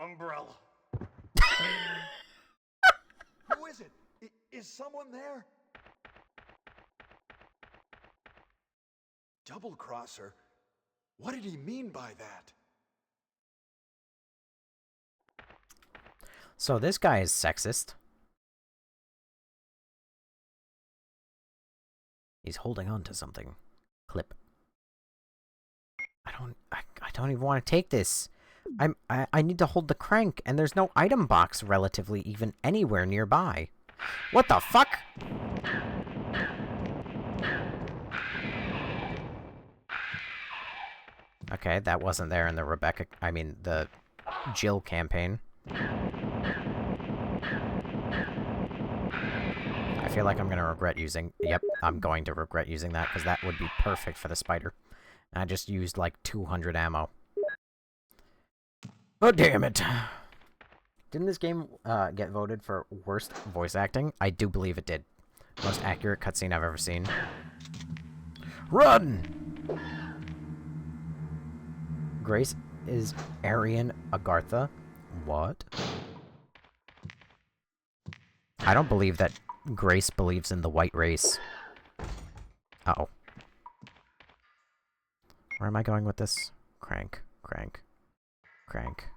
Umbrella. Who is it? Is someone there? Double crosser? What did he mean by that? So this guy is sexist. He's holding on to something. Clip. I don't even want to take this. I need to hold the crank, and there's no item box relatively even anywhere nearby. What the fuck? Okay, that wasn't there in the the Jill campaign. I feel like I'm gonna regret using... Yep, I'm going to regret using that, because that would be perfect for the spider. And I just used, like, 200 ammo. Oh, damn it! Didn't this game, get voted for worst voice acting? I do believe it did. Most accurate cutscene I've ever seen. Run! Grace is Aryan Agartha. What? I don't believe that Grace believes in the white race. Uh-oh. Where am I going with this? Crank, crank, crank.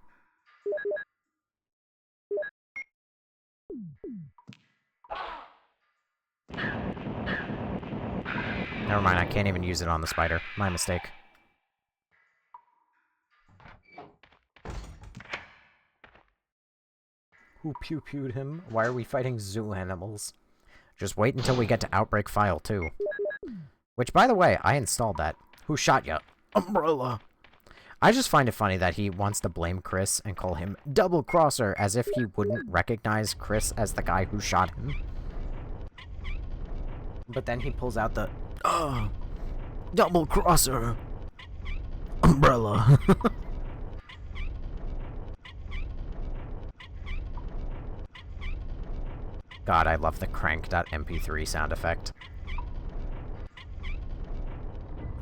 Never mind, I can't even use it on the spider. My mistake. Who pew-pewed him? Why are we fighting zoo animals? Just wait until we get to Outbreak File 2. Which, by the way, I installed that. Who shot ya? Umbrella! I just find it funny that he wants to blame Chris and call him Double Crosser, as if he wouldn't recognize Chris as the guy who shot him. But then he pulls out the... Double Crosser! Umbrella! God, I love the crank.mp3 sound effect.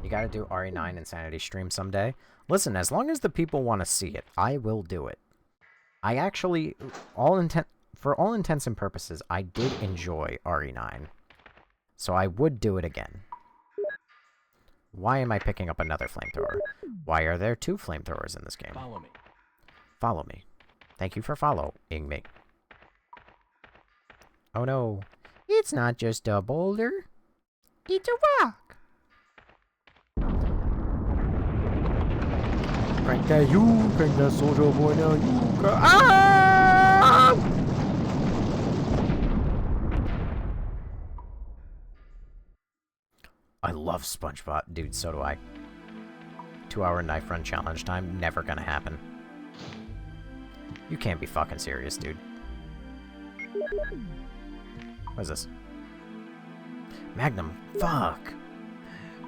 You gotta do RE9 Insanity stream someday. Listen, as long as the people want to see it, I will do it. I actually, for all intents and purposes, I did enjoy RE9. So I would do it again. Why am I picking up another flamethrower? Why are there 2 flamethrowers in this game? Follow me. Follow me. Thank you for following me. Oh no. It's not just a boulder. It's a rock. Crank that you, crank that soldier boy now you go. Ah! I love SpongeBob. Dude, so do I. 2-hour knife run challenge time, never gonna happen. You can't be fucking serious, dude. What is this? Magnum. Fuck.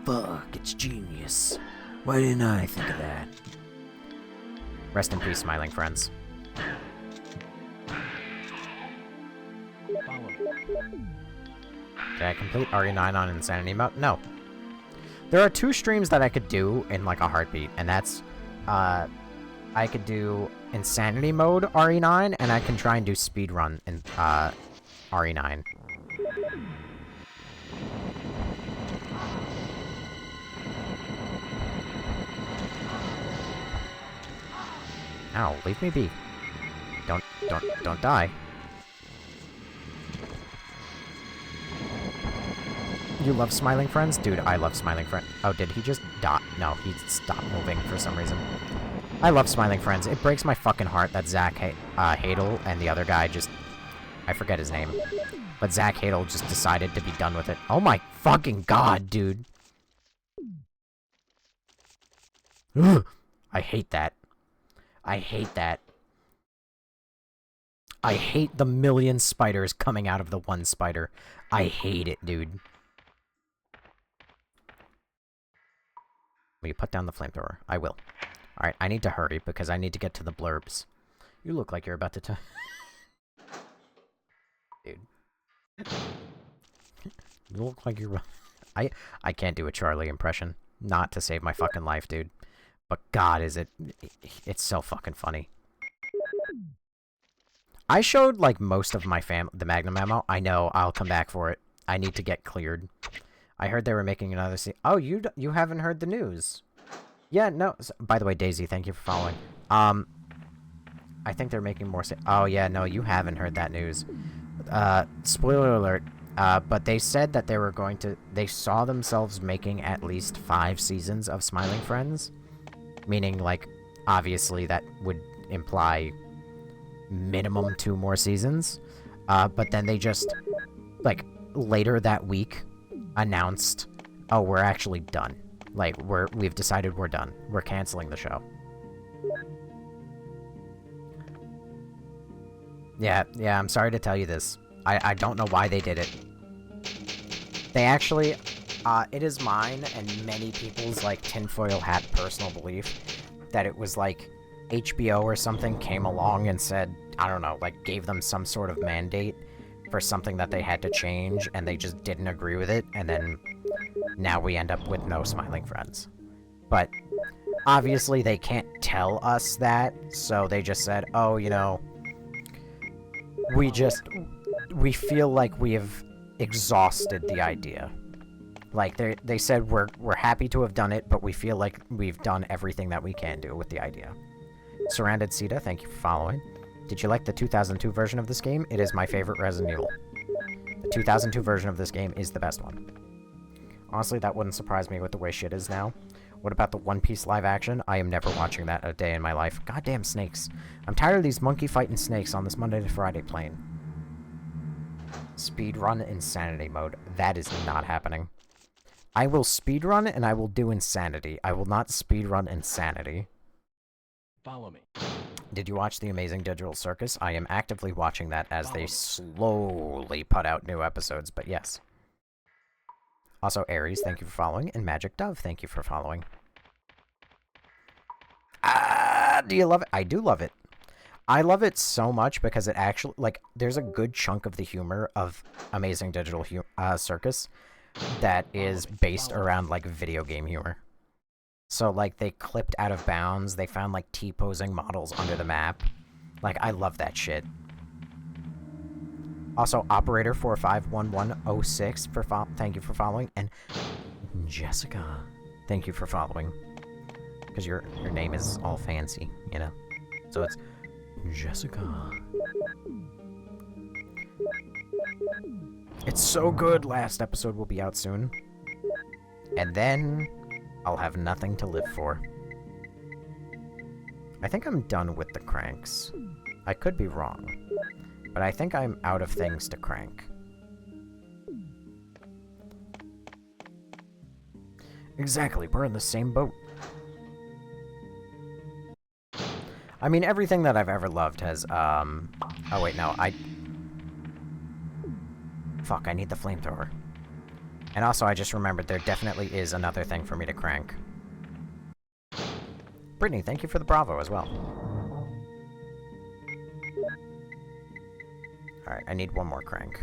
Fuck, it's genius. Why didn't I think of that? Rest in peace, smiling friends. Follow me. Did I complete RE9 on Insanity Mode? No. There are 2 streams that I could do in, like, a heartbeat, and that's, I could do Insanity Mode RE9, and I can try and do Speedrun in RE9. Ow, leave me be. Don't die. You love Smiling Friends? Dude, I love Smiling Friends. Oh, did he just die? No, he stopped moving for some reason. I love Smiling Friends. It breaks my fucking heart that Zach Hadel and the other guy just... I forget his name. But Zach Hadel just decided to be done with it. Oh my fucking god, dude. Ugh, I hate that. I hate that. I hate the million spiders coming out of the one spider. I hate it, dude. Will you put down the flamethrower? I will. Alright, I need to hurry because I need to get to the blurbs. You look like you're about to Dude. You look like you're... I can't do a Charlie impression. Not to save my fucking life, dude. But god, is it... It's so fucking funny. I showed, like, most of my the Magnum ammo. I know, I'll come back for it. I need to get cleared. I heard they were making another Oh, you haven't heard the news. Yeah, no. By the way, Daisy, thank you for following. I think they're making more Oh, yeah, no, you haven't heard that news. Spoiler alert. But they said that they were going to... They saw themselves making at least 5 seasons of Smiling Friends. Meaning, like, obviously that would imply minimum 2 more seasons. But then they just, like, later that week announced, oh, we're actually done. Like, we've decided we're done. We're canceling the show. Yeah, I'm sorry to tell you this. I don't know why they did it. They actually, it is mine and many people's, like, tinfoil hat personal belief that it was, like, HBO or something came along and said, I don't know, like, gave them some sort of mandate for something that they had to change, and they just didn't agree with it, and then now we end up with no Smiling Friends. But, obviously they can't tell us that, so they just said, oh, you know, we feel like we have exhausted the idea. Like, they said, we're happy to have done it, but we feel like we've done everything that we can do with the idea. Surrounded Sita, thank you for following. Did you like the 2002 version of this game? It is my favorite Resident Evil. The 2002 version of this game is the best one. Honestly, that wouldn't surprise me with the way shit is now. What about the One Piece live action? I am never watching that a day in my life. Goddamn snakes. I'm tired of these monkey fighting snakes on this Monday to Friday plane. Speedrun Insanity mode. That is not happening. I will speedrun and I will do Insanity. I will not speedrun Insanity. Follow me. Did you watch The Amazing Digital Circus? I am actively watching that as they slowly put out new episodes, but yes. Also, Aries, thank you for following, and Magic Dove, thank you for following. Do you love it? I do love it. I love it so much because it actually, like, there's a good chunk of the humor of Amazing Digital Circus that is based around, like, video game humor. So, like, they clipped Out of Bounds, they found, like, T-posing models under the map. Like, I love that shit. Also, Operator 451106 thank you for following, and Jessica, thank you for following. Because your name is all fancy, you know? So it's Jessica. It's so good. Last episode will be out soon. And then I'll have nothing to live for. I think I'm done with the cranks. I could be wrong, but I think I'm out of things to crank. Exactly, we're in the same boat. I mean, everything that I've ever loved has, oh wait, no, Fuck, I need the flamethrower. And also, I just remembered there definitely is another thing for me to crank. Brittany, thank you for the Bravo as well. Alright, I need one more crank.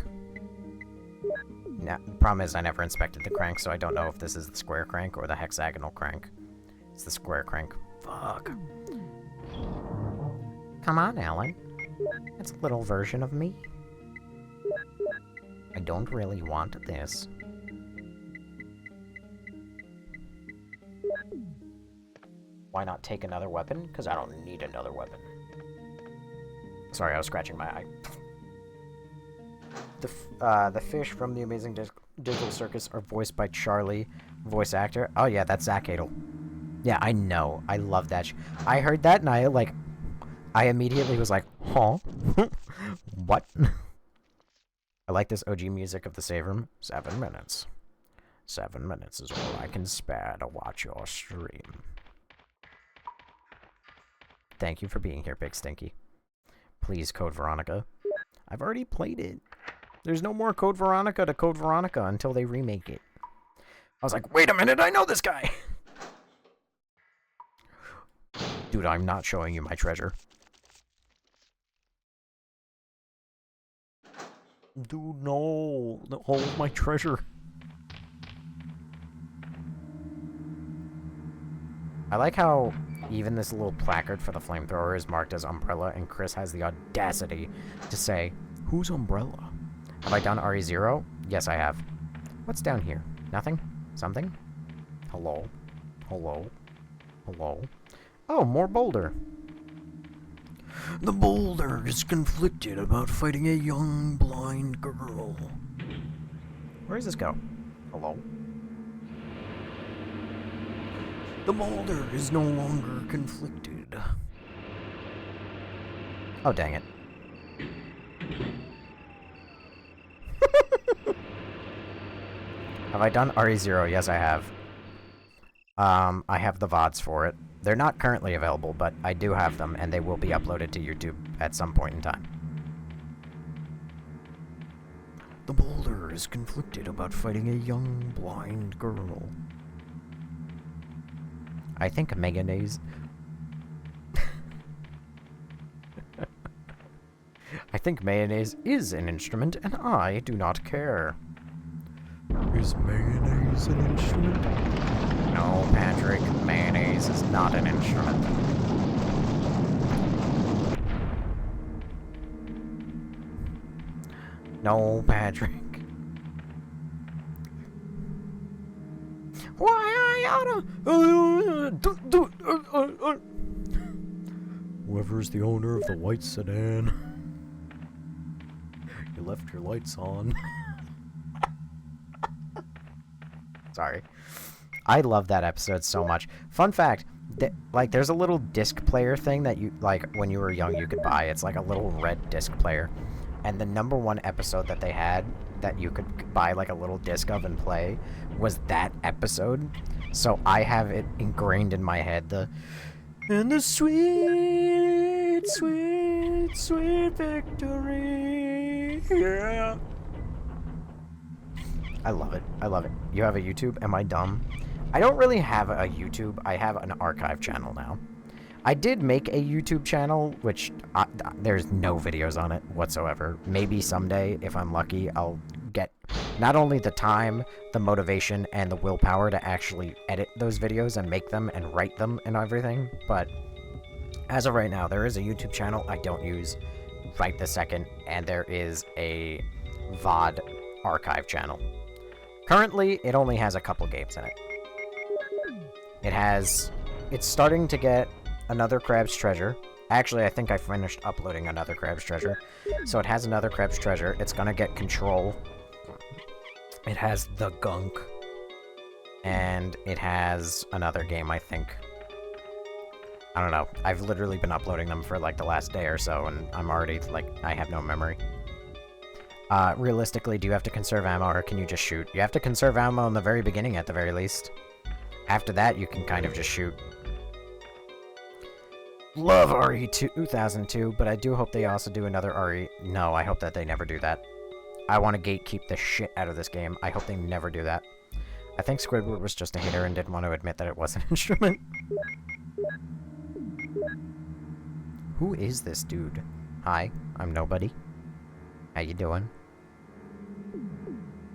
Now, the problem is I never inspected the crank, so I don't know if this is the square crank or the hexagonal crank. It's the square crank. Fuck. Come on, Alan. It's a little version of me. I don't really want this. Why not take another weapon? Because I don't need another weapon. Sorry, I was scratching my eye. The fish from the Amazing Digital Circus are voiced by Charlie, voice actor. Oh yeah, that's Zach Adel. Yeah, I know. I love that. I heard that and I immediately was like, huh? What? I like this OG music of the save room. 7 minutes. 7 minutes is all I can spare to watch your stream. Thank you for being here, Big Stinky. Please, Code Veronica. I've already played it. There's no more Code Veronica to Code Veronica until they remake it. I was like, wait a minute, I know this guy! Dude, I'm not showing you my treasure. Dude, no. Hold my treasure. I like how even this little placard for the flamethrower is marked as Umbrella, and Chris has the audacity to say, who's Umbrella? Have I done RE0? Yes, I have. What's down here? Nothing? Something? Hello? Hello? Hello? Oh, more boulder. The boulder is conflicted about fighting a young, blind girl. Where does this go? Hello? The boulder is no longer conflicted. Oh, dang it. Have I done RE0? Yes, I have. I have the VODs for it. They're not currently available, but I do have them, and they will be uploaded to YouTube at some point in time. The boulder is conflicted about fighting a young, blind girl. I think mayonnaise... I think mayonnaise is an instrument, and I do not care. Is mayonnaise an instrument? No, Patrick, mayonnaise is not an instrument. No, Patrick. Why I oughta... Whoever's the owner of the white sedan. You left your lights on. Sorry. I love that episode so much. Fun fact, like, there's a little disc player thing that you, like, when you were young you could buy. It's like a little red disc player. And the #1 episode that they had that you could buy, like, a little disc of and play was that episode. So I have it ingrained in my head, and the sweet, sweet, sweet victory. Yeah. I love it. I love it. You have a YouTube? Am I dumb? I don't really have a YouTube. I have an archive channel now. I did make a YouTube channel, which there's no videos on it whatsoever. Maybe someday, if I'm lucky, I'll get not only the time, the motivation, and the willpower to actually edit those videos and make them and write them and everything, but as of right now, there is a YouTube channel I don't use right this second, and there is a VOD archive channel. Currently, it only has a couple games in it. It's starting to get another Crab's Treasure. Actually, I think I finished uploading another Crab's Treasure. So it has another Crab's Treasure. It's gonna get Control. It has The Gunk. And it has another game, I think. I don't know. I've literally been uploading them for, like, the last day or so, and I'm already, like, I have no memory. Realistically, do you have to conserve ammo, or can you just shoot? You have to conserve ammo in the very beginning, at the very least. After that, you can kind of just shoot. Love RE 2002, but I do hope they also do another RE... No, I hope that they never do that. I want to gatekeep the shit out of this game. I hope they never do that. I think Squidward was just a hater and didn't want to admit that it was an instrument. Who is this dude? Hi, I'm nobody. How you doing?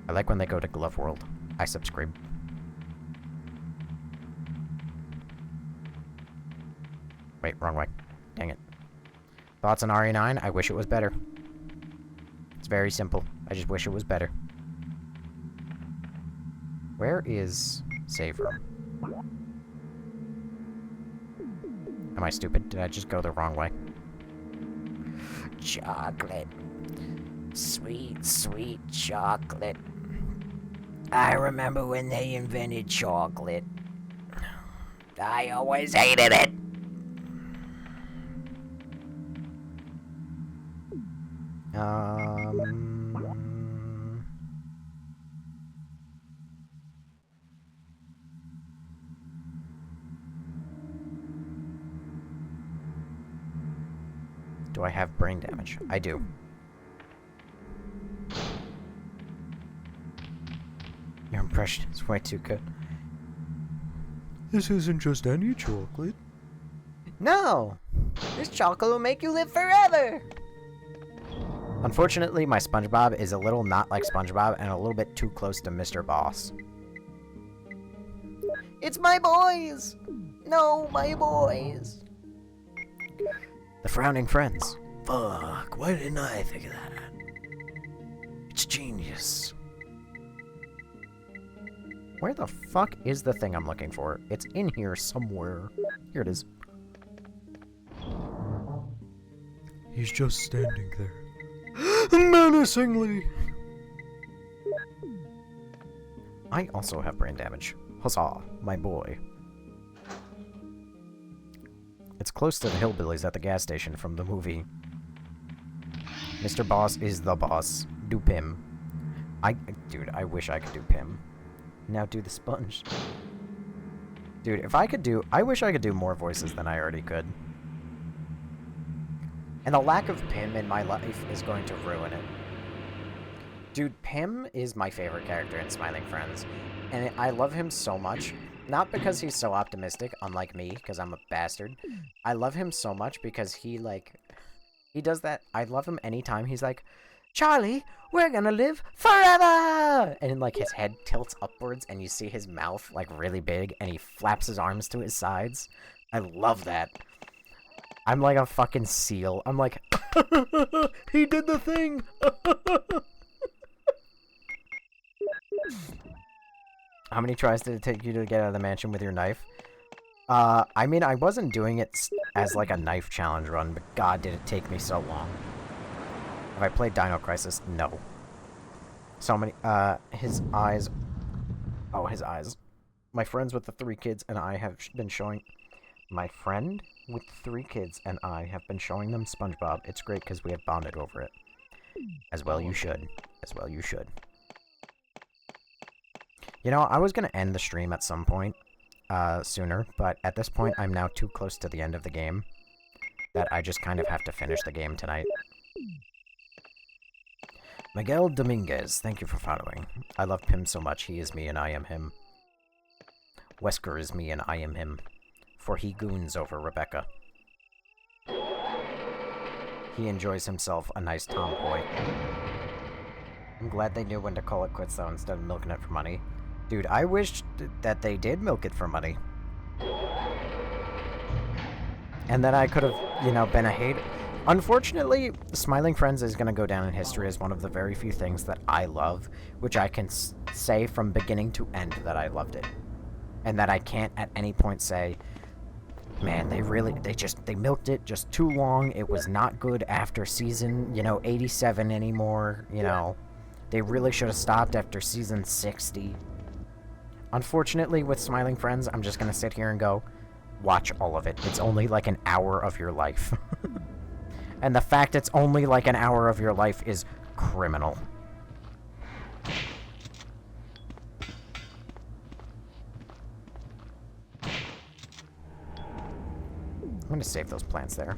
I like when they go to Glove World. I subscribe. Wait, wrong way. Dang it. Thoughts on RE9? I wish it was better. It's very simple. I just wish it was better. Where is save room? Am I stupid? Did I just go the wrong way? Chocolate. Sweet, sweet chocolate. I remember when they invented chocolate. I always hated it. Do I have brain damage? I do. Your impression is way too good. This isn't just any chocolate. No! This chocolate will make you live forever! Unfortunately, my SpongeBob is a little not like SpongeBob and a little bit too close to Mr. Boss. It's my boys! No, my boys! The Frowning Friends. Fuck, why didn't I think of that? It's genius. Where the fuck is the thing I'm looking for? It's in here somewhere. Here it is. He's just standing there. Menacingly! I also have brain damage. Huzzah, my boy. It's close to the hillbillies at the gas station from the movie. Mr. Boss is the boss. Do Pim. Dude, I wish I could do Pim. Now do the sponge. Dude, if I could do... I wish I could do more voices than I already could. And the lack of Pim in my life is going to ruin it. Dude, Pim is my favorite character in Smiling Friends. And I love him so much. Not because he's so optimistic, unlike me, because I'm a bastard. I love him so much because he, like... He does that... I love him anytime he's like, Charlie, we're gonna live forever! And, like, his head tilts upwards, and you see his mouth, like, really big, and he flaps his arms to his sides. I love that. I'm like a fucking seal. I'm like, he did the thing! How many tries did it take you to get out of the mansion with your knife? I mean, I wasn't doing it as, like, a knife challenge run, but god, did it take me so long. Have I played Dino Crisis? No. So many, his eyes... Oh, his eyes. My friends with the 3 kids and I have been showing... My friend with 3 kids and I have been showing them SpongeBob. It's great because we have bonded over it. As well you should. As well you should. You know, I was going to end the stream at some point, sooner, but at this point I'm now too close to the end of the game that I just kind of have to finish the game tonight. Miguel Dominguez, thank you for following. I love Pim so much, he is me and I am him. Wesker is me and I am him, for he goons over Rebecca. He enjoys himself a nice tomboy. I'm glad they knew when to call it quits though instead of milking it for money. Dude, I wished that they did milk it for money. And then I could have, you know, been a hater. Unfortunately, Smiling Friends is going to go down in history as one of the very few things that I love, which I can say from beginning to end that I loved it. And that I can't at any point say, man, they milked it just too long. It was not good after season, 87 anymore, They really should have stopped after season 60. Unfortunately, with Smiling Friends, I'm just going to sit here and go, watch all of it. It's only like an hour of your life. And the fact it's only like an hour of your life is criminal. I'm going to save those plants there.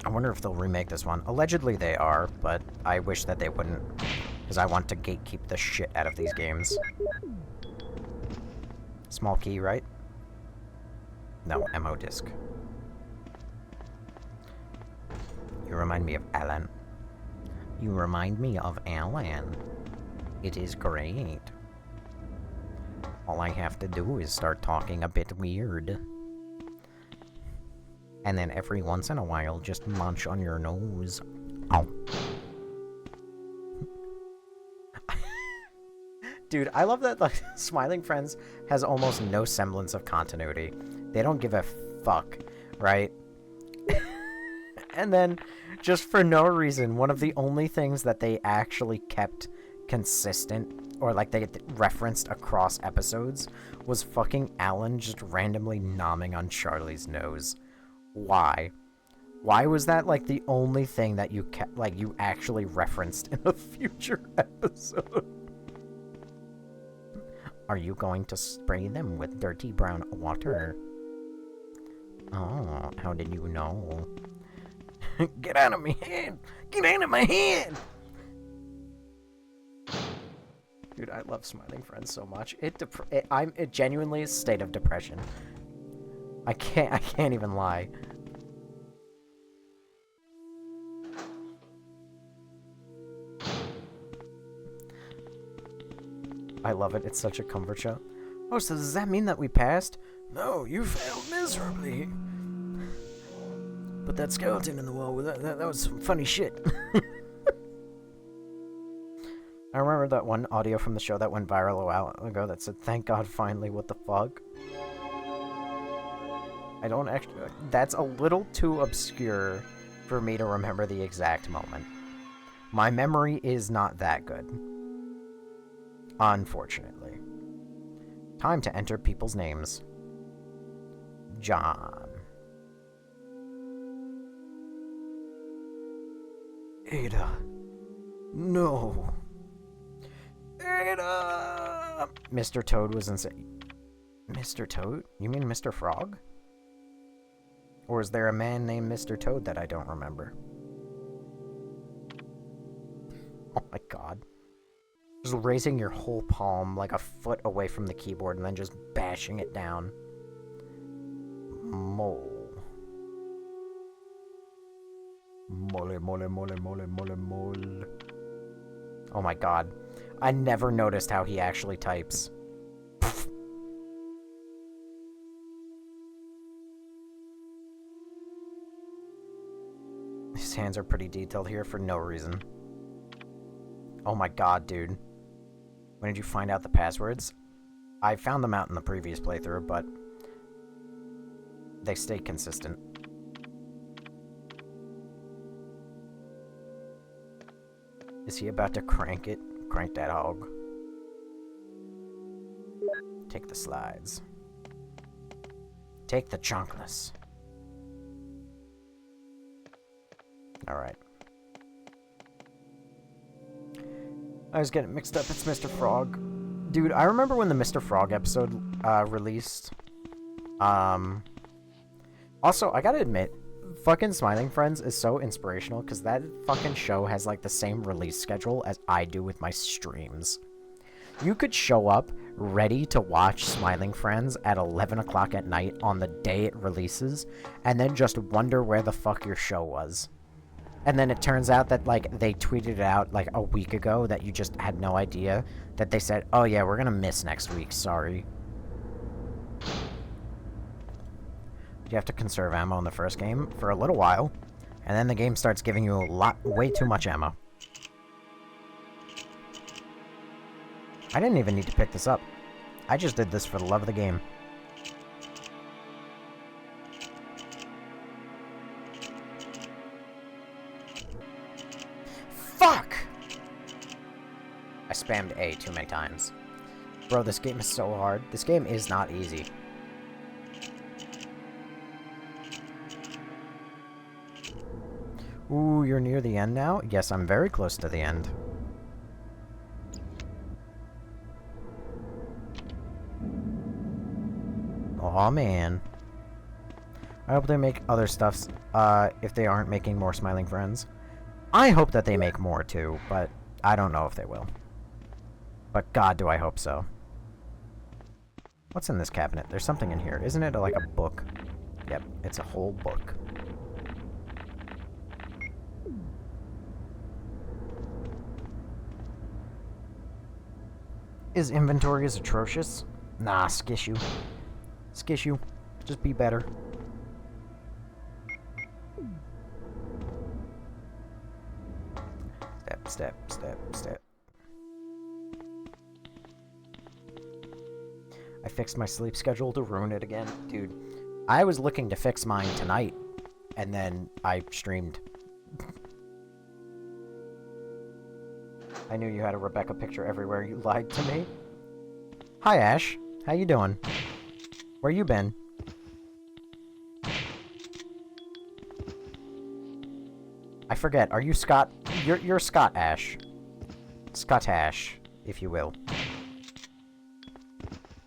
I wonder if they'll remake this one. Allegedly they are, but I wish that they wouldn't. Because I want to gatekeep the shit out of these games. Small key, right? No, ammo disc. You remind me of Alan. You remind me of Alan. It is great. All I have to do is start talking a bit weird. And then every once in a while, just munch on your nose. Oh. Dude, I love that like Smiling Friends has almost no semblance of continuity. They don't give a fuck, right? And then, just for no reason, one of the only things that they actually kept consistent, or like they referenced across episodes, was fucking Alan just randomly nomming on Charlie's nose. Why? Why was that like the only thing that you kept, like you actually referenced in a future episode? Are you going to spray them with dirty brown water? Oh, how did you know? Get out of my hand! Get out of my hand! Dude, I love Smiling Friends so much. It genuinely is a state of depression. I can't even lie. I love it. It's such a comfort show. Oh, so does that mean that we passed? No, you failed miserably. But that skeleton in the wall, that was some funny shit. I remember that one audio from the show that went viral a while ago that said, "Thank God, finally, what the fuck?" I don't actually... That's a little too obscure for me to remember the exact moment. My memory is not that good. Unfortunately. Time to enter people's names. John. Ada. No. Ada! Mr. Toad was insane. Mr. Toad? You mean Mr. Frog? Or is there a man named Mr. Toad that I don't remember? Oh my god. Just raising your whole palm like a foot away from the keyboard and then just bashing it down. Mole. Mole, mole, mole, mole, mole, mole. Oh my god. I never noticed how he actually types. His hands are pretty detailed here for no reason. Oh my god, dude. When did you find out the passwords? I found them out in the previous playthrough, but they stay consistent. Is he about to crank it? Crank that hog. Take the slides. Take the chunkless. Alright. I was getting mixed up. It's Mr. Frog. Dude, I remember when the Mr. Frog episode released. Also, I gotta admit, fucking Smiling Friends is so inspirational because that fucking show has like the same release schedule as I do with my streams. You could show up ready to watch Smiling Friends at 11 o'clock at night on the day it releases, and then just wonder where the fuck your show was. And then it turns out that, like, they tweeted it out, like, a week ago that you just had no idea. That they said, oh yeah, we're gonna miss next week, sorry. You have to conserve ammo in the first game for a little while, and then the game starts giving you way too much ammo. I didn't even need to pick this up. I just did this for the love of the game. Fuck! I spammed A too many times. Bro, this game is so hard. This game is not easy. Ooh, you're near the end now? Yes, I'm very close to the end. Aw, man. I hope they make other stuffs, if they aren't making more Smiling Friends. I hope that they make more, too, but I don't know if they will. But god, do I hope so. What's in this cabinet? There's something in here. Isn't it like a book? Yep, it's a whole book. His inventory is atrocious? Nah, skish you. Skish you. Just be better. step, step, step. I fixed my sleep schedule to ruin it again. Dude, I was looking to fix mine tonight, and then I streamed. I knew you had a Rebecca picture everywhere. You lied to me. Hi, Ash. How you doing? Where you been? I forget. Are you Scott? You're Scott Ash. Scott Ash, if you will.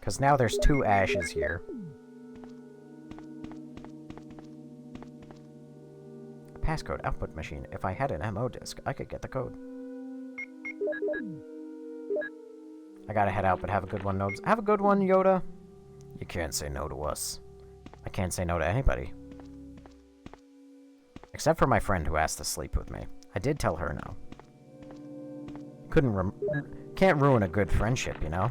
Because now there's 2 Ashes here. Passcode output machine. If I had an MO disk, I could get the code. I gotta head out, but have a good one, Nobes. Have a good one, Yoda. You can't say no to us. I can't say no to anybody. Except for my friend who asked to sleep with me. I did tell her no. Can't ruin a good friendship, you know?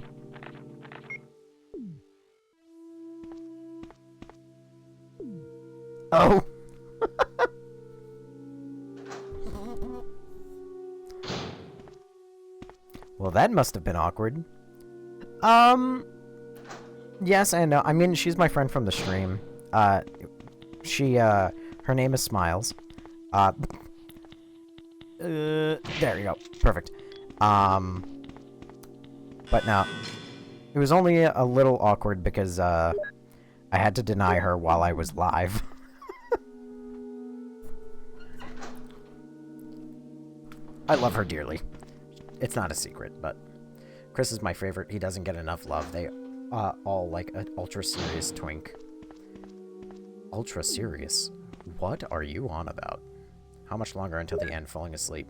Oh! Well, that must have been awkward. Yes and no. I mean, she's my friend from the stream. Her name is Smiles. There you go. Perfect. But no. It was only a little awkward because, I had to deny her while I was live. I love her dearly. It's not a secret, but Chris is my favorite. He doesn't get enough love. They all like an ultra serious twink. Ultra serious? What are you on about? How much longer until the end? Falling asleep.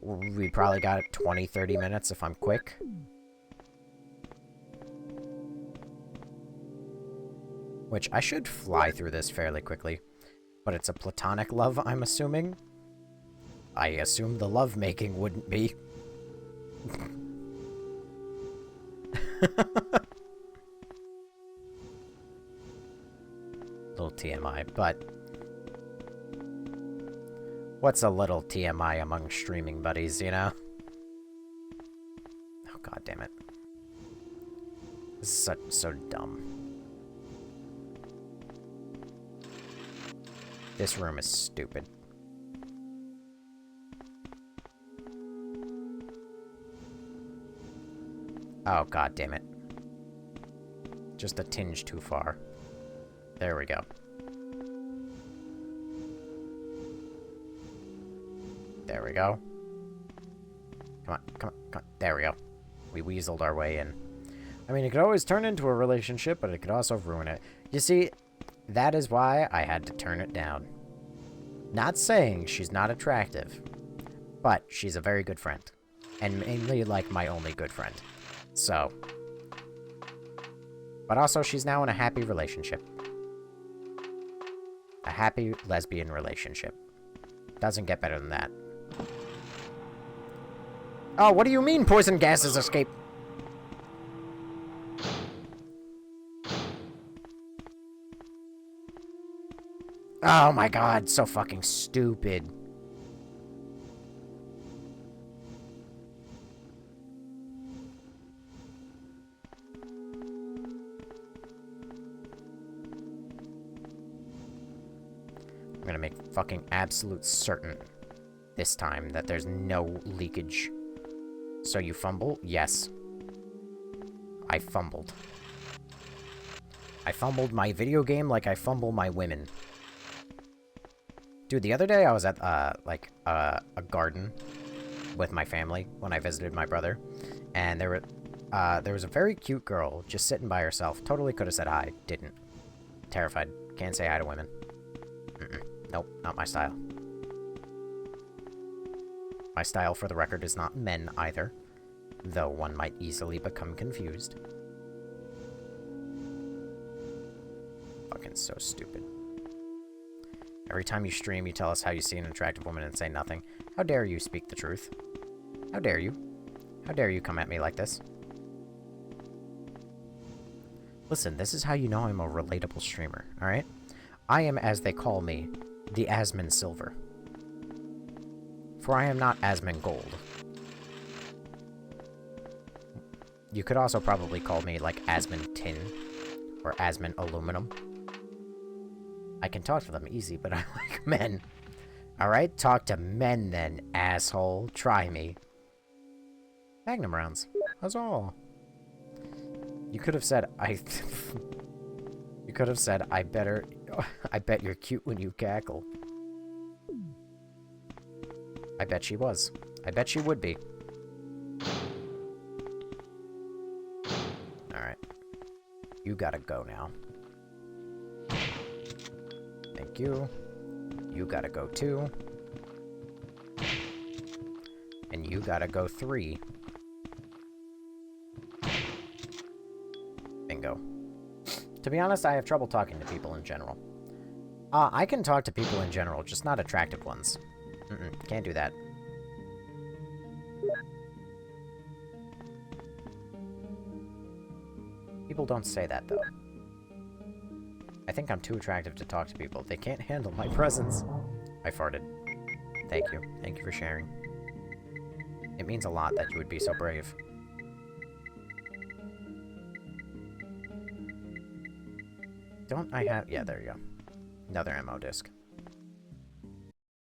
We probably got 20-30 minutes if I'm quick. Which I should fly through this fairly quickly. But it's a platonic love, I'm assuming. I assume the love-making wouldn't be. Little TMI, but... What's a little TMI among streaming buddies, you know? Oh, god damn it. This is so dumb. This room is stupid. Oh, god damn it. Just a tinge too far. There we go. There we go. Come on, come on, come on. There we go. We weaseled our way in. I mean, it could always turn into a relationship, but it could also ruin it. You see, that is why I had to turn it down. Not saying she's not attractive, but she's a very good friend. And mainly, like, my only good friend. So. But also, she's now in a happy relationship. A happy lesbian relationship. Doesn't get better than that. Oh, what do you mean poison gases escape? Oh my god, so fucking stupid. I'm gonna make fucking absolute certain this time that there's no leakage. So you fumble? Yes. I fumbled. I fumbled my video game like I fumble my women. Dude, the other day I was at, a garden with my family when I visited my brother. And there was a very cute girl just sitting by herself. Totally could have said hi. Didn't. Terrified. Can't say hi to women. Nope, not my style. My style, for the record, is not men either. Though one might easily become confused. Fucking so stupid. Every time you stream, you tell us how you see an attractive woman and say nothing. How dare you speak the truth? How dare you? How dare you come at me like this? Listen, this is how you know I'm a relatable streamer, alright? I am, as they call me, the Asmon Silver. For I am not Asmon Gold. You could also probably call me, like, Asmon Tin. Or Asmon Aluminum. I can talk to them easy, but I like men. Alright, talk to men then, asshole. Try me. Magnum rounds. That's all. You could have said, You could have said, I bet you're cute when you cackle. I bet she was. I bet she would be. Alright. You gotta go now. Thank you. You gotta go 2. And you gotta go 3. Bingo. To be honest, I have trouble talking to people in general. I can talk to people in general, just not attractive ones. Can't do that. People don't say that, though. I think I'm too attractive to talk to people. They can't handle my presence. I farted. Thank you. Thank you for sharing. It means a lot that you would be so brave. Don't I have... Yeah, there you go. Another ammo disc.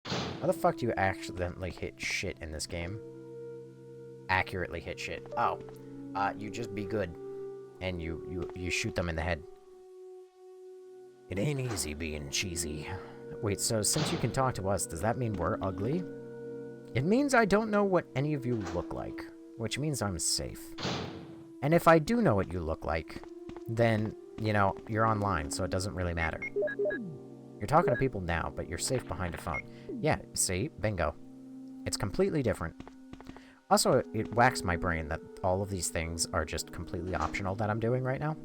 How the fuck do you accidentally hit shit in this game? Accurately hit shit. Oh. You just be good. And you shoot them in the head. It ain't easy being cheesy. Wait, so since you can talk to us, does that mean we're ugly? It means I don't know what any of you look like. Which means I'm safe. And if I do know what you look like, then, you know, you're online, so it doesn't really matter. You're talking to people now, but you're safe behind a phone. Yeah, see? Bingo. It's completely different. Also, it whacks my brain that all of these things are just completely optional that I'm doing right now.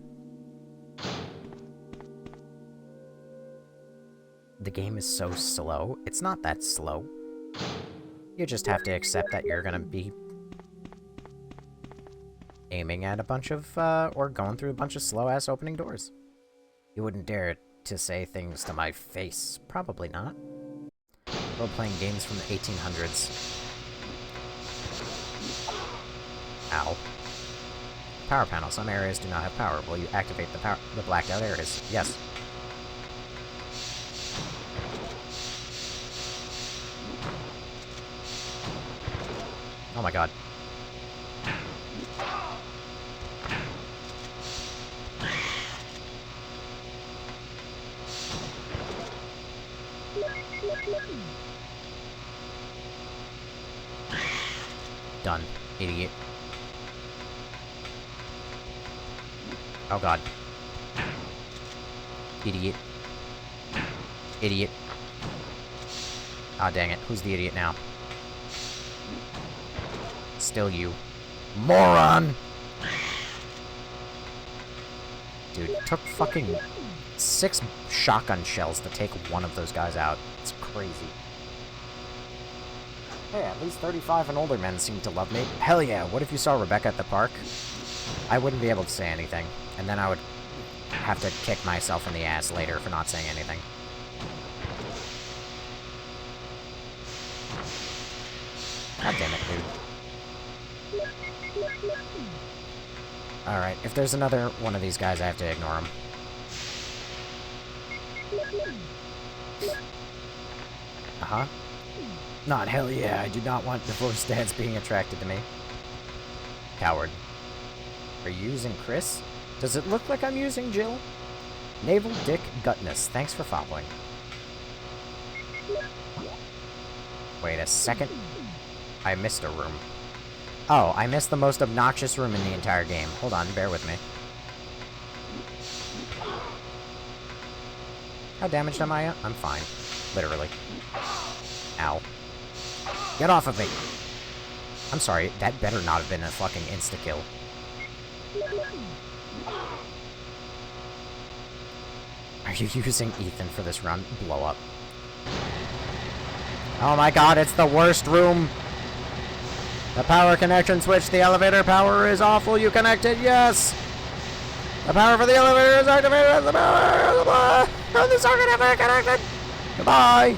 The game is so slow. It's not that slow. You just have to accept that you're gonna be aiming at a bunch of, or going through a bunch of slow-ass opening doors. You wouldn't dare to say things to my face. Probably not. Role-playing games from the 1800s. Ow. Power panel. Some areas do not have power. Will you activate the blacked out areas? Yes. Oh my god. Done, idiot. Oh god. Idiot. Idiot. Ah, dang it. Who's the idiot now? Still you. Moron! Dude, it took fucking 6 shotgun shells to take one of those guys out. It's crazy. Hey, at least 35 and older men seem to love me. Hell yeah, what if you saw Rebecca at the park? I wouldn't be able to say anything, and then I would have to kick myself in the ass later for not saying anything. God damn it, dude. Alright, if there's another one of these guys, I have to ignore him. Uh-huh. Not hell yeah, I do not want divorced dads being attracted to me. Coward. Are you using Chris? Does it look like I'm using Jill? Naval Dick Gutness, thanks for following. Wait a second. I missed a room. Oh, I missed the most obnoxious room in the entire game. Hold on, bear with me. How damaged am I? I'm fine. Literally. Ow. Get off of me! I'm sorry, that better not have been a fucking insta-kill. Are you using Ethan for this run? Blow up. Oh my god, it's the worst room! The power connection switch, the elevator power is awful, you connected, yes! The power for the elevator is activated, the power, the circuit has been connected! Goodbye!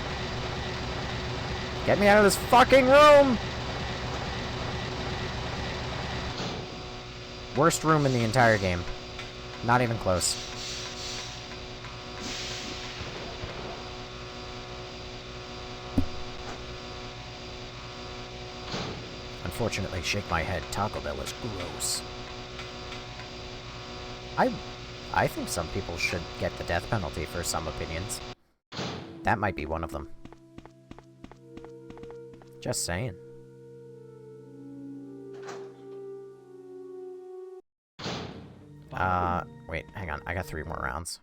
Get me out of this fucking room! Worst room in the entire game. Not even close. Unfortunately, shake my head. Taco Bell is gross. I think some people should get the death penalty for some opinions. That might be one of them. Just saying. Wait, hang on. I got 3 more rounds.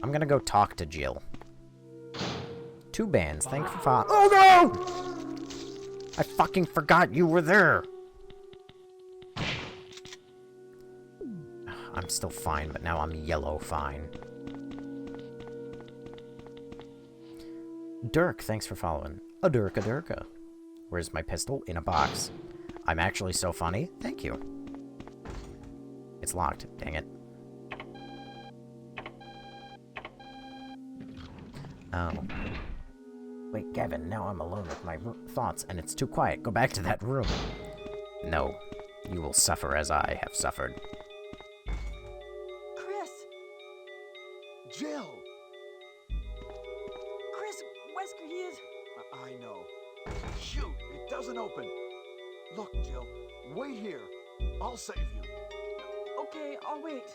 I'm gonna go talk to Jill. 2 bands. Thanks for Oh no! I fucking forgot you were there! I'm still fine, but now I'm yellow fine. Dirk, thanks for following. A Dirka. Where's my pistol? In a box. I'm actually so funny. Thank you. It's locked. Dang it. Oh. Wait, Gavin, now I'm alone with my thoughts, and it's too quiet. Go back to that room. No. You will suffer as I have suffered. Chris! Jill! Chris, Wesker, he is... I know. Shoot, it doesn't open. Look, Jill, wait here. I'll save you. Okay, I'll wait.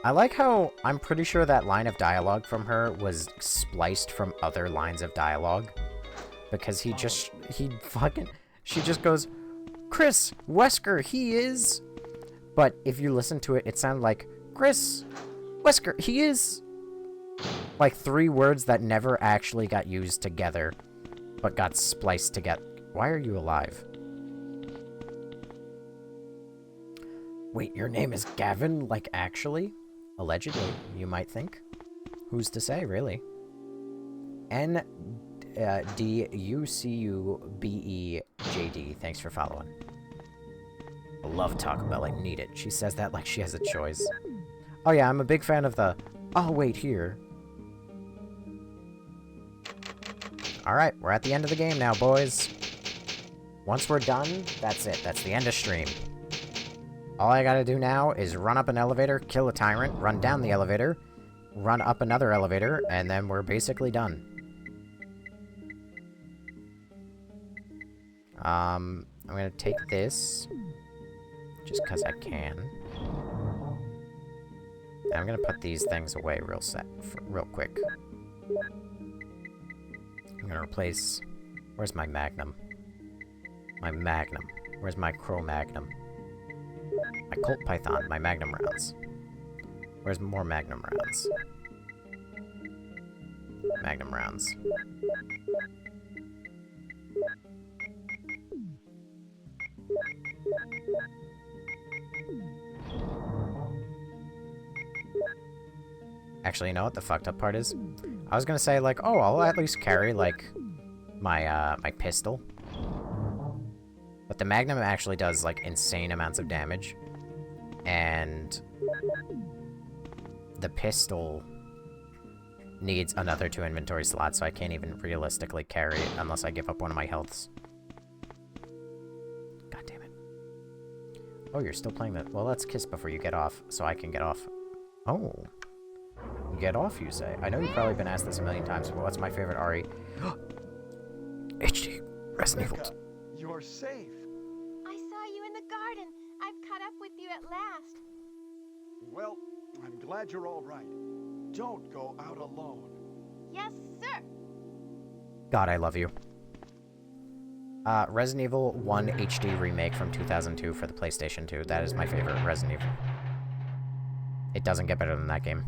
I like how I'm pretty sure that line of dialogue from her was spliced from other lines of dialogue. Because she just goes, Chris, Wesker, he is... But if you listen to it, it sounded like, Chris, Wesker, he is... Like 3 words that never actually got used together, but got spliced together. Why are you alive? Wait, your name is Gavin? Like, actually? Allegedly, you might think. Who's to say, really? NDUCUBEJD, thanks for following. I love Taco Bell, I need it. She says that like she has a choice. Oh yeah, I'm a big fan of the, I'll wait here. Alright, we're at the end of the game now, boys. Once we're done, that's it. That's the end of stream. All I gotta do now is run up an elevator, kill a tyrant, run down the elevator, run up another elevator, and then we're basically done. I'm gonna take this, just because I can. And I'm gonna put these things away real quick. I'm gonna replace... Where's my Magnum? My Magnum. Where's my Cro-Magnum? My Colt Python, my Magnum rounds. Where's more Magnum rounds? Magnum rounds. Actually, you know what the fucked up part is? I was gonna say, like, oh, I'll at least carry, like, my, my pistol. But the Magnum actually does, like, insane amounts of damage. And the pistol needs another 2 inventory slots, so I can't even realistically carry it unless I give up one of my healths. God damn it. Oh, you're still playing that? Well, let's kiss before you get off, so I can get off. Oh. Get off, you say? I know you've probably been asked this a million times, but what's my favorite RE? HD. Resident Evil. You're safe. I saw you in the garden. I've caught up with you at last. Well, I'm glad you're all right. Don't go out alone. Yes, sir. God, I love you. Resident Evil 1 HD remake from 2002 for the PlayStation 2. That is my favorite Resident Evil. It doesn't get better than that game.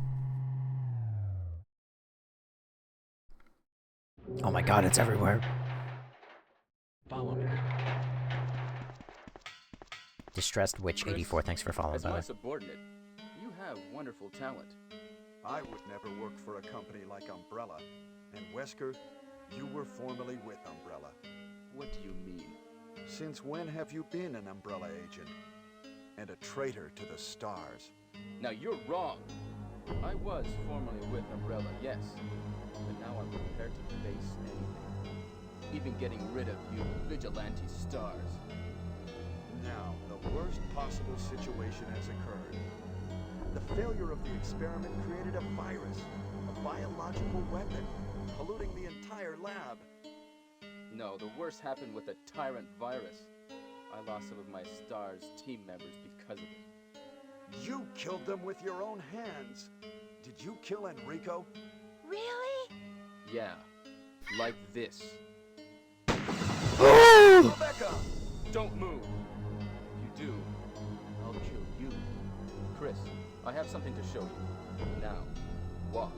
Oh my god, it's everywhere. Follow me. Distressed Witch 84, thanks for following, As by the my way. subordinate, you have wonderful talent. I would never work for a company like Umbrella. And Wesker, you were formerly with Umbrella. What do you mean? Since when have you been an Umbrella agent? And a traitor to the stars? Now you're wrong. I was formerly with Umbrella, yes. But Now I'm prepared to face anything. Even getting rid of you vigilante stars. Now, the worst possible situation has occurred. The failure of the experiment created a virus, a biological weapon, polluting the entire lab. No, the worst happened with the tyrant virus. I lost some of my STARS team members because of it. You killed them with your own hands. Did you kill Enrico? Really? Yeah, like this. Rebecca! Don't move. If you do, I'll kill you. Chris, I have something to show you. Now, walk.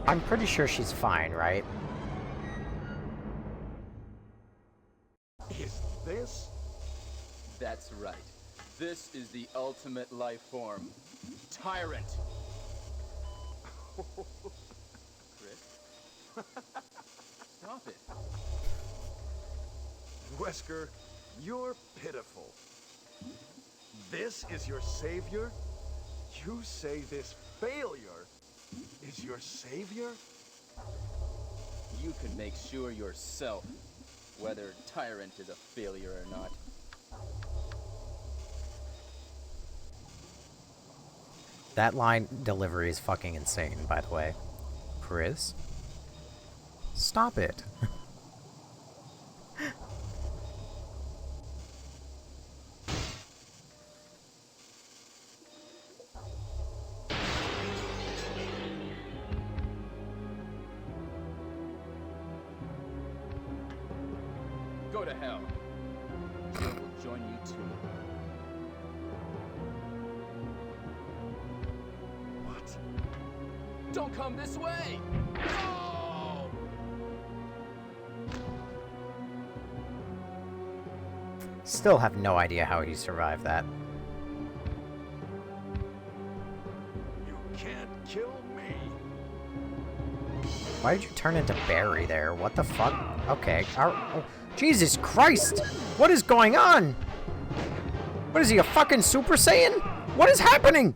I'm pretty sure she's fine, right? Is this? That's right. This is the ultimate life form. Tyrant. Chris? Stop it. Wesker, you're pitiful. This is your savior? You say this failure is your savior? You can make sure yourself whether Tyrant is a failure or not. That line delivery is fucking insane, by the way. Chris? Stop it. Go to hell. I will join you too. What? Don't come this way! No! Still have no idea how he survived that. You can't kill me. Why did you turn into Barry there? What the fuck? Okay. Oh, Jesus Christ! What is going on? What is he, a fucking Super Saiyan? What is happening?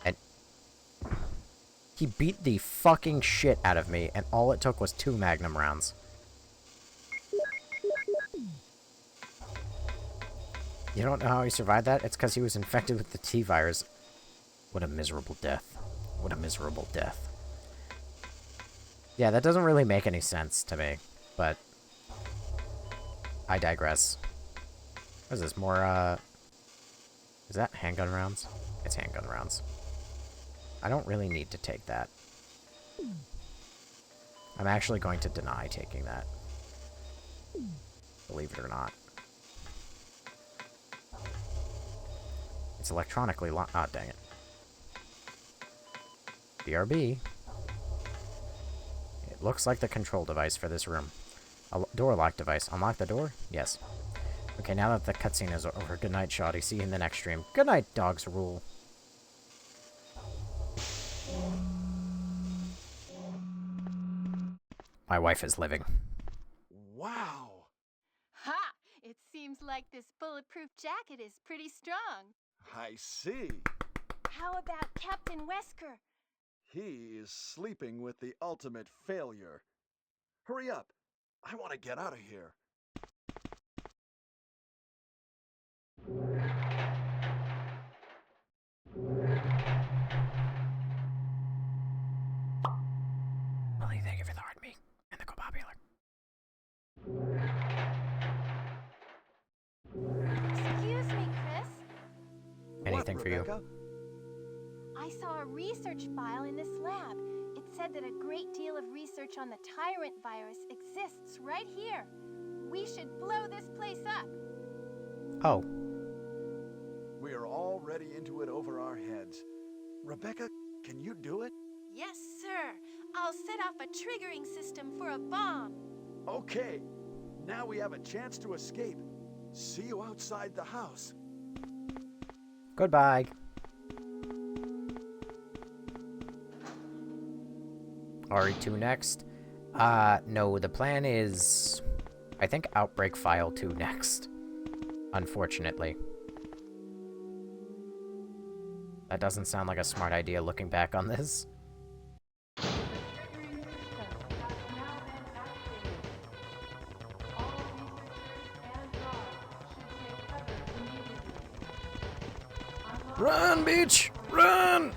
And he beat the fucking shit out of me, and all it took was 2 Magnum rounds. You don't know how he survived that? It's because he was infected with the T-virus. What a miserable death. What a miserable death. Yeah, that doesn't really make any sense to me, but I digress. What is this, more, is that handgun rounds? It's handgun rounds. I don't really need to take that. I'm actually going to deny taking that. Believe it or not. It's electronically locked. Ah, dang it. BRB. It looks like the control device for this room. A door lock device. Unlock the door? Yes. Okay, now that the cutscene is over, good night, Shoddy. See you in the next stream. Good night, dogs rule. My wife is living. Wow. Ha! It seems like this bulletproof jacket is pretty strong. I see. How about Captain Wesker? He is sleeping with the ultimate failure. Hurry up. I want to get out of here. Molly, thank you for the hard me and the go popular. Excuse me, Chris. Anything What, for you? Rebecca? I saw a research file in this lab. It said that a great deal of research on the tyrant virus exists right here. We should blow this place up. Oh. We are all ready. already into it over our heads. Rebecca, can you do it? Yes, sir. I'll set off a triggering system for a bomb. Okay. Now we have a chance to escape. See you outside the house. Goodbye. RE2 next. No, the plan is... I think Outbreak File 2 next. Unfortunately. That doesn't sound like a smart idea looking back on this. Run, bitch! Run!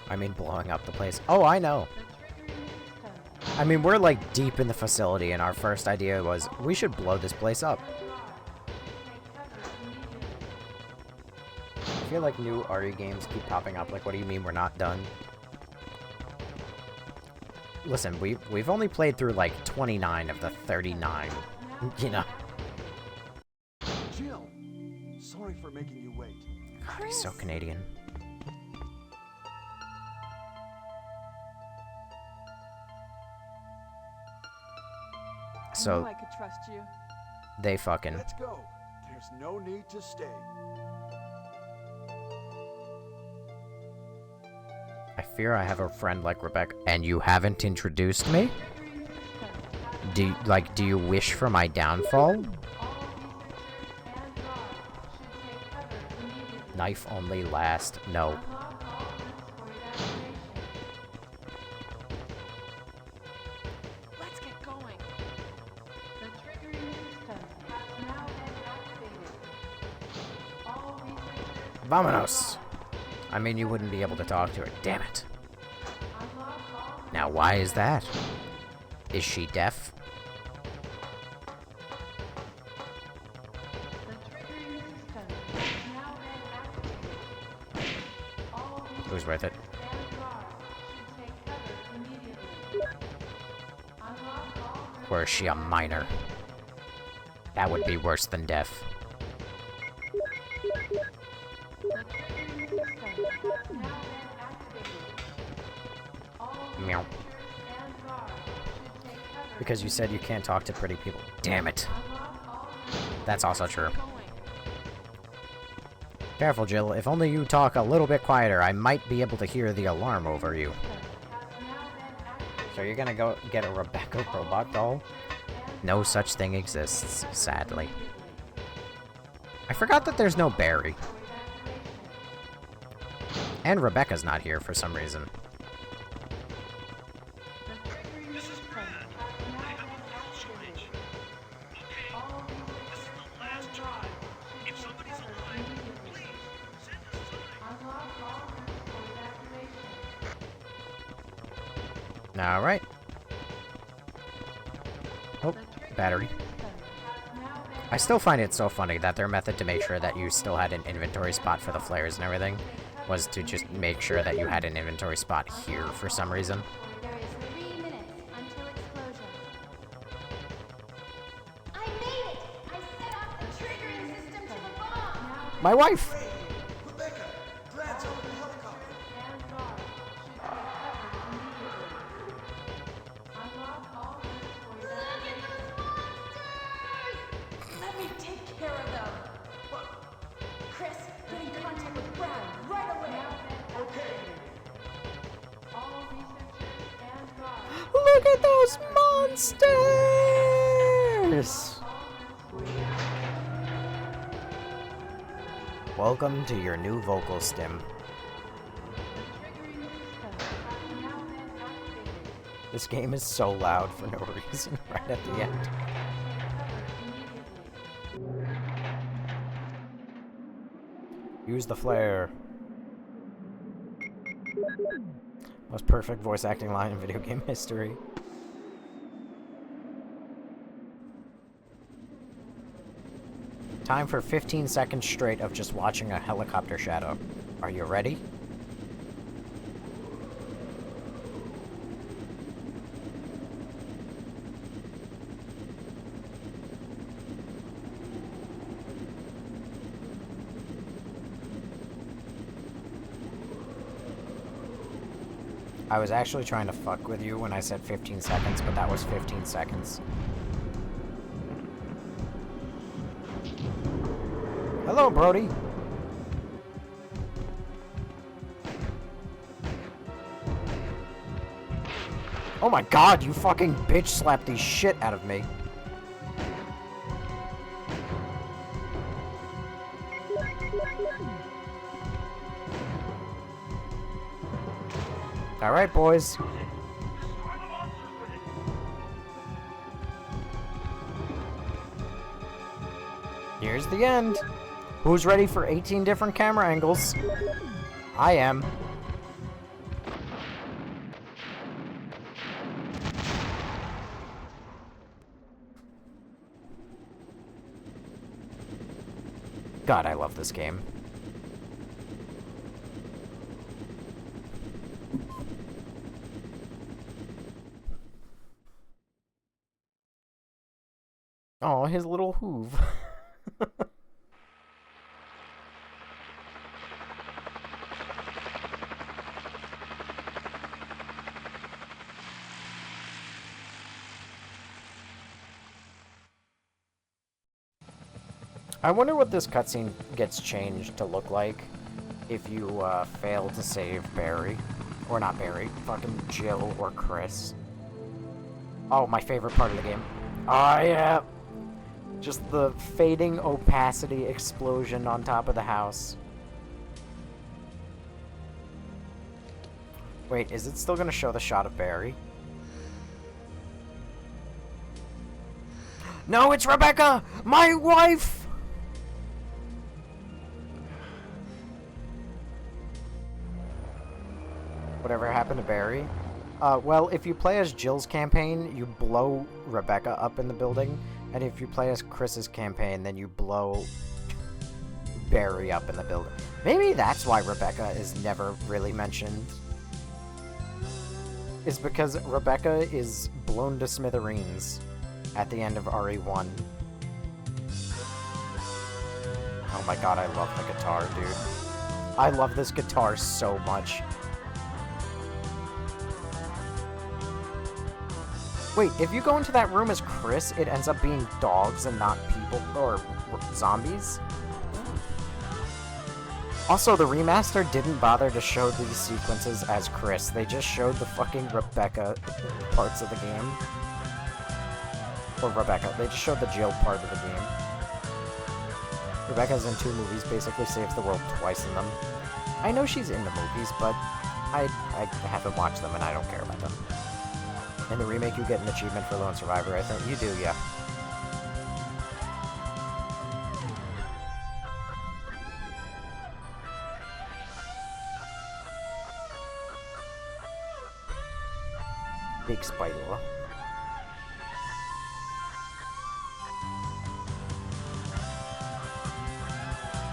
I mean, blowing up the place. Oh, I know. I mean, we're like deep in the facility, and our first idea was we should blow this place up. I feel like new RE games keep popping up. Like, what do you mean we're not done? Listen, we've only played through like 29 of the 39. You know. Jill, sorry for making you wait. God, he's so Canadian. I knew I could trust you. They fucking... Let's go. There's no need to stay. I fear I have a friend like Rebecca, and you haven't introduced me? Do you wish for my downfall? Knife only last. No. Let's get going. Vamonos! I mean, you wouldn't be able to talk to her. Damn it. Now, why is that? Is she deaf? It was worth it. Or is she a minor? That would be worse than deaf. Meow. Because you said you can't talk to pretty people. Damn it. That's also true. Careful, Jill. If only you talk a little bit quieter, I might be able to hear the alarm over you. So you're gonna go get a Rebecca robot doll? No such thing exists, sadly. I forgot that there's no Barry. And Rebecca's not here for some reason. This is Brad. I have a fuel shortage. Okay, this is the last try. If somebody's alive, please send us time. Alright. Oh, battery. I still find it so funny that their method to make sure that you still had an inventory spot for the flares and everything was to just make sure that you had an inventory spot here for some reason. There is 3 minutes until explosion. I made it! I set off the triggering system to the bomb! My wife! Rebecca, Brad's over the helicopter. Look at those monsters! Let me take care of them. Chris, get in contact with Brad right away. Okay. Look at those monsters! Welcome to your new vocal stim. This game is so loud for no reason right at the end. Use the flare. Most perfect voice acting line in video game history. Time for 15 seconds straight of just watching a helicopter shadow. Are you ready? I was actually trying to fuck with you when I said 15 seconds, but that was 15 seconds. Hello, Brody. Oh my god, you fucking bitch slapped the shit out of me. Alright, boys. Here's the end. Who's ready for 18 different camera angles? I am. God, I love this game. Oh, his little hoove. I wonder what this cutscene gets changed to look like if you fail to save Barry. Or not Barry, fucking Jill or Chris. Oh, my favorite part of the game. Oh, yeah! Just the fading opacity explosion on top of the house. Wait, is it still gonna show the shot of Barry? No, it's Rebecca! My wife! Whatever happened to Barry? Well, if you play as Jill's campaign, you blow Rebecca up in the building. And if you play as Chris's campaign, then you blow Barry up in the building. Maybe that's why Rebecca is never really mentioned. It's because Rebecca is blown to smithereens at the end of RE1. Oh my god, I love the guitar, dude. I love this guitar so much. Wait, if you go into that room as Chris, it ends up being dogs and not people, or zombies? Also, the remaster didn't bother to show these sequences as Chris. They just showed the fucking Rebecca parts of the game. Or Rebecca. They just showed the Jill part of the game. Rebecca's in 2 movies, basically saves the world twice in them. I know she's in the movies, but I haven't watched them and I don't care about them. In the remake, you get an achievement for Lone Survivor, I think. You do, yeah. Big spider.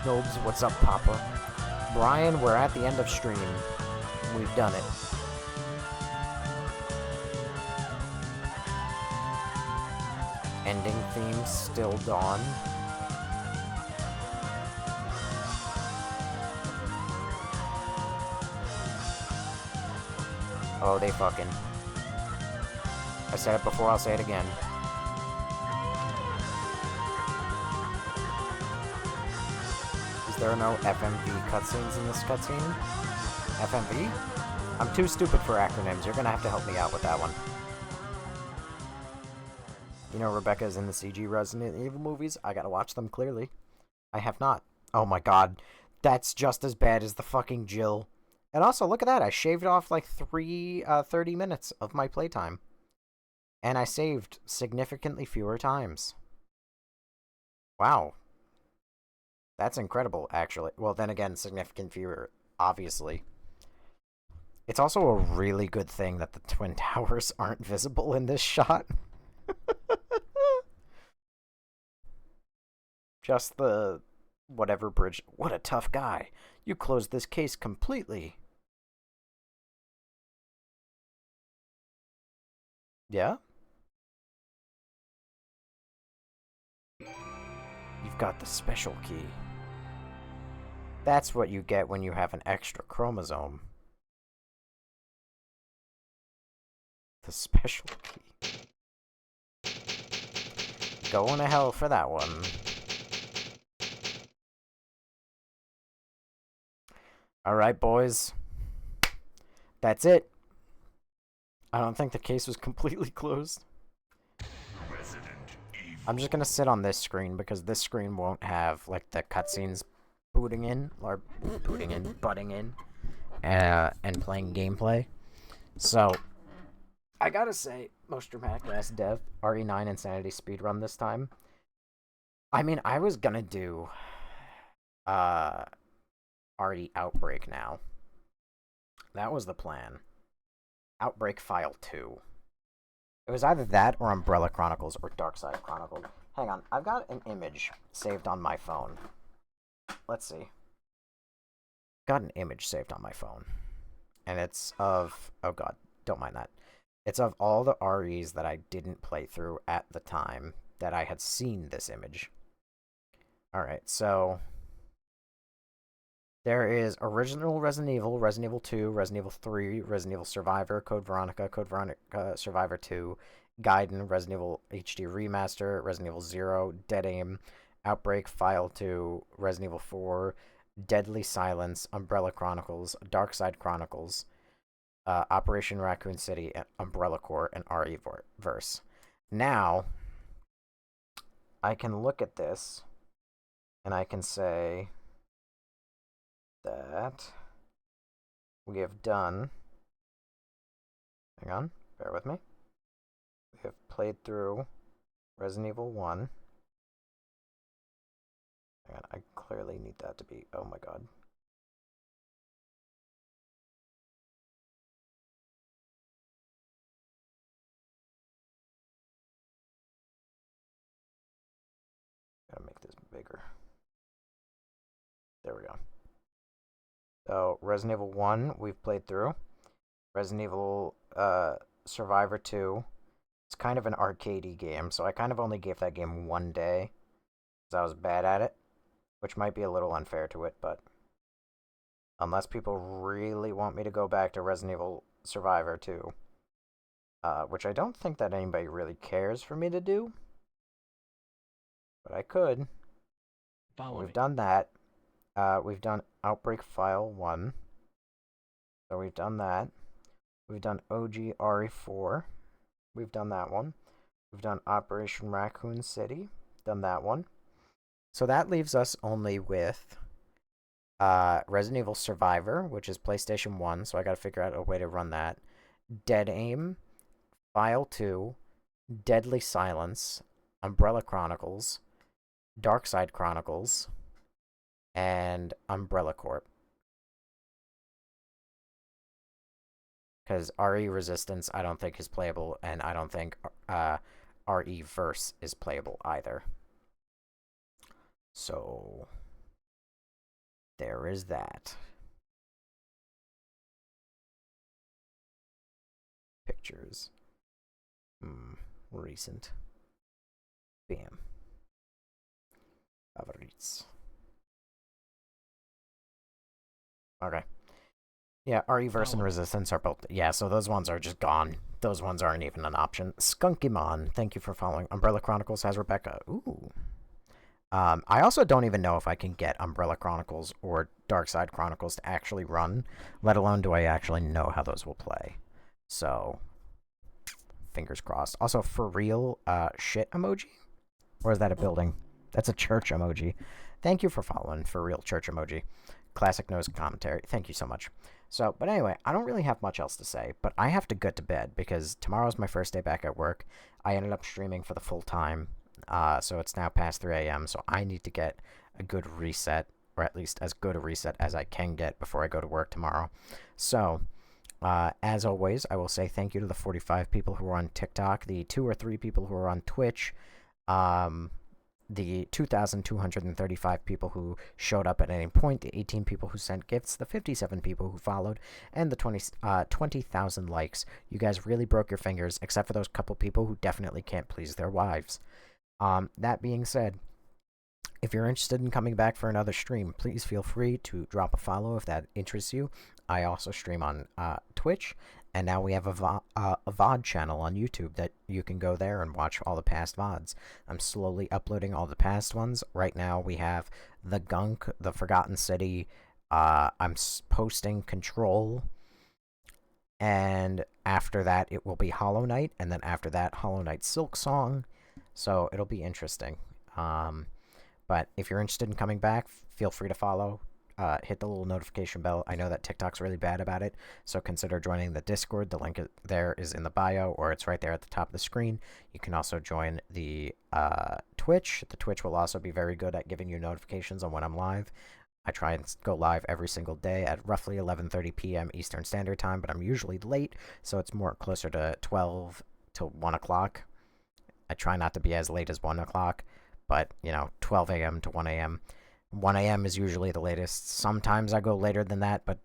Nobes, what's up, Papa? Brian, we're at the end of stream. We've done it. Ending theme still Dawn. Oh, they fucking. I said it before, I'll say it again. Is there no FMV cutscenes in this cutscene? FMV? I'm too stupid for acronyms. You're gonna have to help me out with that one. You know Rebecca's in the CG Resident Evil movies? I gotta watch them, clearly. I have not. Oh my god. That's just as bad as the fucking Jill. And also, look at that. I shaved off like 30 minutes of my playtime. And I saved significantly fewer times. Wow. That's incredible, actually. Well, then again, significant fewer, obviously. It's also a really good thing that the Twin Towers aren't visible in this shot. Just the whatever bridge. What a tough guy. You closed this case completely. Yeah? You've got the special key. That's what you get when you have an extra chromosome. the special key. Going to hell for that one. Alright, boys. That's it. I don't think the case was completely closed. I'm just gonna sit on this screen because this screen won't have like the cutscenes butting in, and playing gameplay. So I gotta say, most dramatic last dev, RE9 Insanity speedrun this time. I mean, I was gonna do RE Outbreak now. That was the plan. Outbreak File 2. It was either that or Umbrella Chronicles or Darkside Chronicles. Hang on, I've got an image saved on my phone. Let's see. Got an image saved on my phone. And it's of... oh god, don't mind that. It's of all the REs that I didn't play through at the time that I had seen this image. Alright, so... there is original Resident Evil 2, Resident Evil 3, Resident Evil Survivor, Code Veronica Survivor 2, Gaiden, Resident Evil HD Remaster, Resident Evil 0, Dead Aim, Outbreak File 2, Resident Evil 4, Deadly Silence, Umbrella Chronicles, Darkside Chronicles, Operation Raccoon City, Umbrella Corps, and RE-verse. Now, I can look at this, and I can say that we have done... hang on, bear with me. We have played through Resident Evil 1. Hang on, I clearly need that to be... oh my god. Gotta make this bigger. There we go. So, Resident Evil 1, we've played through. Resident Evil Survivor 2. It's kind of an arcadey game, so I kind of only gave that game one day, because I was bad at it, which might be a little unfair to it, but unless people really want me to go back to Resident Evil Survivor 2, which I don't think that anybody really cares for me to do, but I could. We've done that. We've done Outbreak File 1. So we've done that. We've done OG RE4. We've done that one. We've done Operation Raccoon City. Done that one. So that leaves us only with Resident Evil Survivor, which is PlayStation 1, so I gotta figure out a way to run that. Dead Aim, File 2, Deadly Silence, Umbrella Chronicles, Darkside Chronicles, and Umbrella Corp. Because RE Resistance I don't think is playable, and I don't think RE Verse is playable either. So there is that. Pictures. Recent. Bam. Favorites. Okay. Yeah, RE-verse and Resistance are both... yeah, so those ones are just gone. Those ones aren't even an option. Skunkymon, thank you for following. Umbrella Chronicles has Rebecca. Ooh. I also don't even know if I can get Umbrella Chronicles or Darkside Chronicles to actually run, let alone do I actually know how those will play. So, fingers crossed. Also, for real, shit emoji? Or is that a building? That's a church emoji. Thank you for following, for real church emoji. Classic Nose commentary. Thank you so much. So, but anyway, I don't really have much else to say, but I have to get to bed because tomorrow's my first day back at work. I ended up streaming for the full time, so it's now past 3 a.m., so I need to get a good reset, or at least as good a reset as I can get before I go to work tomorrow. So, as always, I will say thank you to the 45 people who are on TikTok, the 2 or 3 people who are on Twitch, the 2,235 people who showed up at any point, the 18 people who sent gifts, the 57 people who followed, and the 20,000 likes. You guys really broke your fingers, except for those couple people who definitely can't please their wives. That being said, if you're interested in coming back for another stream, please feel free to drop a follow if that interests you. I also stream on Twitch, And now we have a VOD channel on YouTube that you can go there and watch all the past VODs. I'm slowly uploading all the past ones. Right now we have The Gunk, The Forgotten City. I'm posting Control. And after that, it will be Hollow Knight. And then after that, Hollow Knight Silk Song. So it'll be interesting. But if you're interested in coming back, feel free to follow. Hit the little notification bell. I know that TikTok's really bad about it, so consider joining the Discord. The link there is in the bio, or it's right there at the top of the screen. You can also join the Twitch. The Twitch will also be very good at giving you notifications on when I'm live. I try and go live every single day at roughly 11:30 p.m. Eastern Standard Time, but I'm usually late, so it's more closer to 12 to 1 o'clock. I try not to be as late as 1 o'clock, but, 12 a.m. to 1 a.m. 1 a.m. is usually the latest. Sometimes I go later than that, but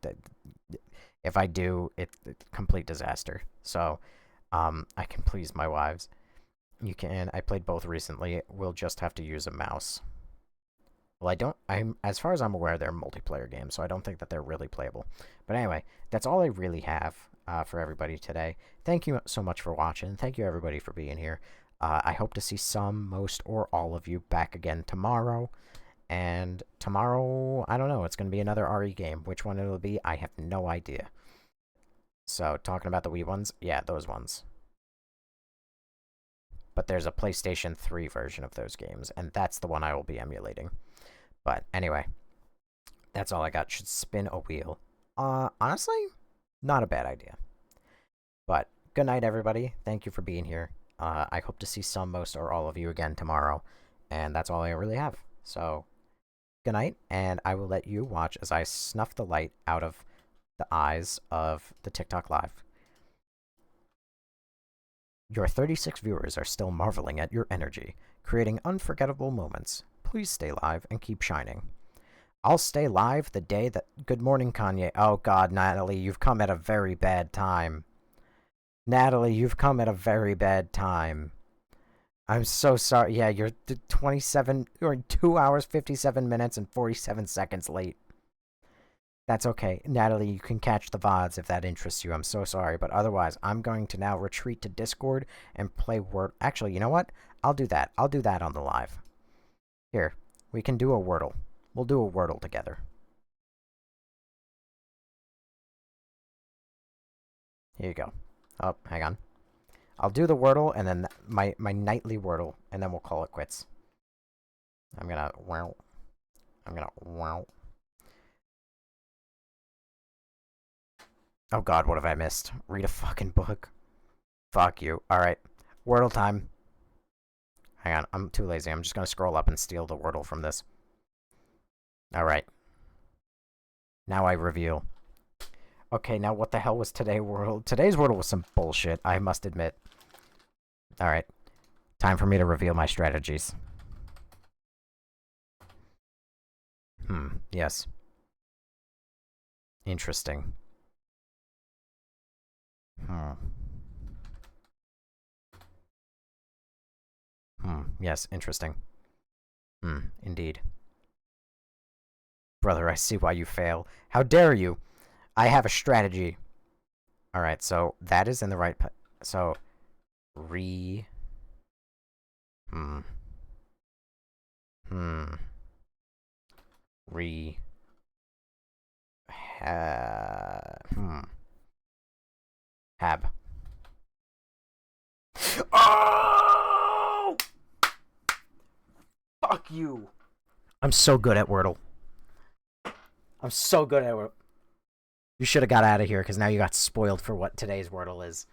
if I do, it's complete disaster. So, I can please my wives. You can. I played both recently. We'll just have to use a mouse. Well, as far as I'm aware, they're multiplayer games, so I don't think that they're really playable. But anyway, that's all I really have for everybody today. Thank you so much for watching. Thank you, everybody, for being here. I hope to see some, most, or all of you back again tomorrow. And tomorrow, I don't know, it's going to be another RE game. Which one it'll be, I have no idea. So, talking about the Wii ones, yeah, those ones. But there's a PlayStation 3 version of those games, and that's the one I will be emulating. But anyway, that's all I got. Should spin a wheel. Honestly, not a bad idea. But good night, everybody. Thank you for being here. I hope to see some, most, or all of you again tomorrow. And that's all I really have. So, good night, and I will let you watch as I snuff the light out of the eyes of the TikTok Live. Your 36 viewers are still marveling at your energy, creating unforgettable moments. Please stay live and keep shining. I'll stay live the day that... Good morning, Kanye. Oh, God, Natalie, you've come at a very bad time. Natalie, you've come at a very bad time. I'm so sorry. Yeah, you're 2 hours, 57 minutes, and 47 seconds late. That's okay. Natalie, you can catch the VODs if that interests you. I'm so sorry. But otherwise, I'm going to now retreat to Discord and play Word. Actually, you know what? I'll do that. I'll do that on the live. Here, we can do a Wordle. We'll do a Wordle together. Here you go. Oh, hang on. I'll do the Wordle, and then my nightly Wordle, and then we'll call it quits. I'm gonna wow. Oh god, what have I missed? Read a fucking book. Fuck you. Alright. Wordle time. Hang on, I'm too lazy. I'm just gonna scroll up and steal the Wordle from this. Alright. Now I reveal. Okay, now what the hell was today's Wordle? Today's Wordle was some bullshit, I must admit. Alright. Time for me to reveal my strategies. Yes. Interesting. Yes, interesting. Indeed. Brother, I see why you fail. How dare you? I have a strategy. Alright, so that is in the right... So, re... Re... Hab. Oh! Fuck you! I'm so good at Wordle. I'm so good at Wordle. You should have got out of here, because now you got spoiled for what today's Wordle is.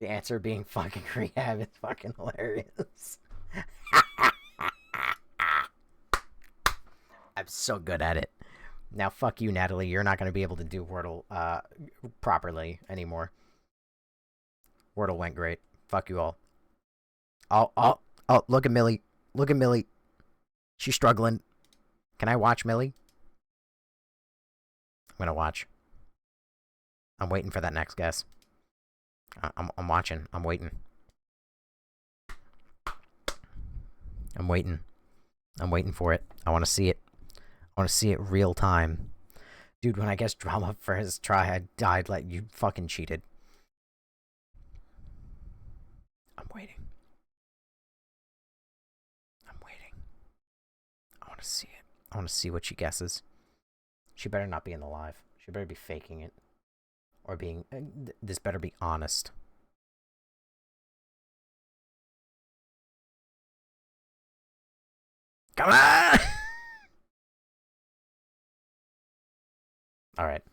The answer being fucking rehab is fucking hilarious. I'm so good at it. Now, fuck you, Natalie. You're not going to be able to do Wordle properly anymore. Wordle went great. Fuck you all. Oh, look at Millie. Look at Millie. She's struggling. Can I watch Millie? I'm going to watch. I'm waiting for that next guess. I'm watching. I'm waiting. I'm waiting. I'm waiting for it. I want to see it. I want to see it real time. Dude, when I guessed drama for his try, I died like you fucking cheated. I'm waiting. I'm waiting. I want to see it. I want to see what she guesses. She better not be in the live. She better be faking it. Or being... this better be honest. Come on! Alright.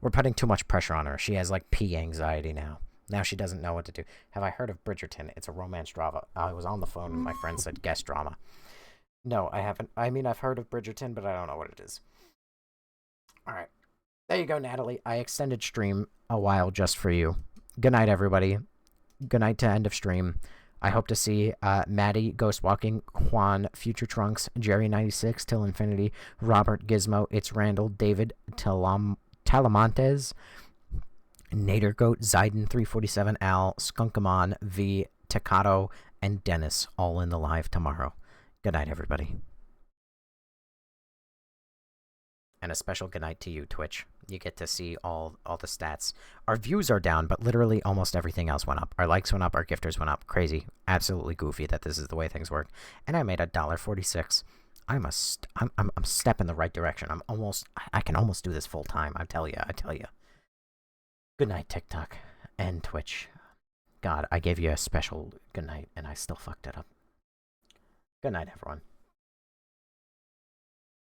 We're putting too much pressure on her. She has, like, pee anxiety now. Now she doesn't know what to do. Have I heard of Bridgerton? It's a romance drama. I was on the phone and my friend said guest drama. No, I haven't. I mean, I've heard of Bridgerton, but I don't know what it is. Alright. There you go, Natalie. I extended stream a while just for you. Good night, everybody. Good night to end of stream. I hope to see Maddie, Ghost Walking, Juan, Future Trunks, Jerry96, Till Infinity, Robert, Gizmo, It's Randall, David, Talamontes, Nader Goat, Ziden347, Al, Skunkamon, V, Takato, and Dennis all in the live tomorrow. Good night, everybody. And a special good night to you, Twitch. You get to see all the stats. Our views are down, but literally almost everything else went up. Our likes went up, our gifters went up. Crazy. Absolutely goofy that this is the way things work. And I made $1.46. I'm a step in the right direction. I can almost do this full time. I tell you. Good night, TikTok and Twitch. God, I gave you a special good night and I still fucked it up. Good night, everyone.